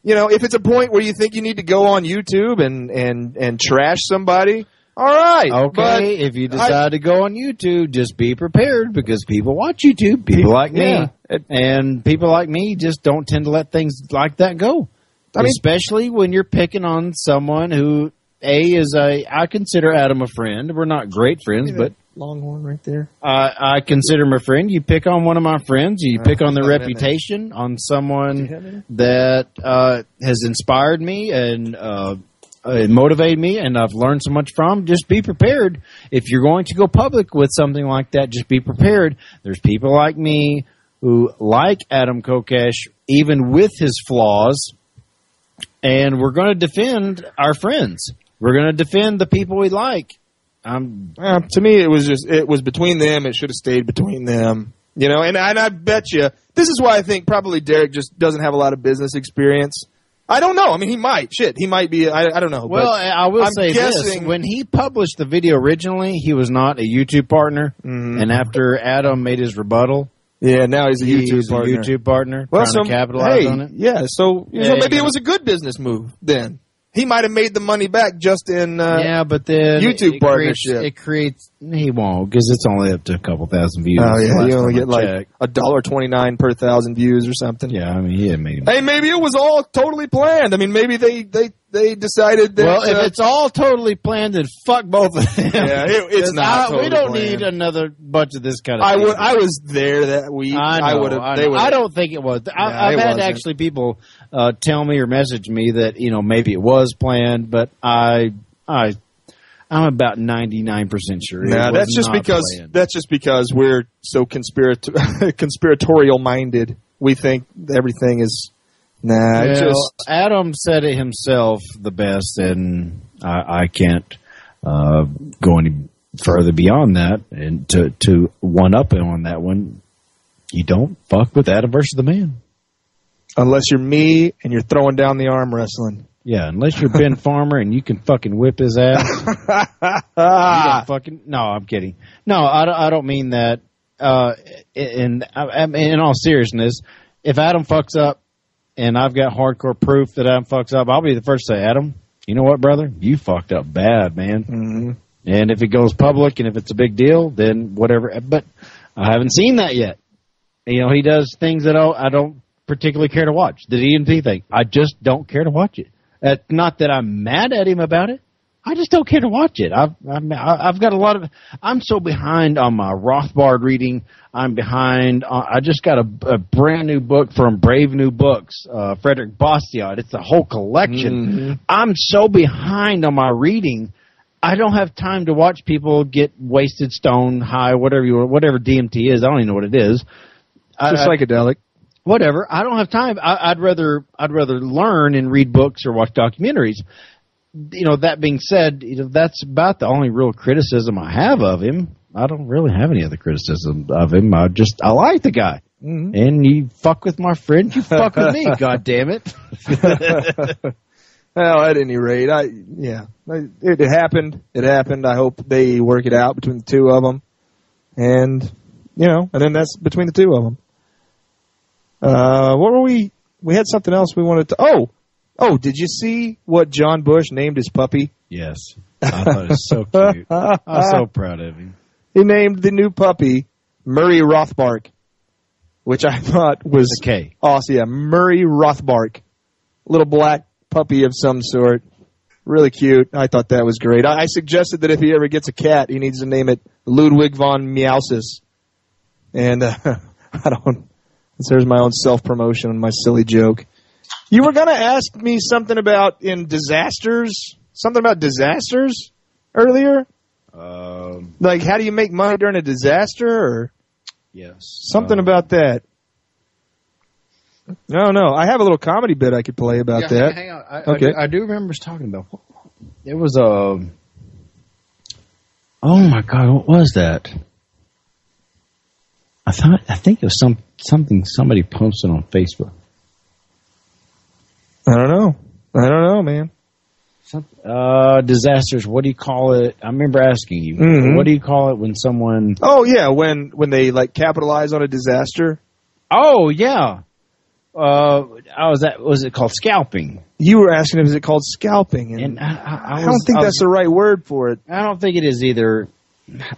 You know, if it's a point where you think you need to go on YouTube and trash somebody, all right. Okay, but if you decide to go on YouTube, just be prepared, because people watch YouTube. People like me, and people like me just don't tend to let things like that go. Especially when you're picking on someone who, I consider Adam a friend. We're not great friends, but Longhorn right there. I consider him a friend. You pick on one of my friends. You pick on the reputation on someone that has inspired me and motivated me, and I've learned so much from. Just be prepared. If you're going to go public with something like that, just be prepared. There's people like me who like Adam Kokesh, even with his flaws, and we're going to defend our friends. We're going to defend the people we like. To me, it was between them. It should have stayed between them. You know, and I bet you this is why I think probably Derek just doesn't have a lot of business experience. I don't know. I mean, he might. Shit, he might be. I don't know. Well, I will say guessing, this. When he published the video originally, he was not a YouTube partner. Mm-hmm. And after Adam made his rebuttal, yeah, now he's a YouTube partner. Well, trying to capitalize on it. Yeah, so maybe it was a good business move then. He might have made the money back just in but then YouTube partnership. He won't, because it's only up to a couple thousand views. Oh, yeah, you only get like $1.29 per 1,000 views or something. Yeah, I mean, he had made. Hey, maybe it was all totally planned. I mean, maybe they decided that. Well, if it's all totally planned, then fuck both of them. Yeah, it's not. Totally we don't planned. need another bunch of this kind of. I was there that week. I don't think it was. I've had actually people tell me or message me that maybe it was planned, but I'm about 99% sure. Nah, that's just because we're so conspiratorial minded. We think everything is. Adam said it himself the best, and I can't go any further beyond that. And to one up him on that one, you don't fuck with Adam versus the Man. Unless you're me and you're throwing down the arm wrestling. Yeah, unless you're Ben Farmer and you can fucking whip his ass. You don't fucking. No, I'm kidding. No, I don't mean that. In all seriousness, if Adam fucks up, and I've got hardcore proof that Adam fucks up, I'll be the first to say, Adam, you know what, brother? You fucked up bad, man. Mm-hmm. And if it goes public and if it's a big deal, then whatever. But I haven't seen that yet. He does things that I don't particularly care to watch. The DMT thing, I just don't care to watch it. Not that I'm mad at him about it. I just don't care to watch it. I've got a lot of. I'm so behind on my Rothbard reading. I'm behind. I just got a brand new book from Brave New Books, Frederick Bastiat. It's a whole collection. Mm-hmm. I'm so behind on my reading. I don't have time to watch people get wasted, stoned, high, whatever DMT is. I don't even know what it is. Just psychedelic. Whatever. I don't have time. I'd rather learn and read books or watch documentaries. That being said, that's about the only real criticism I have of him. I don't really have any other criticism of him. I like the guy. Mm-hmm. And you fuck with my friend, you fuck with me, God damn it. Well, at any rate, it happened. It happened. I hope they work it out between the two of them. And, and then that's between the two of them. What were we had something else we wanted to, Oh, did you see what John Bush named his puppy? Yes. I thought it was so cute. I'm so proud of him. He named the new puppy Murray Rothbard, which I thought was awesome. Yeah, Murray Rothbard. Little black puppy of some sort. Really cute. I thought that was great. I suggested that if he ever gets a cat, he needs to name it Ludwig von Meowsis. And there's my own self-promotion and my silly joke. You were going to ask me something about disasters earlier? Like, how do you make money during a disaster? Or yes. Something about that. No. I have a little comedy bit I could play about that. Hang on. Okay. I do remember us talking about. It was oh my God, what was that? I think it was something somebody posted on Facebook. I don't know, man. Disasters. What do you call it? I remember asking you. Mm-hmm. What do you call it when someone? Oh yeah, when they capitalize on a disaster. Oh yeah. Was it called scalping? You were asking him, is it called scalping? And I don't think that's the right word for it. I don't think it is either.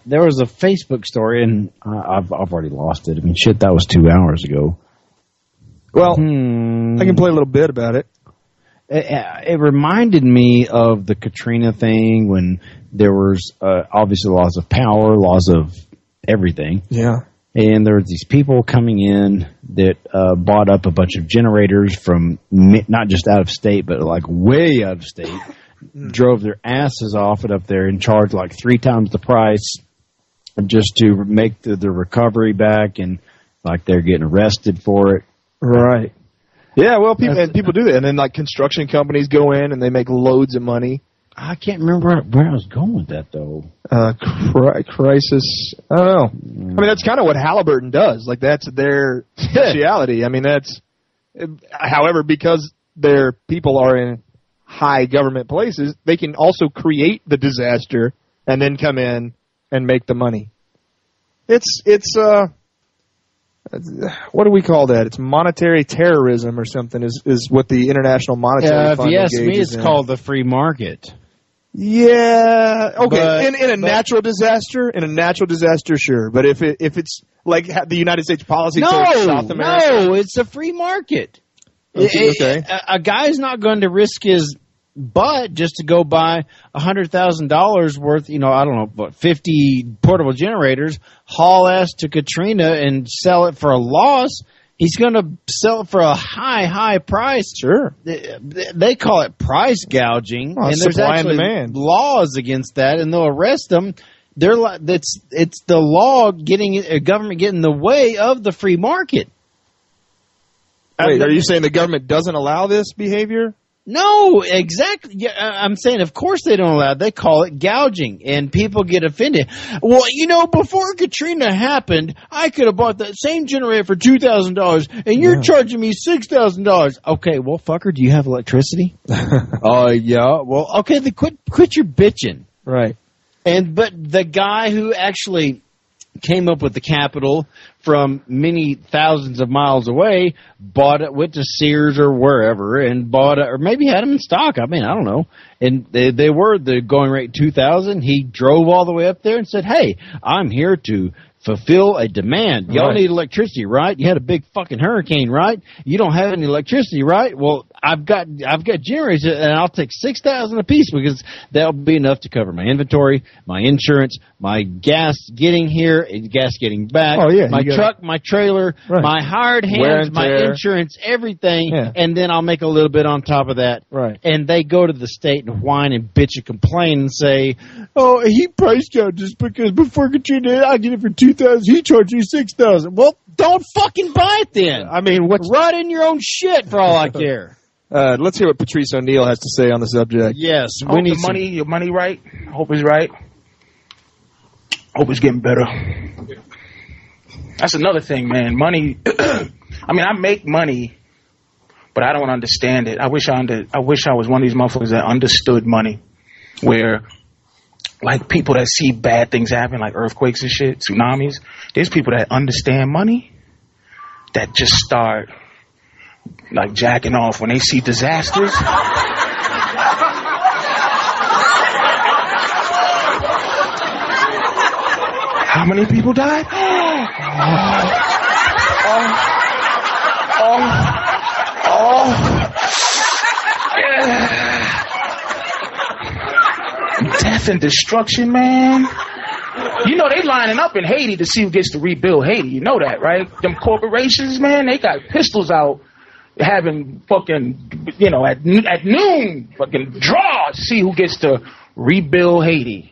There was a Facebook story, and I've already lost it. I mean, that was 2 hours ago. Well, I can play a little bit about it. It reminded me of the Katrina thing when there was obviously laws of power, laws of everything. Yeah. And there were these people coming in that bought up a bunch of generators from not just out of state, but like way out of state, drove their asses off it up there and charged like 3 times the price just to make the recovery back, and like they're getting arrested for it. Right. Yeah, well, people do that. And then like construction companies go in and they make loads of money. I can't remember where I was going with that, though. Crisis. I don't know. I mean, that's kind of what Halliburton does. Like, that's their speciality. I mean, however, because their people are in high government places, they can also create the disaster and then come in and make the money. It's what do we call that? It's monetary terrorism or something is what the International Monetary Fund engages in. If you ask me, it's called the free market. Yeah. Okay. In a natural disaster, sure. But if it's like the United States policy towards South America, no, it's a free market. Okay. A guy's not going to risk his butt just to go buy $100,000 worth. I don't know, 50 portable generators, haul ass to Katrina and sell it for a loss. He's going to sell it for a high price. Sure. They call it price gouging, and there's actually laws against that, and they'll arrest them. It's the law government getting in the way of the free market. Wait, are you saying the government doesn't allow this behavior? No, exactly. Yeah, I'm saying, of course they don't allow it. They call it gouging, and people get offended. Well, before Katrina happened, I could have bought that same generator for $2,000, and you're charging me $6,000. Okay, well, fucker, do you have electricity? Yeah. Well, okay, then quit your bitching. Right. But the guy who actually came up with the capital from many thousands of miles away, bought it, went to Sears or wherever, and bought it, or maybe had them in stock. I mean, I don't know. And they were the going rate 2,000. He drove all the way up there and said, "Hey, I'm here to fulfill a demand. Y'all need electricity, right? You had a big fucking hurricane, right? You don't have any electricity, right? Well, I've got generators, and I'll take $6,000 a piece because that'll be enough to cover my inventory, my insurance, my gas getting here, and gas getting back, my truck, my trailer, my hired hands, my insurance, everything, and then I'll make a little bit on top of that." Right. And they go to the state and whine and bitch and complain and say, "Oh, he price gouged us because before Katrina, I get it for $2,000. He charged you $6,000. Well, don't fucking buy it then. I mean, rot in your own shit for all I care. Let's hear what Patrice O'Neill has to say on the subject. Yes, we need your money right. Hope it's right. Hope it's getting better. That's another thing, man. Money. I mean, I make money, but I don't understand it. I wish I was one of these motherfuckers that understood money, where like people that see bad things happen, like earthquakes and shit, tsunamis. There's people that understand money that just start like jacking off when they see disasters. How many people died? Death and destruction, man. You know they lining up in Haiti to see who gets to rebuild Haiti. You know that, right? Them corporations, man, they got pistols out having fucking, at noon, fucking draw to see who gets to rebuild Haiti.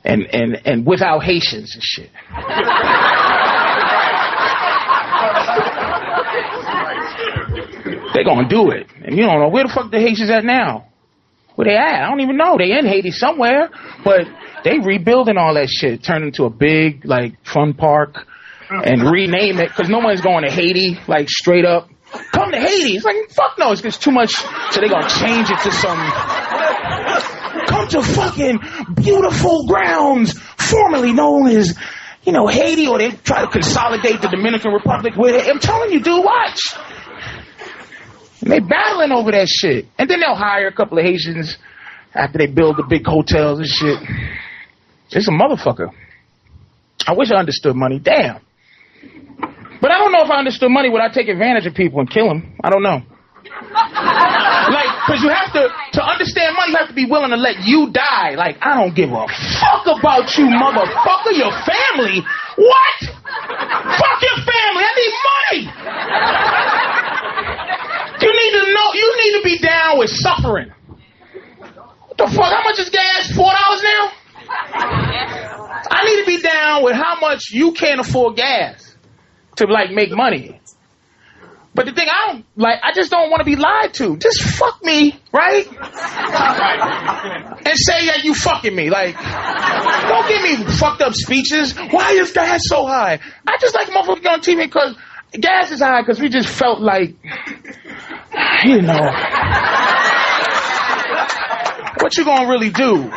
And without Haitians and shit. They gonna do it. And you don't know where the fuck the Haitians at now. Where they at? I don't even know. They in Haiti somewhere. But they rebuilding all that shit. Turn into a big, fun park. And rename it. Because no one's going to Haiti, straight up. Come to Haiti. It's fuck no. It's too much. So they gonna change it to some... Come to fucking beautiful grounds, formerly known as, Haiti, or they try to consolidate the Dominican Republic with it. I'm telling you, dude, watch. And they battling over that shit. And then they'll hire a couple of Haitians after they build the big hotels and shit. It's a motherfucker. I wish I understood money. Damn. But I don't know if I understood money, would I take advantage of people and kill them? I don't know. Because you have to understand money, you have to be willing to let you die. Like, I don't give a fuck about you, motherfucker. Your family? What? Fuck your family. I need money. You need to know, you need to be down with suffering. What the fuck? How much is gas? $4 now? I need to be down with how much you can't afford gas to, like, make money. But the thing I just don't want to be lied to. Just fuck me, right? And say that you fucking me. Like, don't give me fucked up speeches. Why is gas so high? I just like motherfuckers on TV because gas is high because we just felt like, you know, what you gonna really do? Like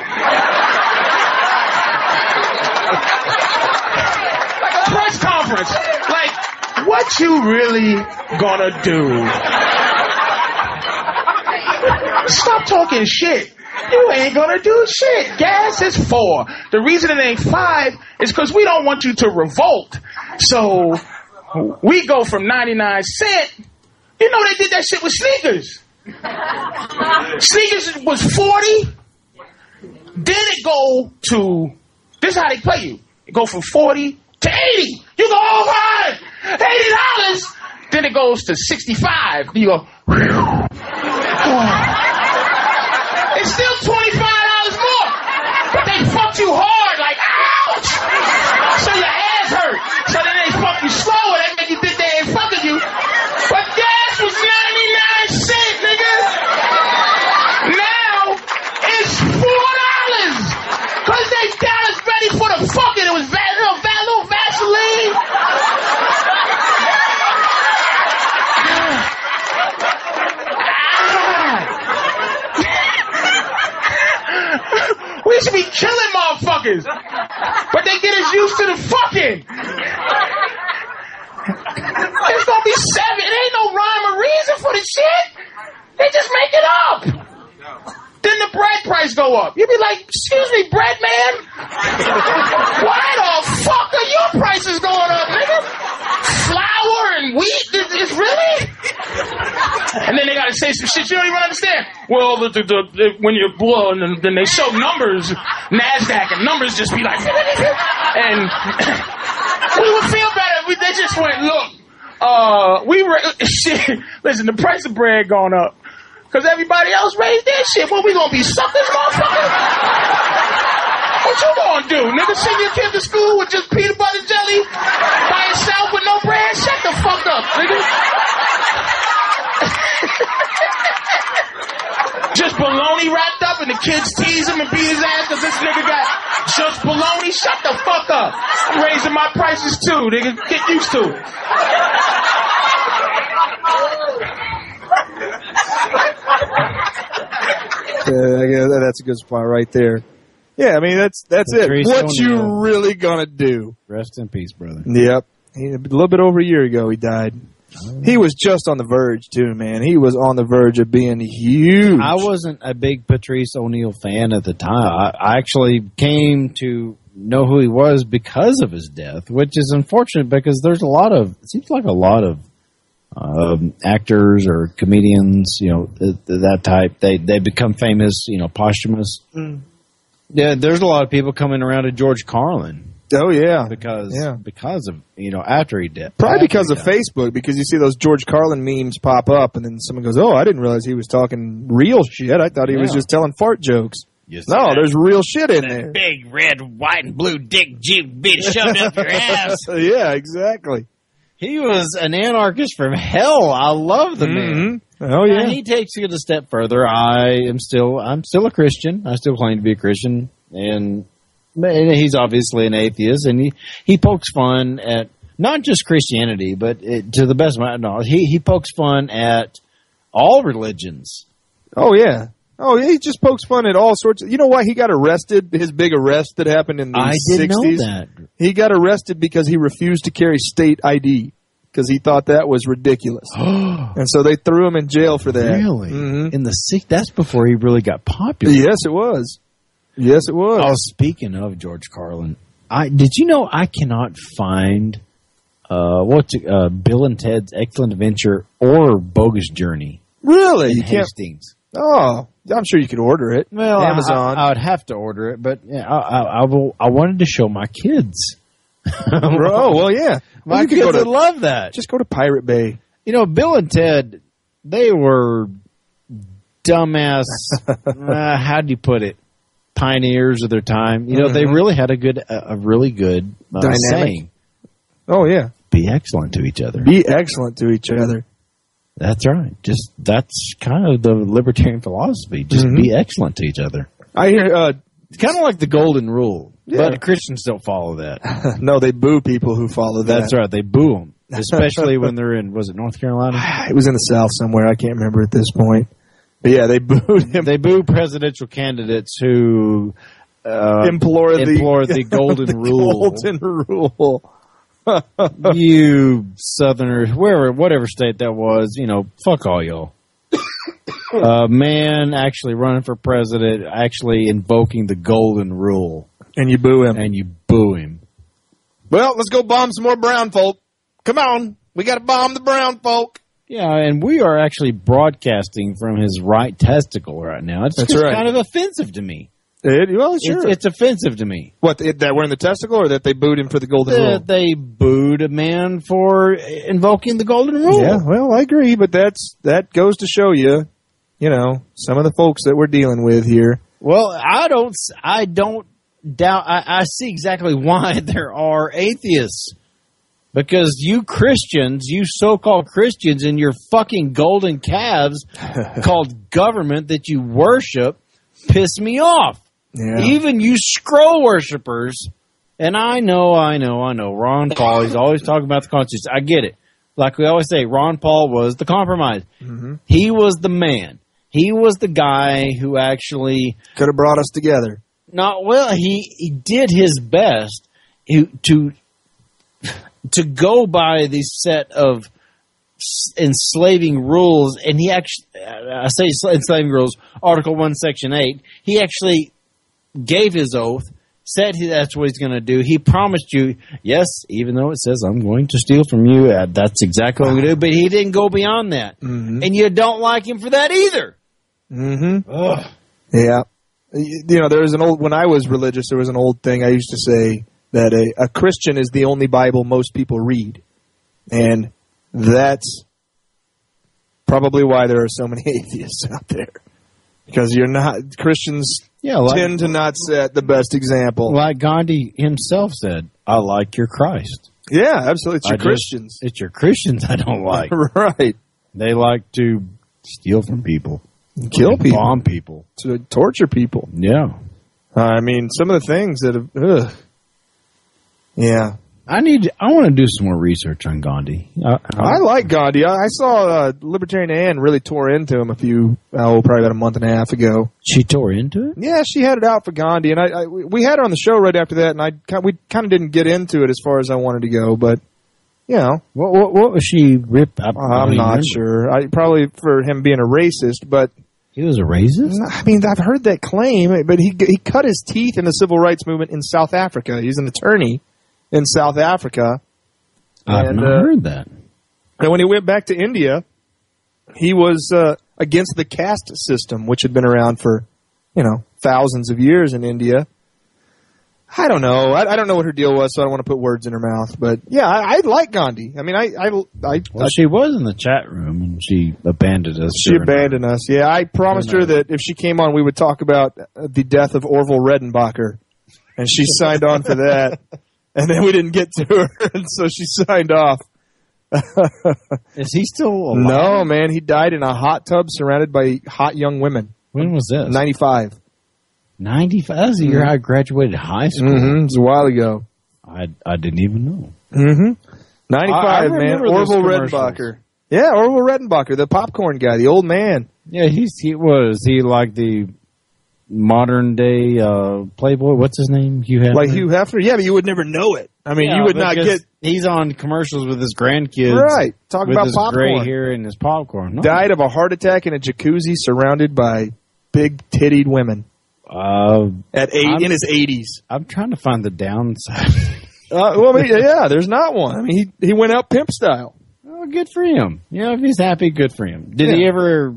a press conference. Like, what you really gonna do? Stop talking shit. You ain't gonna do shit. Gas is 4. The reason it ain't 5 is because we don't want you to revolt. So we go from 99 cent. You know they did that shit with sneakers. Sneakers was 40. Then it go to, this is how they play you. It go from 40 to 80. You go, oh my, $80. Then it goes to 65. You go, it's still $25 more. But they fucked you hard, like, ouch. So your ass hurt. So then they fuck you slower. They make you think they ain't fucking you. But gas was 99 cents, nigga. Now it's $4. Cause they got us ready for the fucking, it was little Vaseline. We should be killing motherfuckers. But they get us used to the fucking. It's gonna be 7. It ain't no rhyme or reason for the shit. They just make it up. Then the bread price go up. You be like, excuse me, bread man? Why the fuck are your prices going up, nigga? Flour and wheat? It's really? And then they gotta say some shit you don't even understand. Well, when you're blowing, and then they show numbers, NASDAQ, and numbers just be like, and we would feel better if they just went, look, shit, listen, the price of bread gone up. Because everybody else raised their shit. What, we gonna be suckers, motherfucker? What you gonna do? Nigga, send your kid to school with just peanut butter jelly by itself with no bread? Shut the fuck up, nigga. Just bologna wrapped up and the kids tease him and beat his ass because this nigga got just bologna? Shut the fuck up. I'm raising my prices too, nigga. Get used to it. That's a good spot right there. Yeah, I mean, that's it. What you really gonna do? Rest in peace, brother. Yep. A little bit over a year ago, he died. He was just on the verge, too, man. He was on the verge of being huge. I wasn't a big Patrice O'Neal fan at the time. I actually came to know who he was because of his death, which is unfortunate because there's it seems like a lot of actors or comedians, that type, they become famous, posthumous. Mm. Yeah, there's a lot of people coming around to George Carlin. Oh yeah, because of after he died. Probably because of Facebook, because you see those George Carlin memes pop up, and then someone goes, "Oh, I didn't realize he was talking real shit. I thought he was just telling fart jokes." No, there's real shit in there. Big red, white, and blue dick Jeep being shoved up your ass. Yeah, exactly. He was an anarchist from hell. I love the man. Oh yeah. And he takes it a step further. I'm still a Christian. I still claim to be a Christian, and he's obviously an atheist, and he pokes fun at not just Christianity, but to the best of my knowledge, he pokes fun at all religions. Oh yeah. Oh, yeah, he just pokes fun at all sorts of... You know why he got arrested? His big arrest that happened in the 60s? I didn't know that. He got arrested because he refused to carry state ID because he thought that was ridiculous. And so they threw him in jail for that. Really? Mm-hmm. In the that's before he really got popular. Yes, it was. Yes, it was. Oh, speaking of George Carlin, did you know I cannot find Bill and Ted's Excellent Adventure or Bogus Journey? Really? In Hastings. Oh, I'm sure you could order it. Well, Amazon. I would have to order it, but yeah, I wanted to show my kids. Oh, well, yeah. Well, My kids would love that. Just go to Pirate Bay. You know, Bill and Ted, they were dumbass, how do you put it? Pioneers of their time. You know, they really had a really good Dynamic. saying. Oh, yeah. Be excellent to each other. Be excellent to each other. That's right. That's kind of the libertarian philosophy. Just be excellent to each other. I hear, It's kind of like the golden rule, Yeah. but Christians don't follow that. no, they boo people who follow that. That's right. They boo them, especially when they're in, was it North Carolina? It was in the South somewhere. I can't remember at this point. But yeah, they booed him. They boo presidential candidates who implore the golden rule. Golden rule. You Southerners, whatever state that was, you know, fuck all y'all. Man actually running for president, actually invoking the golden rule. And you boo him. And you boo him. Well, let's go bomb some more brown folk. Come on. We got to bomb the brown folk. Yeah, and we are actually broadcasting from his right testicle right now. It's just kind of offensive to me. Well, sure. It's offensive to me. What, that we're in the testicle, or that they booed him for the golden rule? They booed a man for invoking the golden rule. Yeah, well, I agree, but that goes to show you, you know, some of the folks that we're dealing with here. Well, I don't doubt. I see exactly why there are atheists. Because you Christians, you so-called Christians, and your fucking golden calves called government that you worship piss me off. Yeah. Even you scroll worshipers, and I know, Ron Paul, he's always talking about the Constitution. I get it. Like we always say, Ron Paul was the compromise. Mm-hmm. He was the man. He was the guy who actually... could have brought us together. He did his best to go by the set of enslaving rules, and he actually, I say enslaving rules, Article 1, Section 8, he actually gave his oath, said that's what he's going to do. He promised you, yes, even though it says, I'm going to steal from you, that's exactly what I'm going to do, but he didn't go beyond that. Mm-hmm. And you don't like him for that either. Mm-hmm. Ugh. Yeah. You know, when I was religious, there was an old thing I used to say, that a Christian is the only Bible most people read. And that's probably why there are so many atheists out there. Because Christians tend to not set the best example. Like Gandhi himself said, I like your Christ. Yeah, absolutely. It's your Christians. It's your Christians I don't like. Right. They like to steal from people. Kill people. Bomb people. To torture people. Yeah. I mean, some of the things that have... Ugh. Yeah. I want to do some more research on Gandhi. I like Gandhi. I saw Libertarian Ann really tore into him probably about a month and a half ago. She tore into it? Yeah, she had it out for Gandhi, and we had her on the show right after that, and we kind of didn't get into it as far as I wanted to go, but, you know. What was she ripped up? I'm not sure. Probably for him being a racist, but... He was a racist? I mean, I've heard that claim, but he cut his teeth in the civil rights movement in South Africa. He's an attorney in South Africa. I've not heard that. And when he went back to India, he was against the caste system, which had been around for, thousands of years in India. I don't know. I don't know what her deal was, so I don't want to put words in her mouth. But, yeah, I like Gandhi. I mean, she was in the chat room, and she abandoned us. She abandoned us, yeah. I promised her that if she came on, we would talk about the death of Orville Redenbacher. And she signed on for that. And then we didn't get to her, and so she signed off. Is he still alive? No, man. He died in a hot tub surrounded by hot young women. When was this? 95. 95? That was the year I graduated high school. Mm-hmm. It was a while ago. I didn't even know. Mm-hmm. 95, man. Orville Redenbacher. Yeah, Orville Redenbacher, the popcorn guy, the old man. Yeah, he like the modern day Playboy? What's his name? Hugh Hefner? Like Hugh Hefner? Yeah, but you would never know it. I mean, you would not get... He's on commercials with his grandkids. Right. Talking about popcorn. With his gray hair and his popcorn. No. Died of a heart attack in a jacuzzi surrounded by big-tittied women. In his 80s. I'm trying to find the downside. There's not one. I mean, he went out pimp style. Oh, good for him. If he's happy, good for him. Did he ever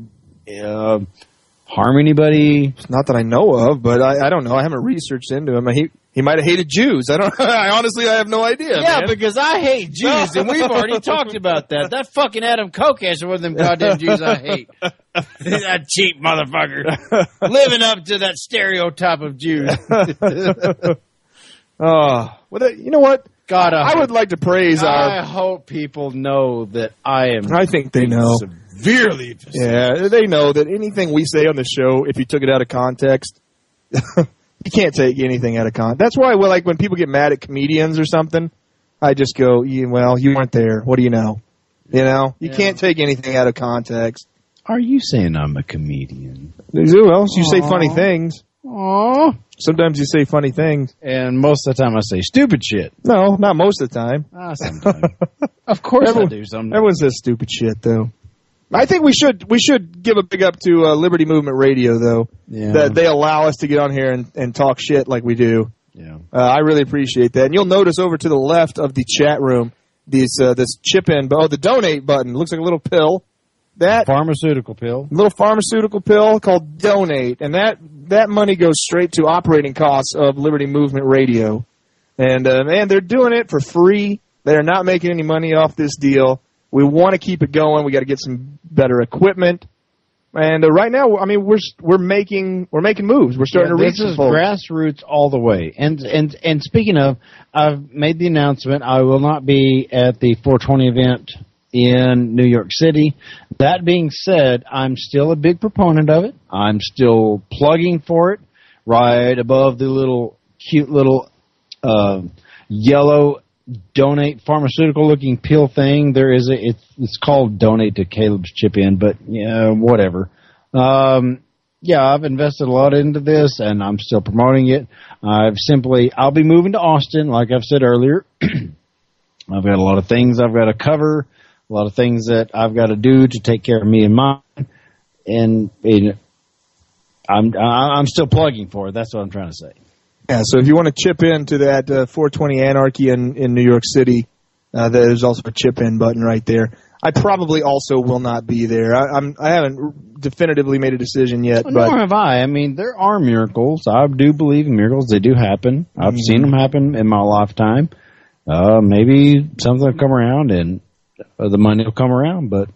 harm anybody? Not that I know of, but I don't know. I haven't researched into him. He might have hated Jews. I don't. I have no idea. Yeah, man. because I hate Jews, and we've already talked about that. That fucking Adam Koch is one of them goddamn Jews I hate. That cheap motherfucker. Living up to that stereotype of Jews. You know what? God, I would like to praise I hope people know that I am. I think they know. Severely. Yeah, they know that anything we say on the show, if you took it out of context, you can't take anything out of context. That's why, when people get mad at comedians or something, I just go, well, you weren't there. What do you know? You can't take anything out of context. Are you saying I'm a comedian? Well, you say funny things. Aww. Sometimes you say funny things. And most of the time I say stupid shit. No, not most of the time. Sometimes. Of course I do sometimes. Everyone says stupid shit, though. I think we should give a big up to Liberty Movement Radio, though, that they allow us to get on here and talk shit like we do. Yeah, I really appreciate that. And you'll notice over to the left of the chat room, this chip-in, the donate button. It looks like a little pill. That pharmaceutical pill. Little pharmaceutical pill called Donate. And that money goes straight to operating costs of Liberty Movement Radio. And they're doing it for free. They're not making any money off this deal. We want to keep it going. We got to get some better equipment. And right now, we're making moves. We're starting to reach this is folks. Grassroots all the way. And speaking of, I've made the announcement. I will not be at the 420 event in New York City. That being said, I'm still a big proponent of it. I'm still plugging for it. Right above the cute little yellow donate pharmaceutical looking pill thing, there is it's called Donate to Caleb's Chip In, but whatever. I've invested a lot into this and I'm still promoting it. I'll be moving to Austin, like I've said earlier. I've got a lot of things I've got to cover, a lot of things that I've got to do to take care of me and mine, and I'm still plugging for it. That's what I'm trying to say. Yeah, so if you want to chip in to that 420 Anarchy in New York City, there's also a chip in button right there. I probably also will not be there. I haven't definitively made a decision yet. Well, but nor have I. I mean, there are miracles. I do believe in miracles. They do happen. I've seen them happen in my lifetime. Maybe something will come around and the money will come around. But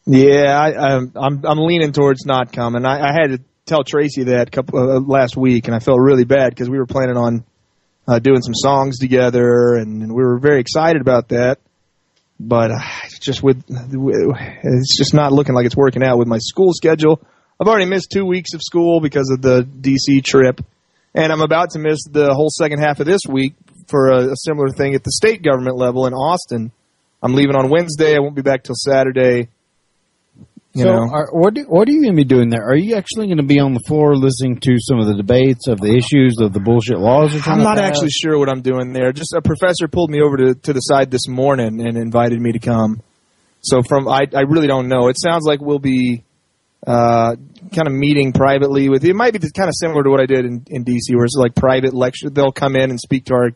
yeah, I'm leaning towards not coming. I had to tell Tracy that last week, and I felt really bad because we were planning on doing some songs together, and we were very excited about that. But it's just not looking like it's working out with my school schedule. I've already missed 2 weeks of school because of the D.C. trip, and I'm about to miss the whole second half of this week for a similar thing at the state government level in Austin. I'm leaving on Wednesday. I won't be back till Saturday. What are you going to be doing there? Are you actually going to be on the floor listening to some of the debates of the issues of the bullshit laws? I'm not actually sure what I'm doing there. Just a professor pulled me over to the side this morning and invited me to come. So I really don't know. It sounds like we'll be kind of meeting privately with. It might be kind of similar to what I did in D.C., where it's like private lecture. They'll come in and speak to our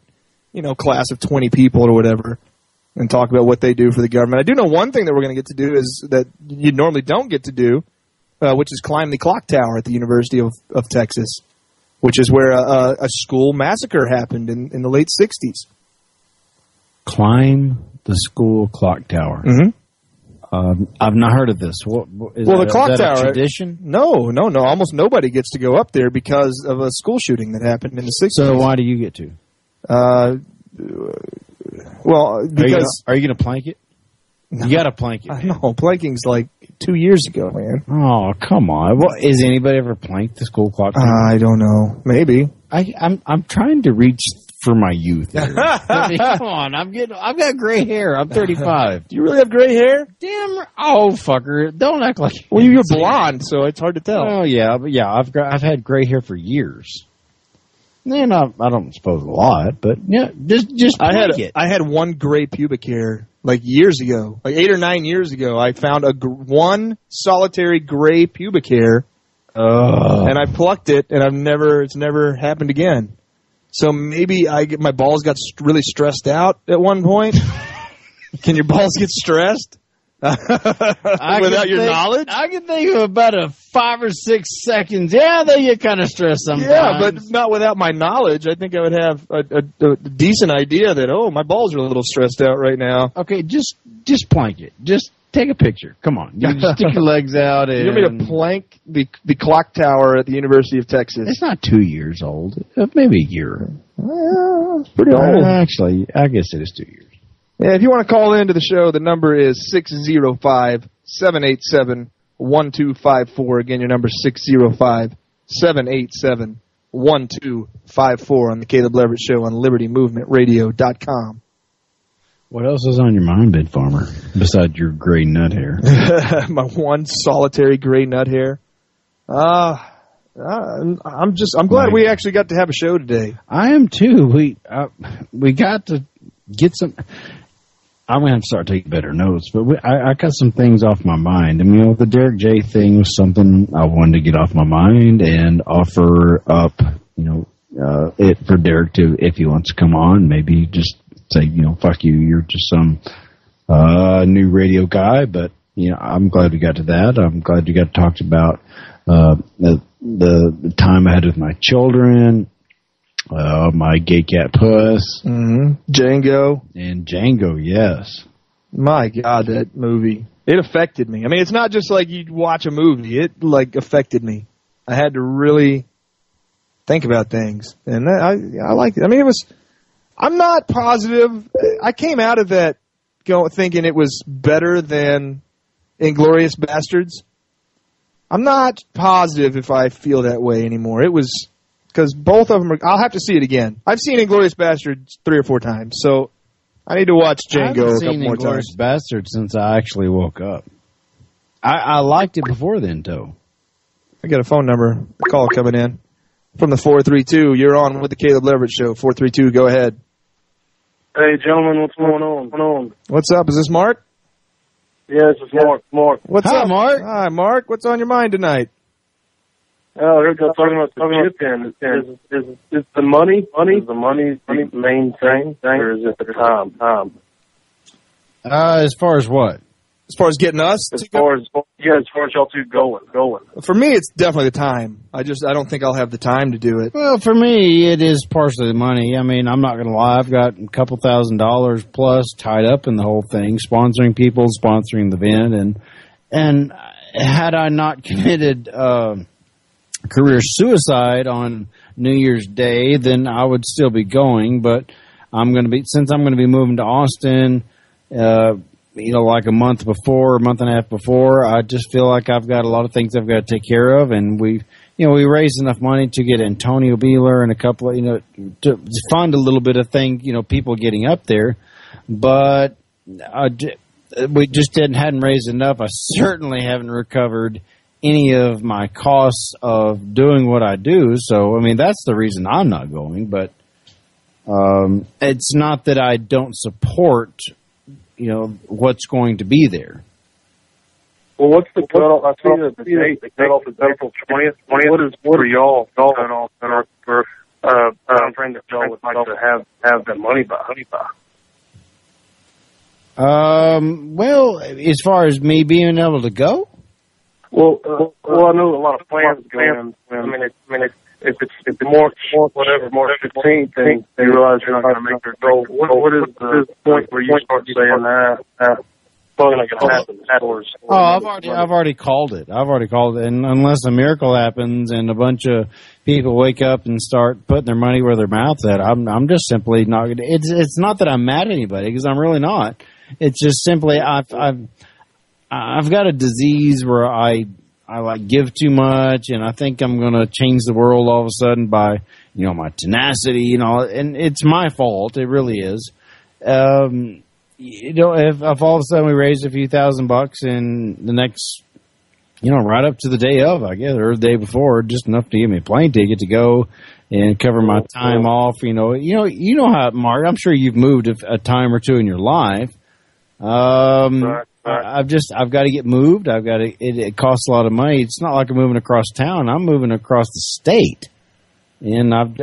class of 20 people or whatever, and talk about what they do for the government. I do know one thing that we're going to get to do is that you normally don't get to do, which is climb the clock tower at the University of Texas, which is where a school massacre happened in the late 60s. Climb the school clock tower. Mm-hmm. I've not heard of this. The clock tower. A tradition? No. Almost nobody gets to go up there because of a school shooting that happened in the 60s. So why do you get to? Well, because are you going to plank it? No. You got to plank it. No, planking's like 2 years ago, man. Oh, come on! Well, has anybody ever planked the school clock tower? I don't know. Maybe. I'm trying to reach for my youth. Come on! I've got gray hair. I'm 35. Do you really have gray hair? Damn! Oh, fucker! Don't act like. Well, you're blonde, so it's hard to tell. Oh yeah, but yeah, I've had gray hair for years. And I don't suppose a lot, but yeah, just I had one gray pubic hair like years ago, like 8 or 9 years ago. I found one solitary gray pubic hair, and I plucked it, and it's never happened again. So maybe my balls got really stressed out at one point. Can your balls get stressed? Without your knowledge? I can think of about a 5 or 6 seconds. Yeah, they get kind of stressed sometimes. Yeah, but not without my knowledge. I think I would have a decent idea that, my balls are a little stressed out right now. Okay, just plank it. Just take a picture. Come on. You just stick your legs out. And... You want me to plank the clock tower at the University of Texas? It's not 2 years old. Maybe a year. It's pretty old. Actually, I guess it is 2 years. Yeah, if you want to call into the show, the number is 605-787-1254. Again, your number is 605-787-1254 on the Caleb Leverett Show on LibertyMovementRadio.com. What else is on your mind, Big Farmer, besides your gray nut hair? My one solitary gray nut hair. I'm glad we actually got to have a show today. I am too. We got to get some. I'm going to have to start taking better notes, but I got some things off my mind. I mean, the Derek J thing was something I wanted to get off my mind and offer up, it for Derek to, if he wants to come on, maybe just say, fuck you, you're just some new radio guy. But, I'm glad we got to that. I'm glad you got to talk about the time I had with my children. My gay cat puss. Mm-hmm. Django. And Django, yes. My God, that movie. It affected me. I mean, it's not just like you watch a movie. It, affected me. I had to really think about things. And I liked it. I mean, I'm not positive. I came out of that thinking it was better than Inglourious Bastards. I'm not positive if I feel that way anymore. It was... Because both of them I'll have to see it again. I've seen Inglourious Bastards 3 or 4 times, so I need to watch Django a couple more times. I haven't seen Inglourious Bastards since I actually woke up. I liked it before then, too. I got a phone number, a call coming in from the 432. You're on with the Caleb Leverett Show. 432, go ahead. Hey, gentlemen, what's going on? What's up? Is this Mark? Yes, it's Mark. What's up, Mark? Hi, Mark. What's on your mind tonight? Oh, here goes talking about the chip in. Is the money? Is the money the main thing, or is it the time? As far as what? As far as getting us? As far as y'all two going. For me, it's definitely the time. I don't think I'll have the time to do it. Well, for me, it is partially the money. I mean, I'm not going to lie. I've got a couple $1,000s plus tied up in the whole thing, sponsoring people, sponsoring the event, and had I not committed career suicide on New Year's Day, then I would still be going. But since I'm going to be moving to Austin, like a month and a half before, I just feel like I've got a lot of things I've got to take care of, and we raised enough money to get Antonio Beeler and a couple of, to fund a little bit of people getting up there, but we just hadn't raised enough. I certainly haven't recovered any of my costs of doing what I do. So, I mean, that's the reason I'm not going, but it's not that I don't support, what's going to be there. Well, what's the cutoff? I see that the date, the cutoff is April 20th. What is for y'all cutoff for timeframe that y'all would like to have that money by? Well, as far as me being able to go? Well, I know a lot of plans go in. I mean, if it's March 15th, and they realize you're not going to make their goal, what is the point where you start saying that? Probably not going to happen. I've already called it. And unless a miracle happens and a bunch of people wake up and start putting their money where their mouth's at, I'm just simply not going to. It's not that I'm mad at anybody, because I'm really not. It's just simply I've got a disease where I give too much, and I think I'm going to change the world all of a sudden by, my tenacity, and it's my fault. It really is. If all of a sudden we raised a few $1,000 in the next, right up to the day of, I guess, or the day before, just enough to give me a plane ticket to go and cover my time off, you know how, Mark, I'm sure you've moved a time or two in your life. Right. I've got to get moved. It costs a lot of money. It's not like I'm moving across town. I'm moving across the state, and I've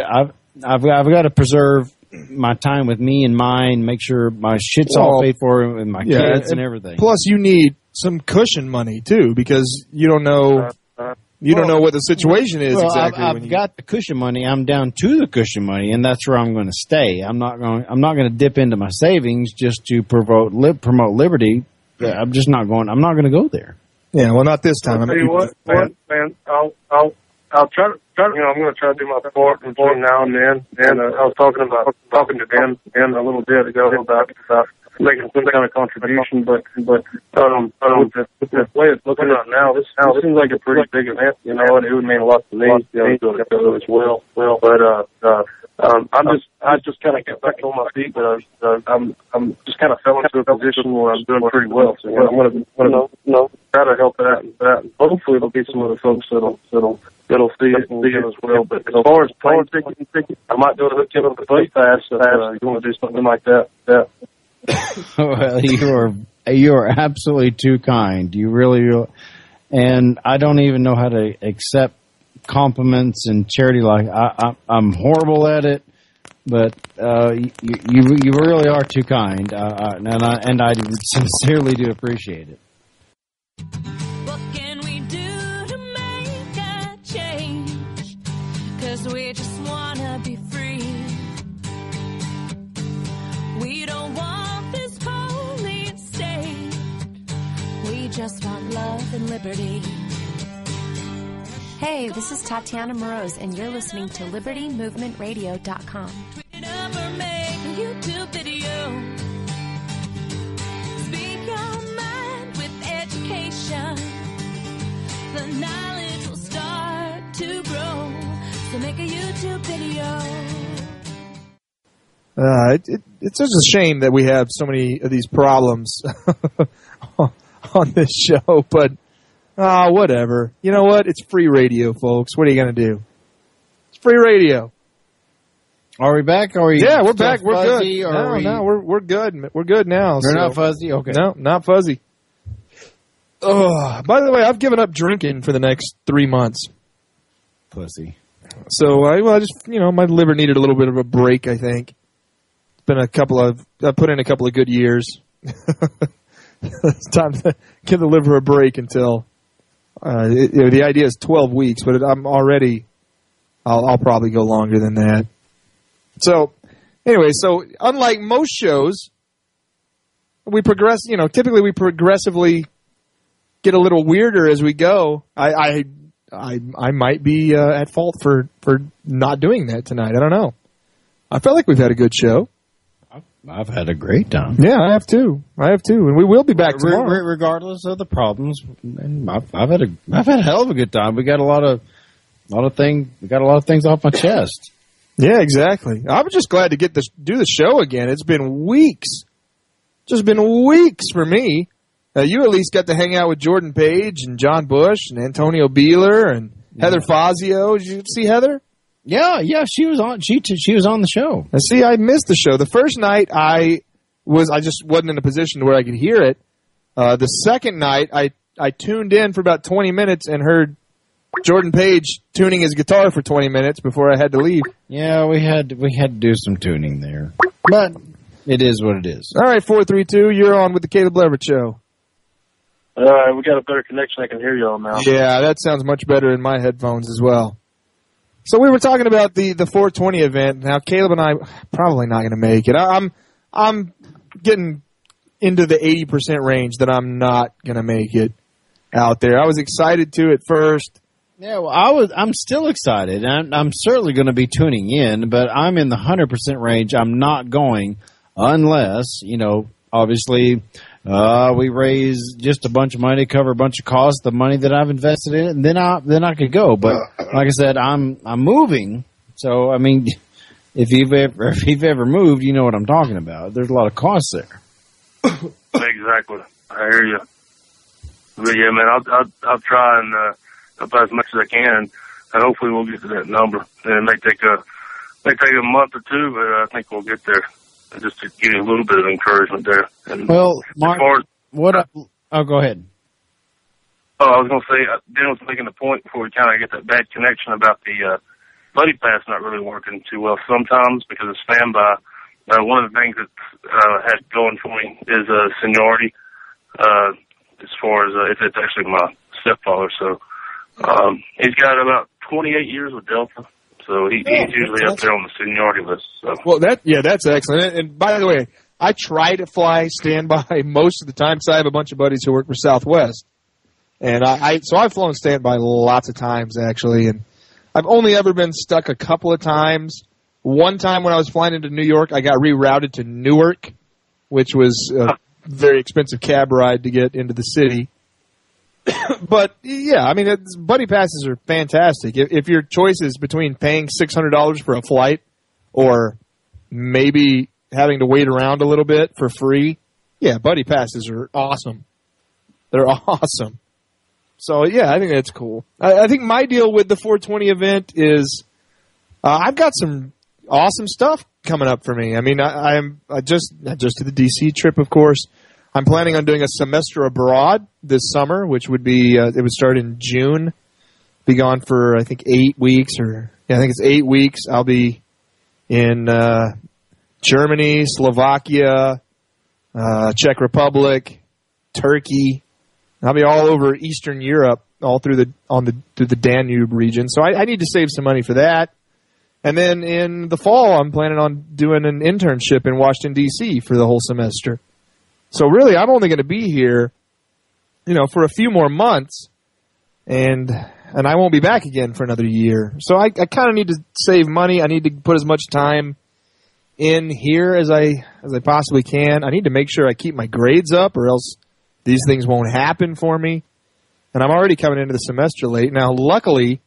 got to preserve my time with me and mine, make sure my shit's all paid for and my kids and everything. Plus, you need some cushion money too, because you don't know what the situation is exactly. I've got the cushion money. I'm down to the cushion money, and that's where I'm going to stay. I'm not going to dip into my savings just to promote liberty. I'm just not going. I'm not going to go there. Yeah, well, not this time. I'll tell you what, man. I'll try to. I'm going to try to do my part between now and then. And I was talking to Dan a little bit ago about making some kind of contribution, but with the way it's looking right now, this seems like a pretty big event, you know, and it would mean a lot to me, you know, to go as well. I just kind of got back on my feet, but I'm just kind of fell into a position where I'm doing pretty well. So I'm going to try to help that. Hopefully, there'll be some other folks that'll see it as well. But as far as plane tickets, I might be able to hook you up with the play pass if you want to do something like that. Well, you are absolutely too kind. You really, and I don't even know how to accept compliments and charity. Like I'm horrible at it, but you really are too kind, and I sincerely do appreciate it. What can we do to make a change? 'Cause we just wanna be free. We don't want this police state. We just want love and liberty. Hey, this is Tatiana Moroz, and you're listening to LibertyMovementRadio.com. Never make a YouTube video. Speak your mind with education. The knowledge will start to grow. So make a YouTube video. It's just a shame that we have so many of these problems on this show, but whatever. You know what? It's free radio, folks. What are you going to do? It's free radio. Are we back? Yeah, we're back. We're good. No, we're good. We're good now. You're not fuzzy? Okay. No, not fuzzy. Oh, by the way, I've given up drinking for the next 3 months. Pussy. So I just, my liver needed a little bit of a break, I think. It's been I put in a couple of good years. It's time to give the liver a break until, the idea is 12 weeks, but I'll probably go longer than that. So, anyway, unlike most shows, we progress, typically we progressively get a little weirder as we go. I might be at fault for not doing that tonight. I don't know. I felt like we've had a good show. I've had a great time. Yeah, I have too, and we will be back tomorrow. Regardless of the problems, and I've had a hell of a good time. We got a lot of things off my chest. Yeah, exactly. I'm just glad to do the show again. It's been weeks, just been weeks for me. You at least got to hang out with Jordan Page and John Bush and Antonio Beeler and Heather Fazio. Did you see Heather? Yeah, she was on. She was on the show. See, I missed the show. The first night I just wasn't in a position where I could hear it. The second night I tuned in for about 20 minutes and heard Jordan Page tuning his guitar for 20 minutes before I had to leave. Yeah, we had to do some tuning there, but it is what it is. All right, 432, you're on with the Caleb Leverett Show. All right, we got a better connection. I can hear y'all now. Yeah, that sounds much better in my headphones as well. So we were talking about the 420 event. Now Caleb and I probably not going to make it. I'm getting into the 80% range that I'm not going to make it out there. I was excited to at first. Yeah, well, I'm still excited. I'm certainly going to be tuning in, but I'm in the 100% range. I'm not going unless, obviously, we raise just a bunch of money to cover a bunch of costs, the money that I've invested in it, and then I could go. But like I said, I'm moving. So I mean, if you've ever moved, you know what I'm talking about. There's a lot of costs there. Exactly, I hear you. But yeah, man, I'll try and help out as much as I can, and hopefully we'll get to that number. And it may take a month or two, but I think we'll get there. Just to give you a little bit of encouragement there. And well, Mark, go ahead. Oh, I was going to say, Dan was making the point before we kind of get that bad connection about the Buddy Pass not really working too well sometimes because of standby. One of the things that had going for me is seniority, as far as if it's actually my stepfather. So he's got about 28 years with Delta, so he's usually up there on the seniority list. So. Well, that's excellent. And by the way, I try to fly standby most of the time because I have a bunch of buddies who work for Southwest. And so I've flown standby lots of times, actually, and I've only ever been stuck a couple of times. One time when I was flying into New York, I got rerouted to Newark, which was a very expensive cab ride to get into the city. But, yeah, I mean, buddy passes are fantastic. If your choice is between paying $600 for a flight or maybe having to wait around a little bit for free, yeah, buddy passes are awesome. They're awesome. So, yeah, I think that's cool. I think my deal with the 420 event is I've got some awesome stuff coming up for me. I mean, I'm just to the D.C. trip, of course. I'm planning on doing a semester abroad this summer, which would be it would start in June, be gone for, I think, 8 weeks. I think it's 8 weeks. I'll be in Germany, Slovakia, Czech Republic, Turkey. I'll be all over Eastern Europe, all through the Danube region. So I need to save some money for that. And then in the fall, I'm planning on doing an internship in Washington, D.C. for the whole semester. So really, I'm only going to be here, for a few more months, and I won't be back again for another year. So I kind of need to save money. I need to put as much time in here as I possibly can. I need to make sure I keep my grades up, or else these things won't happen for me. And I'm already coming into the semester late. Now, luckily,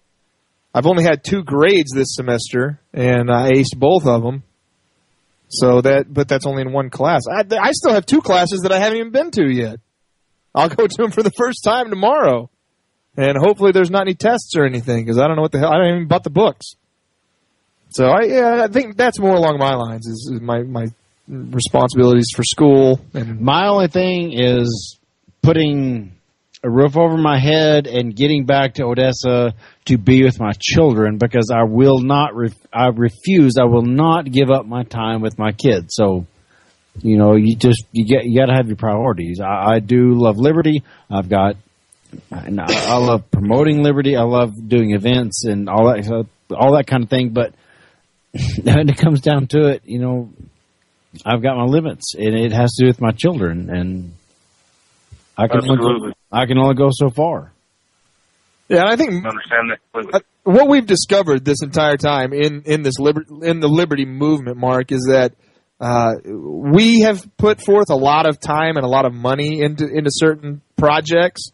I've only had 2 grades this semester, and I aced both of them. But that's only in one class. I still have 2 classes that I haven't even been to yet. I'll go to them for the first time tomorrow. And hopefully there's not any tests or anything, because I don't know what the hell. I haven't even bought the books. So I think that's more along my lines, is my responsibilities for school. And my only thing is putting a roof over my head and getting back to Odessa to be with my children, because I will not. I will not give up my time with my kids. So, you got to have your priorities. I do love Liberty. I love promoting Liberty. I love doing events and all that kind of thing. But when it comes down to it, I've got my limits, and it has to do with my children, and I can only go so far. Yeah, and I think understand that completely. What we've discovered this entire time in the Liberty movement, Mark, is that we have put forth a lot of time and a lot of money into certain projects,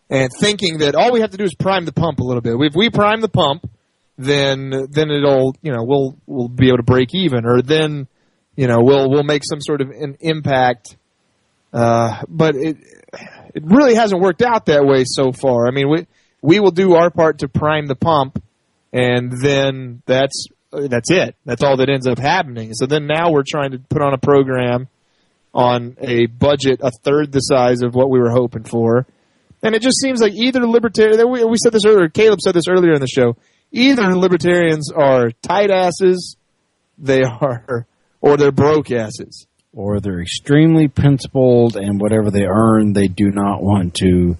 and thinking that all we have to do is prime the pump a little bit. If we prime the pump, then it'll we'll be able to break even, or then we'll make some sort of an impact. But it really hasn't worked out that way so far. I mean, we will do our part to prime the pump, and then that's it. That's all that ends up happening. So then now we're trying to put on a program on a budget a third the size of what we were hoping for. And it just seems like either libertarian, we said this earlier, Caleb said this earlier in the show, either libertarians are tight asses, or they're broke asses. Or they're extremely principled, and whatever they earn, they do not want to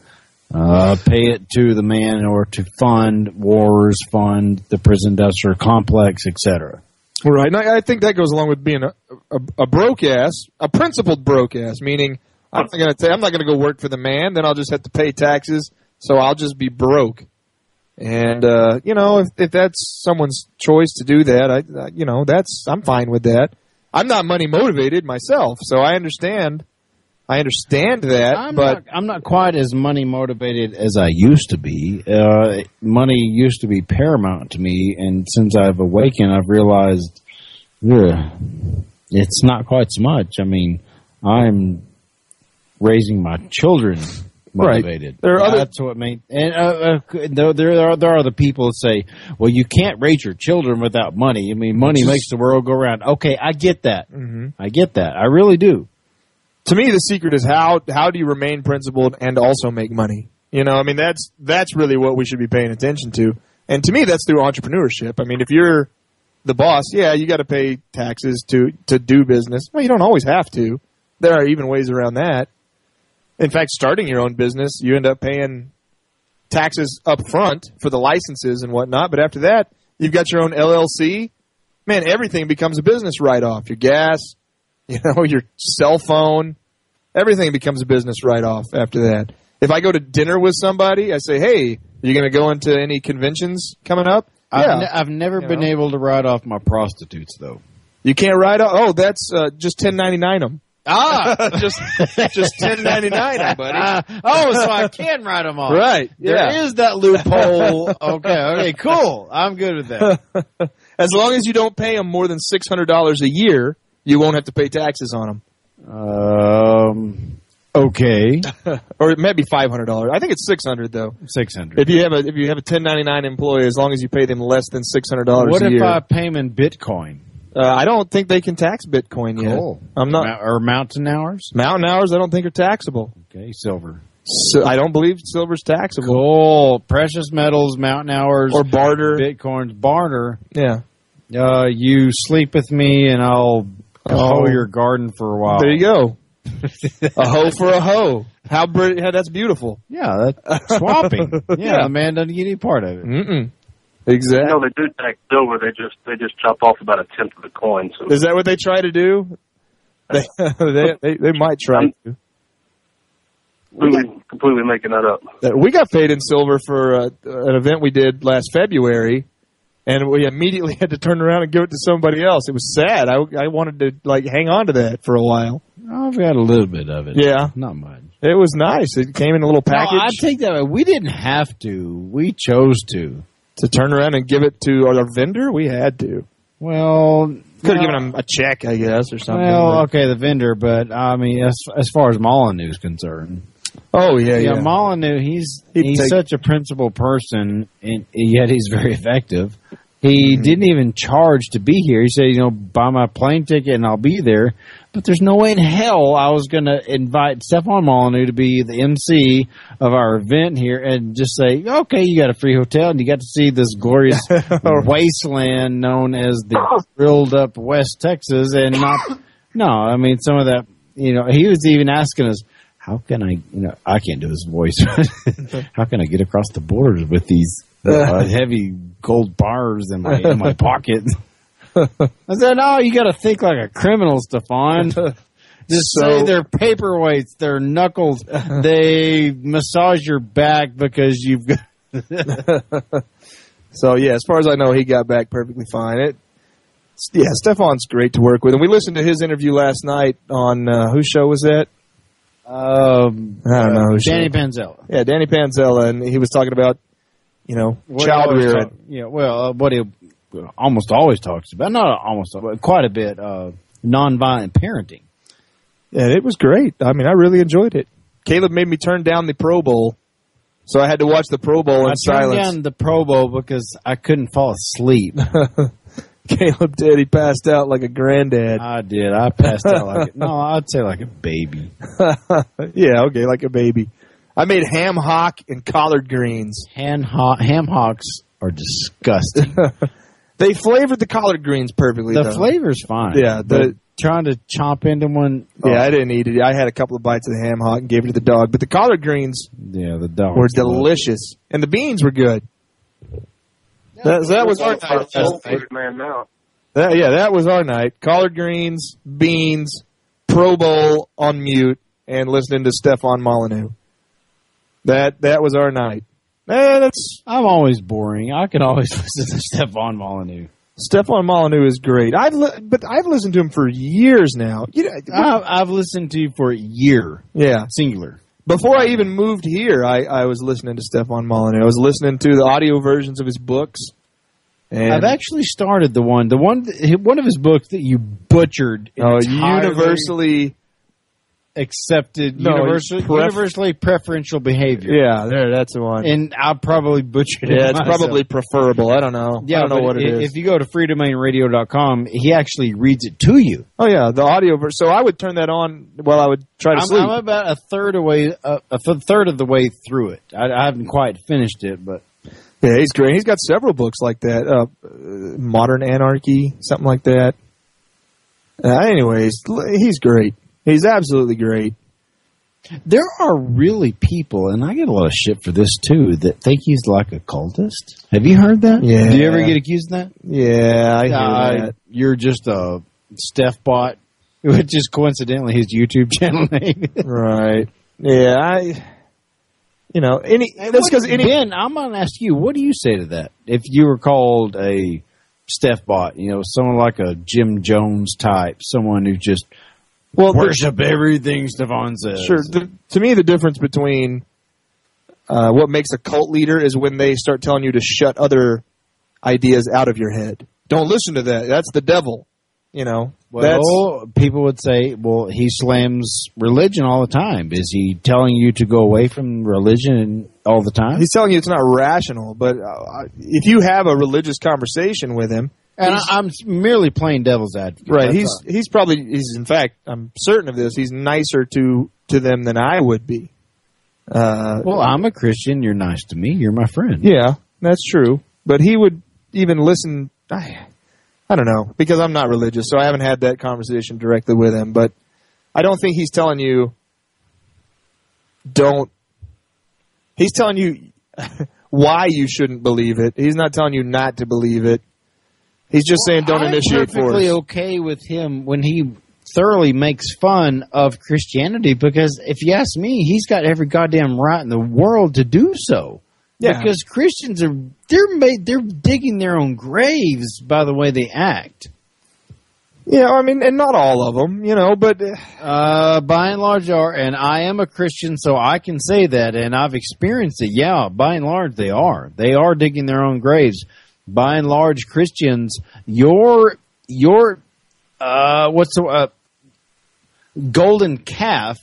pay it to the man in order to fund wars, fund the prison industrial complex, etc. Right. And I think that goes along with being a broke ass, a principled broke ass, meaning I'm not going to go work for the man, then I'll just have to pay taxes, so I'll just be broke. And if that's someone's choice to do that, I'm fine with that. I'm not money motivated myself, so I understand that. I'm not quite as money motivated as I used to be. Money used to be paramount to me, and since I've awakened, I've realized it's not quite so much. I mean, I'm raising my children motivated. Right. That's what made. And there are other people that say, "Well, you can't raise your children without money." I mean, money makes the world go round. Okay, I get that. Mm-hmm. I get that. I really do. To me, the secret is how do you remain principled and also make money? I mean, that's really what we should be paying attention to. And to me, that's through entrepreneurship. I mean, if you're the boss, yeah, you got to pay taxes to do business. Well, you don't always have to. There are even ways around that. In fact, starting your own business, you end up paying taxes up front for the licenses and whatnot. But after that, you've got your own LLC. Man, everything becomes a business write-off. Your gas, your cell phone, everything becomes a business write-off after that. If I go to dinner with somebody, I say, hey, are you going to go into any conventions coming up? Yeah. I've never been able to write off my prostitutes, though. You can't write off? Oh, that's just 1099 them. just 1099 them, buddy. So I can write them off. Right. There is that loophole. Okay, cool. I'm good with that. As long as you don't pay them more than $600 a year, you won't have to pay taxes on them. Okay. Or it might be $500. I think it's $600 though. $600. If you have a 1099 employee, as long as you pay them less than $600 a year. What if I pay them in Bitcoin? I don't think they can tax Bitcoin yet. Cool. I'm not. Or mountain hours? Mountain hours, I don't think are taxable. Okay, silver. So I don't believe silver's taxable. Cool. Precious metals, mountain hours, or barter. Bitcoins, barter. Yeah. You sleep with me, and I'll hoe your garden for a while. There you go. A hoe for a hoe. How that's beautiful. Yeah, that's swapping. Yeah, the man doesn't get any part of it. Mm-mm. Exactly. I know they do tax silver. They just chop off about a tenth of the coin. So is that what they try to do? They might try to. Completely making that up. We got paid in silver for an event we did last February, and we immediately had to turn around and give it to somebody else. It was sad. I wanted to hang on to that for a while. I've got a little bit of it. Yeah. Not much. It was nice. It came in a little package. No, I take that. We didn't have to. We chose to. To turn around and give it to our vendor? We had to. Well, could have given him a check, I guess, or something. Well, okay, the vendor, but I mean, as far as Molyneux's concerned. Oh, yeah. Molyneux, he's such a principled person, and yet he's very effective. He didn't even charge to be here. He said, buy my plane ticket and I'll be there. But there's no way in hell I was going to invite Stefan Molyneux to be the MC of our event here and just say, okay, you got a free hotel and you got to see this glorious wasteland known as the drilled up West Texas and I mean, some of that, he was even asking us, how can I, I can't do his voice. How can I get across the borders with these heavy gold bars in my pocket? I said, no, you got to think like a criminal, Stefan. Just say they're paperweights, they're knuckles, they massage your back because you've got... So, yeah, as far as I know, he got back perfectly fine. Stefan's great to work with. And we listened to his interview last night on, whose show was that? I don't know. Danny Panzella. Yeah, Danny Panzella, and he was talking about, child rearing. What he almost always talks about, not almost, but quite a bit, nonviolent parenting. Yeah, it was great. I mean, I really enjoyed it. Caleb made me turn down the Pro Bowl, so I had to watch the Pro Bowl in silence. I turned down the Pro Bowl because I couldn't fall asleep. Caleb did. He passed out like a granddad. I did. I passed out I'd say like a baby. Yeah, okay, like a baby. I made ham hock and collard greens. Ham hocks are disgusting. They flavored the collard greens perfectly. The flavor's fine. Yeah, trying to chomp into one. Yeah, I didn't eat it. I had a couple of bites of the ham hock and gave it to the dog. But the collard greens, the dog were delicious, and the beans were good. That was our night. That was our night. Collard greens, beans, Pro Bowl on mute, and listening to Stefan Molyneux. That was our night. I'm always boring. I can always listen to Stefan Molyneux. Stefan Molyneux is great. I've listened to him for years now. I've listened to you for a year. Yeah, singular. Before I even moved here, I was listening to Stefan Molyneux. I was listening to the audio versions of his books. And I've actually started one of his books that you butchered. Universally accepted, universally preferential behavior. Yeah, that's the one. And I probably butchered it. Yeah, it's probably preferable. I don't know. Yeah, I don't know what it is. If you go to freedomainradio.com, he actually reads it to you. Oh yeah, the audio version. So I would turn that on while I would try to sleep. I'm about a third of the way through it. I haven't quite finished it, but Yeah, he's great. He's got several books like that. Modern Anarchy, something like that. Anyways, he's great. He's absolutely great. There are really people, and I get a lot of shit for this too, that think he's like a cultist. Have you heard that? Yeah. Do you ever get accused of that? Yeah, I hear that. You're just a Steph bot, which is coincidentally his YouTube channel name. Right. Yeah, that's because Ben, I'm going to ask you, what do you say to that? If you were called a Steph bot, someone like a Jim Jones type, someone who just worship everything Stefan says. Sure. To me, the difference between what makes a cult leader is when they start telling you to shut other ideas out of your head. Don't listen to that. That's the devil. Well, people would say, well, he slams religion all the time. Is he telling you to go away from religion all the time? Probably. He's telling you it's not rational, but if you have a religious conversation with him, and I'm merely playing devil's advocate. Right. He's in fact, I'm certain of this, he's nicer to them than I would be. Well, I'm a Christian. You're nice to me. You're my friend. Yeah, that's true. But he would even listen. I don't know, because I'm not religious, so I haven't had that conversation directly with him. But I don't think he's telling you He's telling you why you shouldn't believe it. He's not telling you not to believe it. He's just saying don't initiate force. I'm perfectly okay with him when he thoroughly makes fun of Christianity, because if you ask me, he's got every goddamn right in the world to do so. Yeah. Because Christians they're digging their own graves by the way they act. Yeah, I mean, and not all of them, but by and large are. And I am a Christian, so I can say that, and I've experienced it. Yeah, by and large they are. They are digging their own graves. By and large, Christians, your golden calf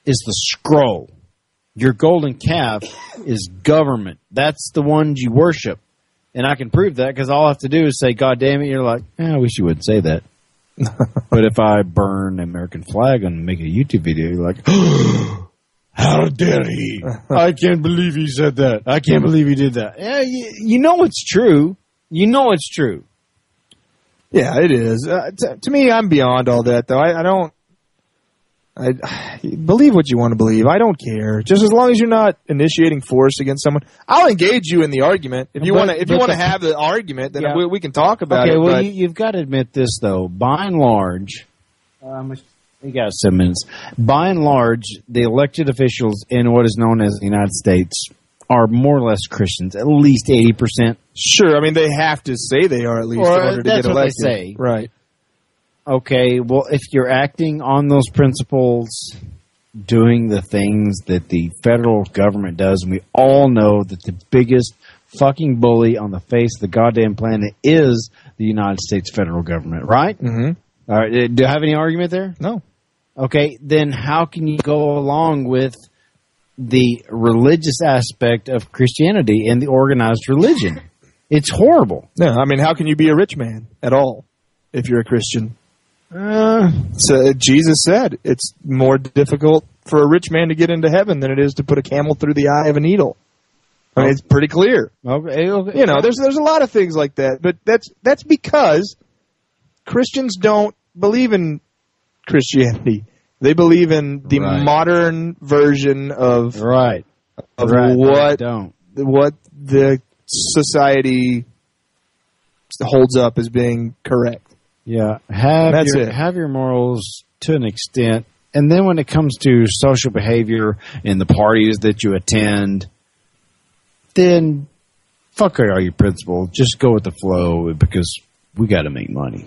is the scroll. Your golden calf is government. That's the ones you worship. And I can prove that because all I have to do is say, God damn it. You're like, I wish you wouldn't say that. But if I burn the American flag and make a YouTube video, you're like, how dare he? I can't believe he said that. I can't believe he did that. Yeah, you know it's true. You know it's true. Yeah, it is. To me, I'm beyond all that, though. I don't. I believe what you want to believe. I don't care. Just as long as you're not initiating force against someone, I'll engage you in in the argument. If you want to have the argument, then we can talk about it. Okay, well, you've got to admit this though. By and large, you got 7 minutes. By and large, the elected officials in what is known as the United States are more or less Christians, at least 80%. Sure, I mean they have to say they are at least in order to get elected. That's what they say, right? Okay, well, if you're acting on those principles, doing the things that the federal government does, and we all know that the biggest fucking bully on the face of the goddamn planet is the United States federal government, right? Mm-hmm. All right, do I have any argument there? No. Okay, then how can you go along with the religious aspect of Christianity and the organized religion? It's horrible. No, I mean, how can you be a rich man at all if you're a Christian? So Jesus said it's more difficult for a rich man to get into heaven than it is to put a camel through the eye of a needle. I mean, it's pretty clear. Okay. There's a lot of things like that, but that's because Christians don't believe in Christianity. They believe in the modern version of what the society holds up as being correct. Yeah, have your morals to an extent, and then when it comes to social behavior and the parties that you attend, then fuck all your principles. Just go with the flow because we got to make money,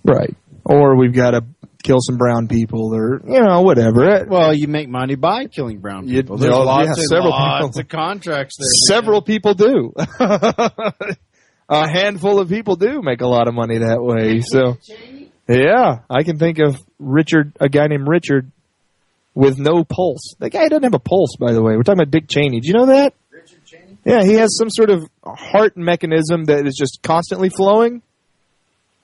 right? Or we've got to kill some brown people, or whatever. Well, you make money by killing brown people. There's lots of contracts there. Several people do. A handful of people do make a lot of money that way. So, yeah, I can think of a guy named Richard with no pulse. That guy doesn't have a pulse, by the way. We're talking about Dick Cheney. Did you know that? Richard Cheney? Yeah, he has some sort of heart mechanism that is just constantly flowing.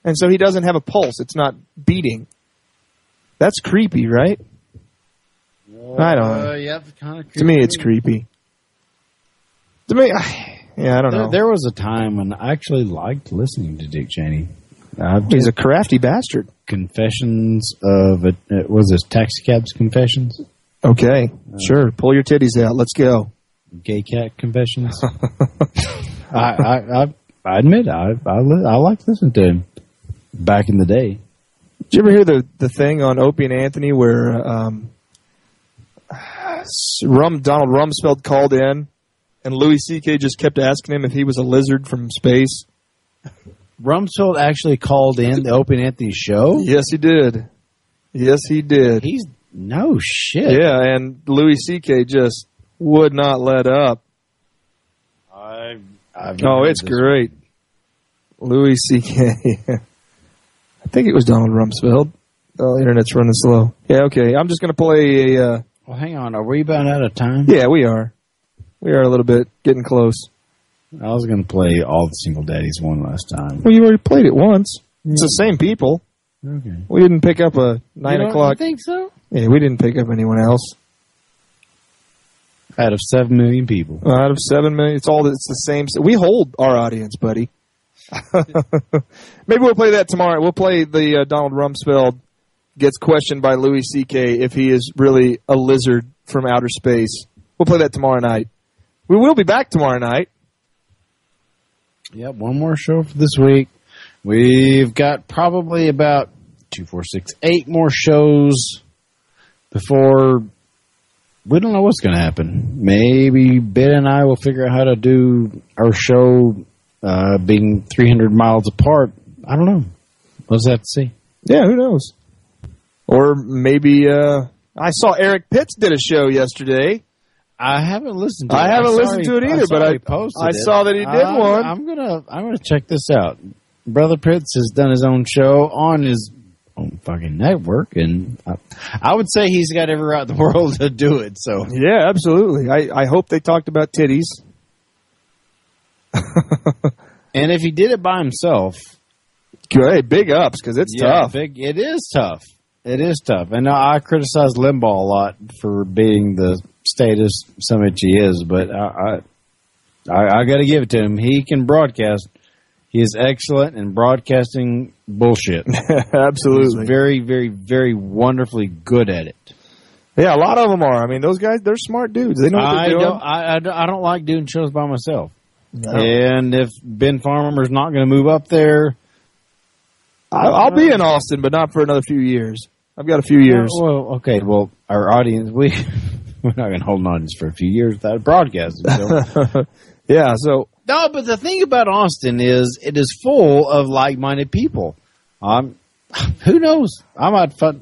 And so he doesn't have a pulse. It's not beating. That's creepy, right? I don't know. Yeah, kind of creepy. To me, it's creepy. To me, I don't know. There was a time when I actually liked listening to Dick Cheney. He's a crafty bastard. Confessions of it was this Taxi Cab's Confessions. Okay, sure. Pull your titties out. Let's go. Gay Cat Confessions. I admit I liked listening to him back in the day. Did you ever hear the thing on Opie and Anthony where Donald Rumsfeld called in and Louis C.K. just kept asking him if he was a lizard from space? Rumsfeld actually called in the Opie and Anthony show? Yes, he did. Yes, he did. He's no shit. Yeah, and Louis C.K. just would not let up. It's great. Louis C.K. I think it was Donald Rumsfeld. Oh, the internet's running slow. Yeah, okay. I'm just going to play a... Well, hang on. Are we about out of time? Yeah, we are. We are a little bit. Getting close. I was going to play All the Single Daddies one last time. Well, you already played it once. Yeah. It's the same people. Okay. We didn't pick up a 9 o'clock. You think so? Yeah, we didn't pick up anyone else. Out of 7 million people. Out of 7 million. It's the same. We hold our audience, buddy. Maybe we'll play that tomorrow. We'll play the Donald Rumsfeld gets questioned by Louis C.K. if he is really a lizard from outer space. We'll play that tomorrow night. We will be back tomorrow night. Yep, one more show for this week. We've got probably about 8 more shows before... We don't know what's going to happen. Maybe Ben and I will figure out how to do our show being 300 miles apart. I don't know. We'll just have to see. Yeah, who knows? Or maybe I saw Eric Pitts did a show yesterday. I haven't listened to it. I haven't listened to it either, but I saw that he did one. I'm gonna check this out. Brother Pitts has done his own show on his own fucking network, and I would say he's got every right in the world to do it. So yeah, absolutely. I hope they talked about titties. And if he did it by himself, great, big ups, because it's tough. It is tough. It is tough. And I criticize Limbaugh a lot for being the status summit he is, but I got to give it to him. He can broadcast. He is excellent in broadcasting bullshit. Absolutely. He's very, very, very wonderfully good at it. Yeah, a lot of them are. I mean, those guys, they're smart dudes. They know what they're doing. I don't like doing shows by myself. No. And if Ben Farmer's not going to move up there... I'll be in Austin, but not for another few years. I've got a few years. Well, okay. Well, our audience, we're not going to hold an audience for a few years without broadcasting. So. Yeah, so... No, but the thing about Austin is it is full of like-minded people. Who knows? I might fuck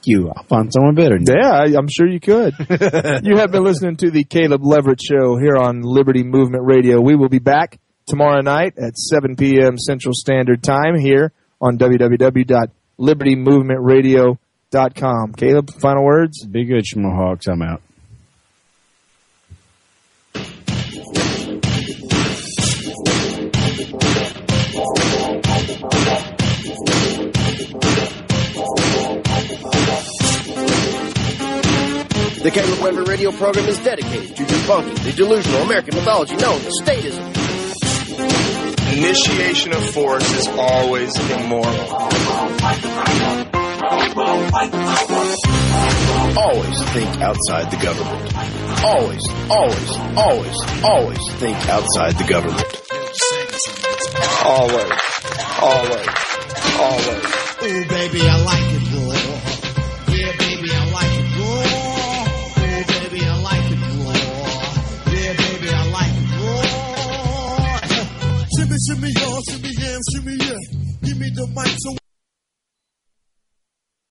you. I'll find someone better. Yeah, I'm sure you could. You have been listening to the Caleb Leverett Show here on Liberty Movement Radio. We will be back tomorrow night at 7 p.m. Central Standard Time here on www.libertymovementradio.com. Caleb, final words? Be good, Schmohawks. I'm out. The Caleb Leverett radio program is dedicated to debunking the delusional American mythology known as statism. Initiation of force is always immoral. Always think outside the government. Always, always, always, always think outside the government. Always, always, always. Ooh, baby, I like it.